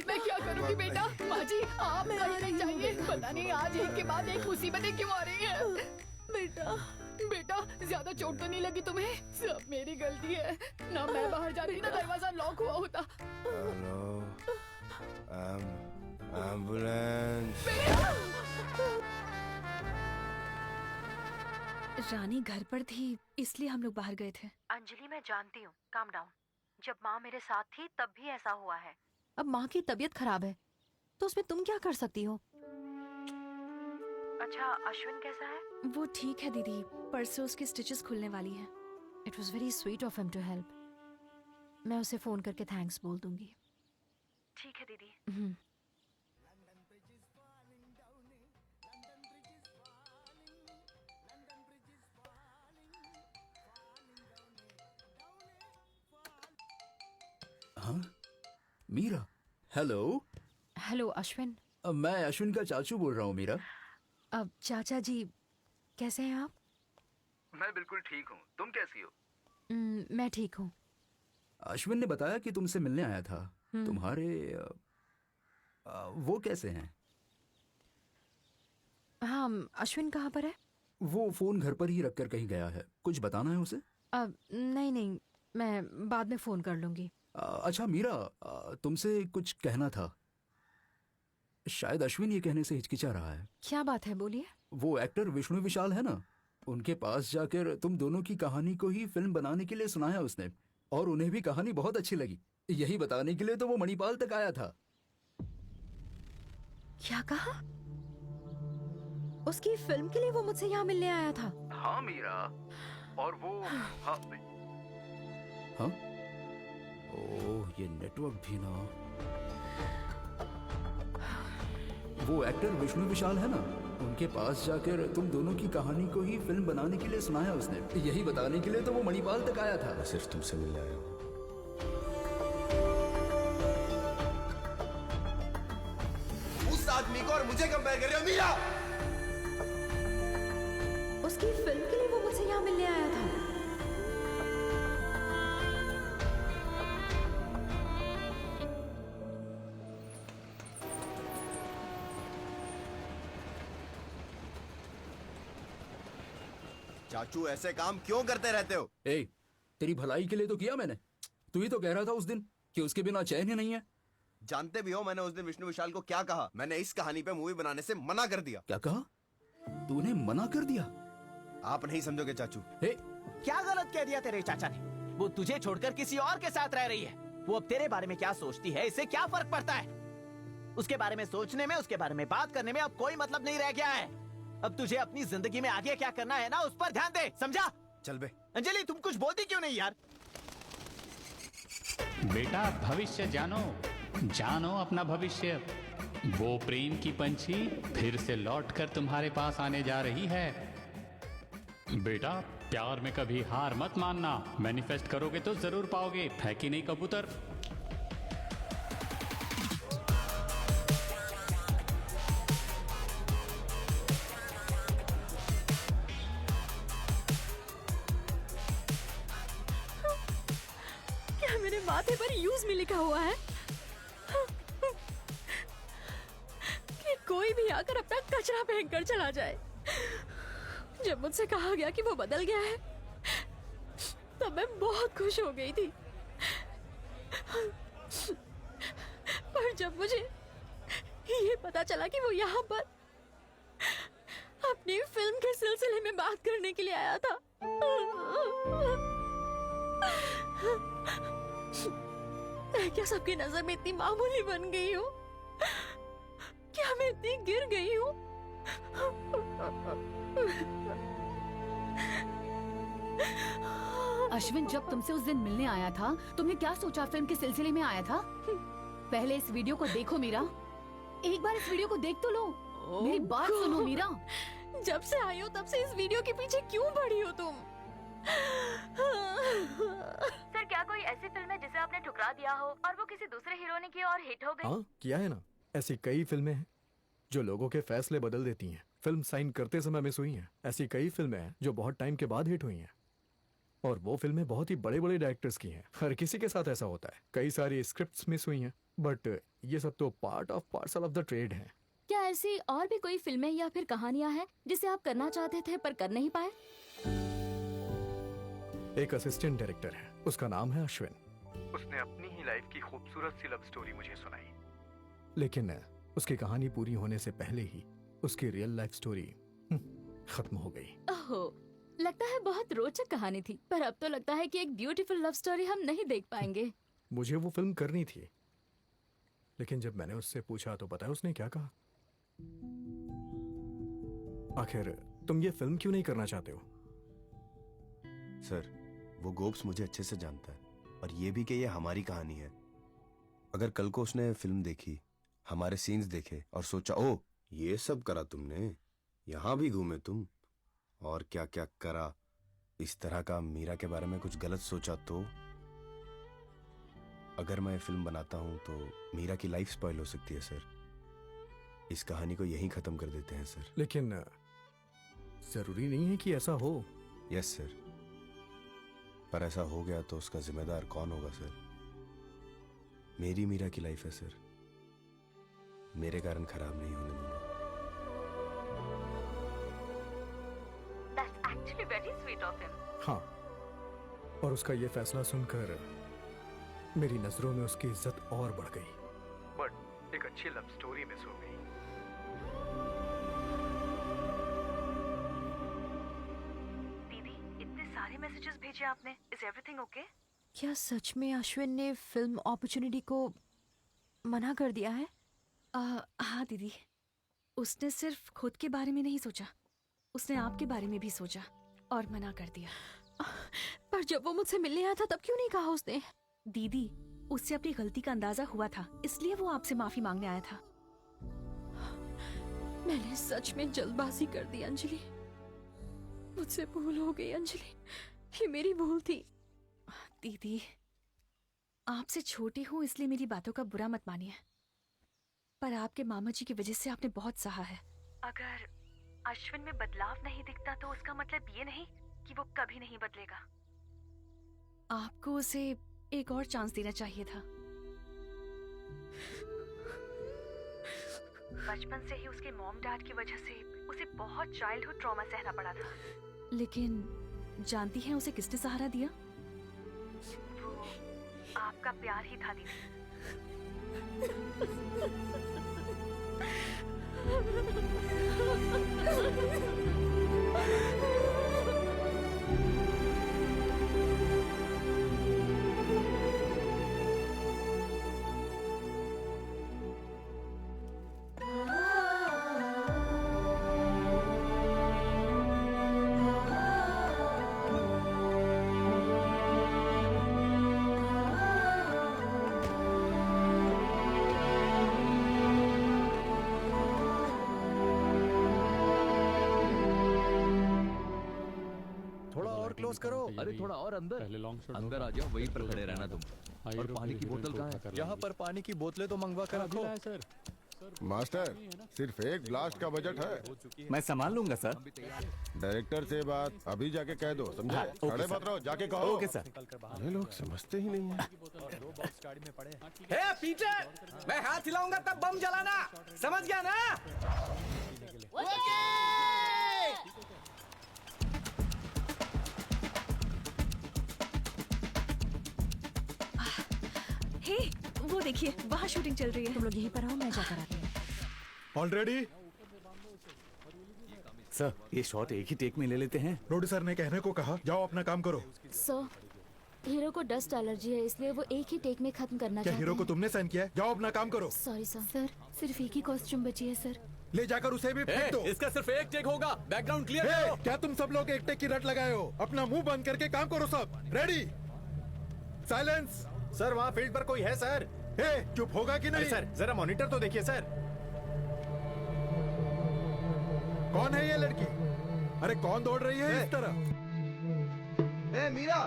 मैं क्या करूँगी बेटा? माँ जी आप नहीं चाहिए। पता नहीं आज एक के बाद एक मुसीबतें क्यों आ रही हैं। बेटा बेटा ज्यादा चोट तो नहीं लगी तुम्हें? सब मेरी गलती है ना, मैं बाहर जा रही ना दरवाजा लॉक हुआ होता। Hello, ambulance. रानी घर पर थी इसलिए हम लोग बाहर गए थे। अंजलि मैं जानती हूँ, काम डाउन। जब माँ मेरे साथ थी तब भी ऐसा हुआ है। अब माँ की तबीयत खराब है तो उसमें तुम क्या कर सकती हो? अच्छा अश्विन कैसा है? वो ठीक है दीदी, परसों उसकी स्टिचेस खुलने वाली हैं। It was very sweet of him to help. मैं उसे फोन करके थैंक्स बोल दूंगी। ठीक है दीदी। हाँ मीरा, हेलो। हेलो अश्विन। मैं अश्विन का चाचू बोल रहा हूँ मीरा। अब चाचा जी कैसे हैं आप? मैं बिल्कुल ठीक हूँ, तुम कैसी हो? मैं ठीक हूँ। अश्विन ने बताया कि तुमसे मिलने आया था। तुम्हारे वो कैसे हैं? हाँ, अश्विन कहाँ पर है? वो फोन घर पर ही रखकर कहीं गया है। कुछ बताना है उसे? नहीं नहीं, मैं बाद में फोन कर लूंगी। अच्छा मीरा, तुमसे कुछ कहना था। शायद अश्विन ये कहने से हिचकिचा रहा है। क्या बात है, बोलिए। वो एक्टर विष्णु विशाल है ना, उनके पास जाकर तुम दोनों की कहानी को ही फिल्म बनाने के लिए सुनाया उसने, और उन्हें भी कहानी बहुत अच्छी लगी। यही बताने के लिए तो वो मणिपाल तक आया था। क्या कहा? उसकी फिल्म के लिए वो मुझसे यहाँ मिलने आया था? हाँ मीरा, और वो हाँ? ओह, ये नेटवर्क भी ना। वो एक्टर विष्णु विशाल है ना, उनके पास जाकर तुम दोनों की कहानी को ही फिल्म बनाने के लिए सुनाया उसने। यही बताने के लिए तो वो मणिपाल तक आया था। सिर्फ तुमसे मिलने आया हूँ। उस आदमी को और मुझे कंपेयर कर रहे हो मीरा? उसकी फिल्म के लिए वो मुझसे यहाँ मिलने आया था। चाचू ऐसे काम क्यों करते रहते हो? तेरी भलाई के लिए तो किया मैंने। तू ही तो कह रहा था उस दिन कि उसके बिना चैन ही नहीं है। जानते भी हो मैंने उस दिन विष्णु विशाल को क्या कहा? मैंने इस कहानी पे मूवी बनाने से मना कर दिया। क्या कहा? तूने मना कर दिया? आप नहीं समझोगे चाचू। क्या गलत कह दिया तेरे चाचा ने? वो तुझे छोड़कर किसी और के साथ रह रही है। वो अब तेरे बारे में क्या सोचती है, इससे क्या फर्क पड़ता है? उसके बारे में सोचने में, उसके बारे में बात करने में अब कोई मतलब नहीं रह गया है। अब तुझे अपनी जिंदगी में आगे क्या करना है ना, उस पर ध्यान दे, समझा? चल बे। अंजलि, तुम कुछ बोलती क्यों नहीं यार? बेटा भविष्य जानो, जानो अपना भविष्य। वो प्रेम की पंछी फिर से लौटकर तुम्हारे पास आने जा रही है। बेटा प्यार में कभी हार मत मानना, मैनिफेस्ट करोगे तो जरूर पाओगे, है कि नहीं कबूतर? क्या मेरे माथे पर यूज में लिखा हुआ है कि कोई भी आकर अपना कचरा फेंक कर चला जाए? जब मुझसे कहा गया कि वो बदल गया है तब मैं बहुत खुश हो गई थी, पर जब मुझे ये पता चला कि वो यहाँ पर अपनी फिल्म के सिलसिले में बात करने के लिए आया था, मैं क्या सबकी नजर में इतनी मामूली बन गई हूँ? क्या मैं इतनी गिर गई हूँ? अश्विन जब तुमसे उस दिन मिलने आया था, तुमने क्या सोचा फिल्म के सिलसिले में आया था? पहले इस वीडियो को देखो मीरा, एक बार इस वीडियो को देख तो लो। मेरी बात सुनो मीरा। जब से आई हो तब से इस वीडियो के पीछे क्यों पड़ी हो तुम? सर क्या कोई ऐसी फिल्म है जिसे आपने ठुकरा दिया हो और वो किसी दूसरे हीरो ने की और हिट हो गई? हाँ, किया है ना। ऐसी कई फिल्में हैं जो लोगों के फैसले बदल देती हैं। फिल्म साइन करते समय मिस हुई हैं। ऐसी कई फिल्में हैं जो बहुत टाइम के बाद हिट हुई हैं, और वो फिल्में बहुत ही बड़े बड़े डायरेक्टर्स की हैं। हर किसी के साथ ऐसा होता है। कई सारी स्क्रिप्ट्स मिस हुई हैं, बट ये सब तो पार्सल ऑफ द ट्रेड है। क्या ऐसी और भी कोई फिल्में या फिर कहानियां हैं जिसे आप करना चाहते थे पर कर नहीं पाए? एक असिस्टेंट डायरेक्टर है, उसका नाम है अश्विन। उसने अपनी ही लाइफ की खूबसूरत सी लव स्टोरी मुझे सुनाई, लेकिन उसकी कहानी पूरी होने से पहले ही उसकी रियल लाइफ स्टोरी खत्म हो गई। ओहो, लगता है बहुत रोचक कहानी थी, पर अब तो लगता है कि एक ब्यूटीफुल लव स्टोरी हम नहीं देख पाएंगे। मुझे वो फिल्म करनी थी, लेकिन जब मैंने उससे पूछा तो पता है उसने क्या कहा? आखिर तुम ये फिल्म क्यों नहीं करना चाहते हो? सर, वो गोप्स मुझे अच्छे से जानता है, और ये भी कि ये हमारी कहानी है। अगर कल को उसने फिल्म देखी, हमारे सीन्स देखे और सोचा ओ ये सब करा तुमने, यहाँ भी घूमे तुम, और क्या क्या करा, इस तरह का मीरा के बारे में कुछ गलत सोचा, तो अगर मैं फिल्म बनाता हूं तो मीरा की लाइफ स्पॉइल हो सकती है सर। इस कहानी को यहीं खत्म कर देते हैं सर। लेकिन जरूरी नहीं है कि ऐसा हो। यस सर, पर ऐसा हो गया तो उसका जिम्मेदार कौन होगा सर? मेरी मीरा की लाइफ है सर, मेरे कारण खराब नहीं होने दूंगा। That's actually very sweet of him. हाँ, और उसका ये फैसला सुनकर मेरी नजरों में उसकी इज्जत और बढ़ गई। बट एक अच्छी लव स्टोरी मिस हो गई। दीदी, इतने सारे मैसेजेस भेजे आपने, इज एवरीथिंग ओके? क्या सच में अश्विन ने फिल्म अपॉर्चुनिटी को मना कर दिया है? हाँ दीदी, उसने सिर्फ खुद के बारे में नहीं सोचा, उसने आपके बारे में भी सोचा और मना कर दिया। पर जब वो मुझसे मिलने आया था तब क्यों नहीं कहा उसने? दीदी, उससे अपनी गलती का अंदाजा हुआ था, इसलिए वो आपसे माफी मांगने आया था। मैंने सच में जल्दबाजी कर दी अंजलि, मुझसे भूल हो गई अंजलि, ये मेरी भूल थी। दीदी, आपसे छोटी हूँ इसलिए मेरी बातों का बुरा मत मानिए, पर आपके मामा जी की वजह से आपने बहुत सहा है। अगर अश्विन में बदलाव नहीं दिखता तो उसका मतलब ये नहीं कि वो कभी नहीं बदलेगा। आपको उसे एक और चांस देना चाहिए था। बचपन से ही उसके मॉम डैड की वजह से उसे बहुत चाइल्डहुड ट्रॉमा सहना पड़ा था। लेकिन जानती हैं उसे किसने सहारा दिया? वो आपका प्यार ही था दीदी। क्लोज करो। अरे थोड़ा और अंदर, पहले लॉन्ग शॉट अंदर आ जाओ, वहीं पर खड़े रहना तुम। और पानी की बोतल कहाँ है? यहाँ पर पानी की बोतलें तो मंगवा कर रखो। सर मास्टर सिर्फ एक ब्लास्ट का बजट है। मैं संभाल लूंगा सर। डायरेक्टर से बात अभी जाके कह दो, समझे? हाँ, ओके खड़े सर। मत रहो, जाके कहो। Okay sir. ये लोग समझते ही नहीं है। हे पीटर, मैं हाथ हिलाऊंगा तब बम जलाना, समझ गया ना? हे, वो देखिए वहाँ शूटिंग चल रही है। तुम लोग यहीं पर आओ, मैं जाकर आती हूँ। ऑलरेडी सर ये शॉट एक ही टेक में ले लेते हैं। प्रोड्यूसर ने कहने को कहा, जाओ अपना काम करो। सर हीरो को डस्ट एलर्जी है, इसलिए वो एक ही टेक में खत्म करना क्या चाहते हीरो को तुमने साइन किया है? जाओ अपना काम करो। Sorry sir. सर सिर्फ एक ही कॉस्ट्यूम बची है सर। ले जाकर उसे भी फेंक दो। इसका सिर्फ एक टेक होगा, बैकग्राउंड क्लियर हे, करो। क्या तुम सब लोग एक टेक की रट लगाए हो? अपना मुंह बंद करके काम करो सब। Ready, silence. सर वहाँ फील्ड पर कोई है सर? हे, चुप होगा कि नहीं? सर जरा मॉनिटर तो देखिए सर। कौन है ये लड़की? अरे कौन दौड़ रही है इस तरह? ए मीरा,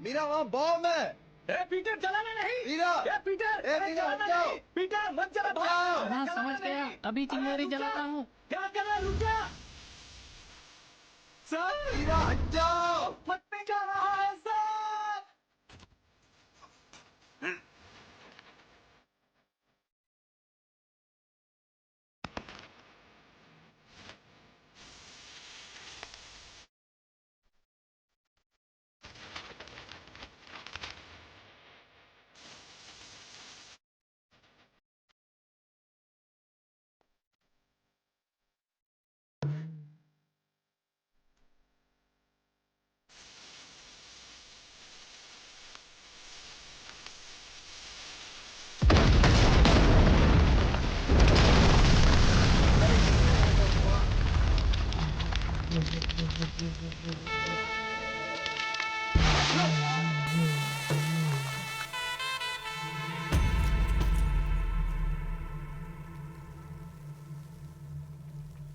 मीरा वहाँ बॉम्ब है। ए पीटर जलाना नहीं। मीरा, ए पीटर, ए मीरा हट जाओ। पीटर मत जला। हाँ, समझ गया, अभी चिंगारी जलाता हूँ। क्या कर रहा है, रुक जा। सर मीरा हट जाओ। फटने जा रहा है सर।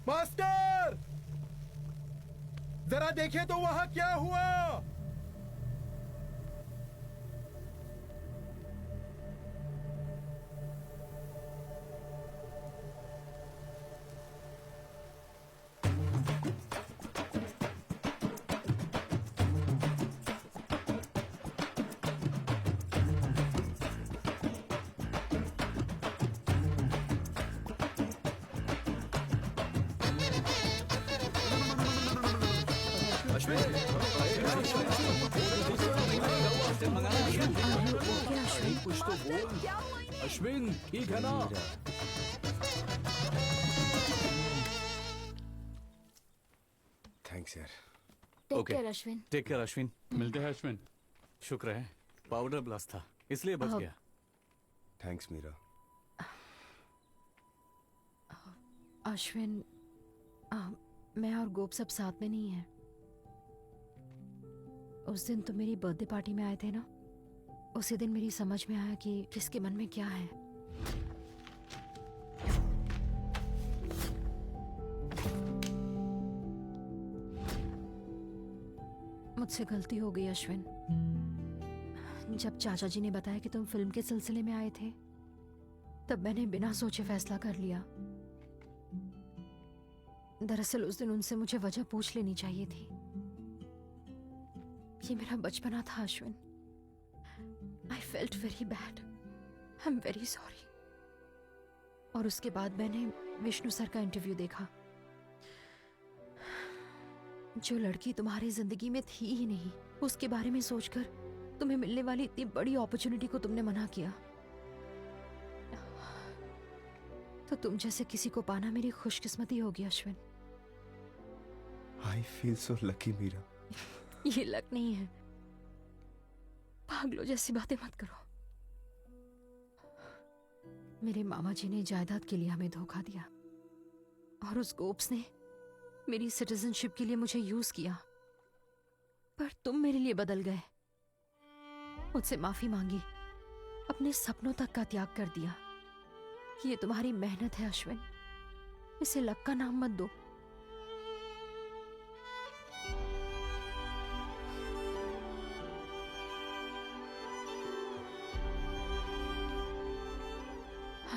मास्टर, जरा देखिए तो वहां क्या हुआ? कुछ तो बोल। अश्विन ठीक है ना? थैंक्स यार। Take care Ashwin. Take care Ashwin. मिलते हैं अश्विन। शुक्र है पाउडर ब्लास्ट था, इसलिए बच गया। थैंक्स मीरा। अश्विन, मैं और गोप सब साथ में नहीं है। उस दिन तुम मेरी बर्थडे पार्टी में आए थे ना, उसी दिन मेरी समझ में आया कि किसके मन में क्या है। मुझसे गलती हो गई अश्विन। जब चाचा जी ने बताया कि तुम फिल्म के सिलसिले में आए थे, तब मैंने बिना सोचे फैसला कर लिया। दरअसल उस दिन उनसे मुझे वजह पूछ लेनी चाहिए थी। ये मेरा बचपना था Ashwin. I felt very bad. I'm very sorry. और उसके बाद मैंने विष्णु सर का इंटरव्यू देखा। जो लड़की तुम्हारी जिंदगी में थी ही नहीं, उसके बारे में सोचकर तुम्हें मिलने वाली इतनी बड़ी अपॉर्चुनिटी को तुमने मना किया। तो तुम जैसे किसी को पाना मेरी खुशकिस्मती होगी Ashwin. I feel so lucky Meera. ये लक नहीं है। पागलों जैसी बातें मत करो। मेरे मामा जी ने जायदाद के लिए हमें धोखा दिया और उस गोप्स ने मेरी सिटीजनशिप के लिए मुझे यूज किया। पर तुम मेरे लिए बदल गए, मुझसे माफी मांगी, अपने सपनों तक का त्याग कर दिया। ये तुम्हारी मेहनत है अश्विन, इसे लक का नाम मत दो।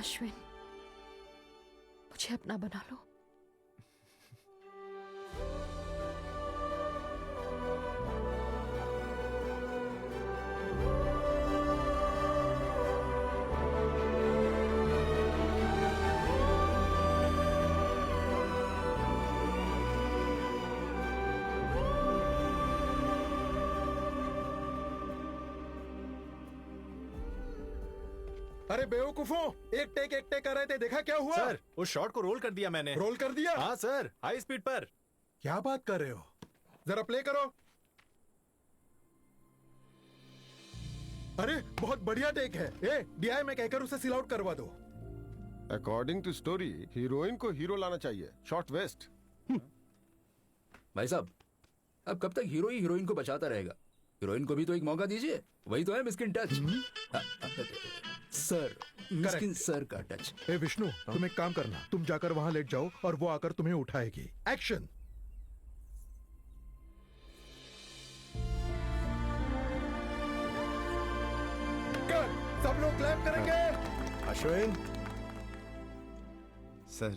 अश्विन, मुझे अपना बना लो। अरे बेवकूफों, एक टेक कर रहे थे, देखा क्या हुआ? सर, उस शॉट को रोल कर दिया मैंने। रोल कर दिया? हाँ सर, हाई स्पीड पर। क्या बात कर रहे हो? जरा प्ले करो। अरे बहुत बढ़िया टेक है। डीआई में कहकर उसे सिल आउट करवा दो। अकॉर्डिंग टू स्टोरी हीरोइन को हीरो लाना चाहिए, शॉर्ट वेस्ट। भाई साहब, अब कब तक हीरो ही हीरोइन को बचाता रहेगा? हीरोइन को भी तो एक मौका दीजिए। वही तो है Miskin touch. Sir, Miskin sir का टच। ए विष्णु, तुम एक काम करना, तुम जाकर वहां लेट जाओ और वो आकर तुम्हें उठाएगी। एक्शन। सब लोग क्लैप करेंगे। अश्विन, सर,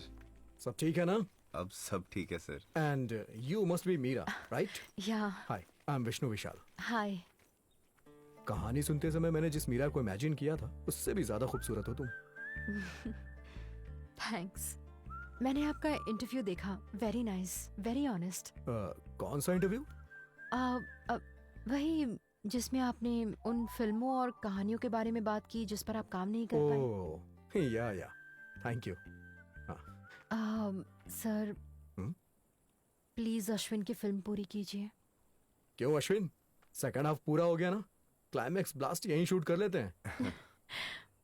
सब ठीक है ना? अब सब ठीक है sir. And you must be Meera, right? Yeah. Hi, I am Vishnu Vishal. Hi. कहानी सुनते समय मैंने जिस मीरा को इमेजिन किया था, उससे भी ज्यादा खूबसूरत हो तुम। थैंक्स। मैंने आपका इंटरव्यू देखा, वेरी नाइस, वेरी ऑनेस्ट। कौन सा इंटरव्यू? वही जिसमें आपने उन फिल्मों और कहानियों के बारे में बात की जिस पर आप काम नहीं कर पाए। ओह, या, thank you. Sir, please Ashwin की फिल्म पूरी कीजिए। क्यों अश्विन, सेकंड हाफ पूरा हो गया ना? क्लाइमैक्स ब्लास्ट यहीं शूट कर लेते हैं।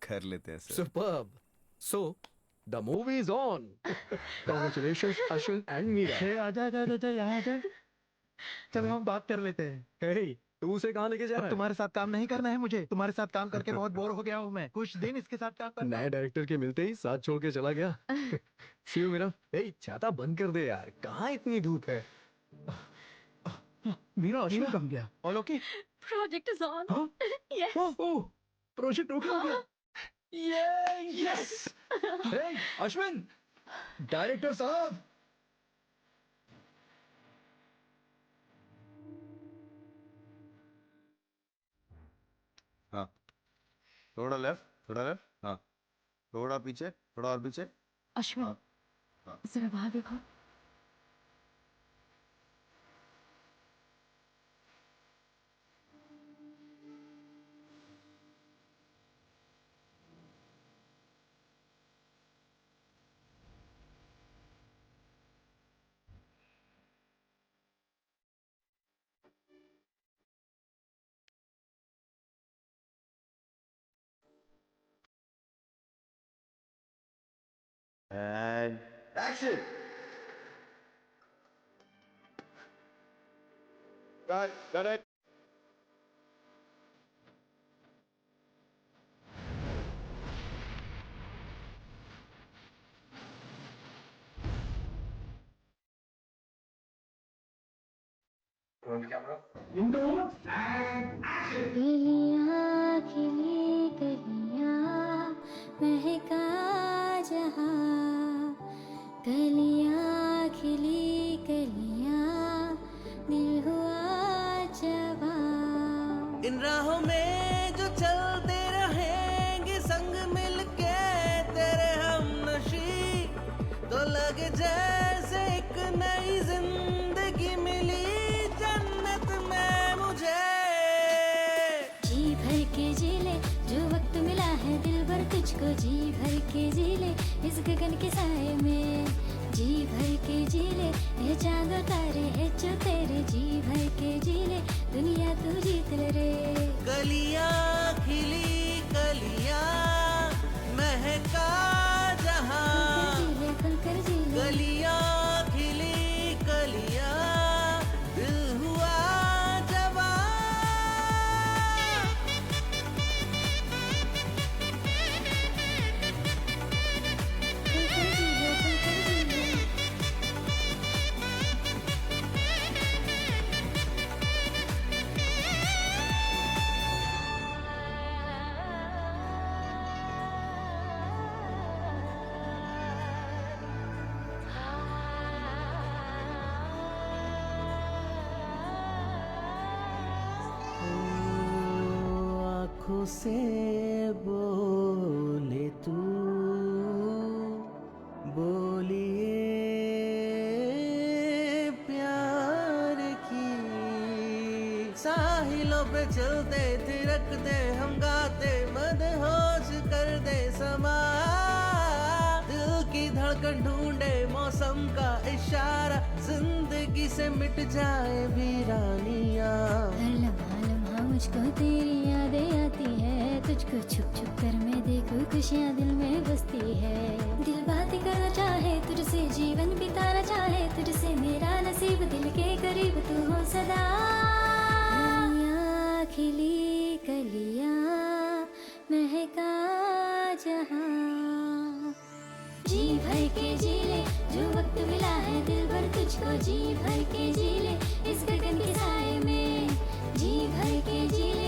कर लेते हैं sir. Superb. So the movie is on. Congratulations Ashwin and Meera. आजा यहाँ आजा। चलो हम बात कर लेते हैं। हे, तू उसे कहाँ लेके जा रहा है? तुम्हारे साथ काम नहीं करना है मुझे। तुम्हारे साथ काम करके बहुत बोर हो गया हूँ मैं। कुछ दिन इसके साथ काम करना। नए डायरेक्टर के मिलते ही साथ छोड़ के चला गया। शिव मेरा, छाता बंद कर दे यार, कहाँ इतनी धूप है? मीरा, अश्विन कहाँ गया? All okay? Project is on. Yes. Project okay हो गया। यस। हे अश्विन, डायरेक्टर साहब। हाँ, थोड़ा लेफ्ट, हाँ, थोड़ा पीछे, थोड़ा और पीछे। अश्विन, जरा वहां देखो। And action! Got it. गलियां खिली गलियां महका जहां, गलियां खिली गलियां दिल हुआ जवां। इन राहों में जो चलते रहेंगे संग मिलके तेरे हमनशी, तो लगे जैसे एक नई जिंदगी मिली जन्नत में मुझे। जी भर के जी ले जो वक्त मिला है दिल भर तुझको, जी भर के जी ले इस गगन के साए में, जी भर के जी ले ये चांद और तारे है जो तेरे, जी भर के जी ले दुनिया तू जीत ले रे। गलियां खिली गलियां महका जहां, खुलकर जी ले। गलियां खिली गलियां दिल हुआ जवां। से बोले तू बोलिए प्यार की। साहिलों पे चलते थिरकते हम गाते मदहोश कर दे समा। दिल की धड़कन ढूंढे मौसम का इशारा, जिंदगी से मिट जाए वीरानियां। हर लम्हा लम्हा मुझको तेरी यादें आती है, तुझको छुप छुप कर मैं देखूं खुशियाँ दिल में बसती है। दिल बातें करना चाहे तुझसे, जीवन बिताना चाहे तुझसे, मेरा नसीब दिल के करीब तू हो सदा। कलियाँ खिली कलियाँ महका जहाँ, जी भर के जी ले जो वक्त मिला है दिल भर तुझको, जी भर के जी ले इस गगन के साए में, जी भर के जी ले।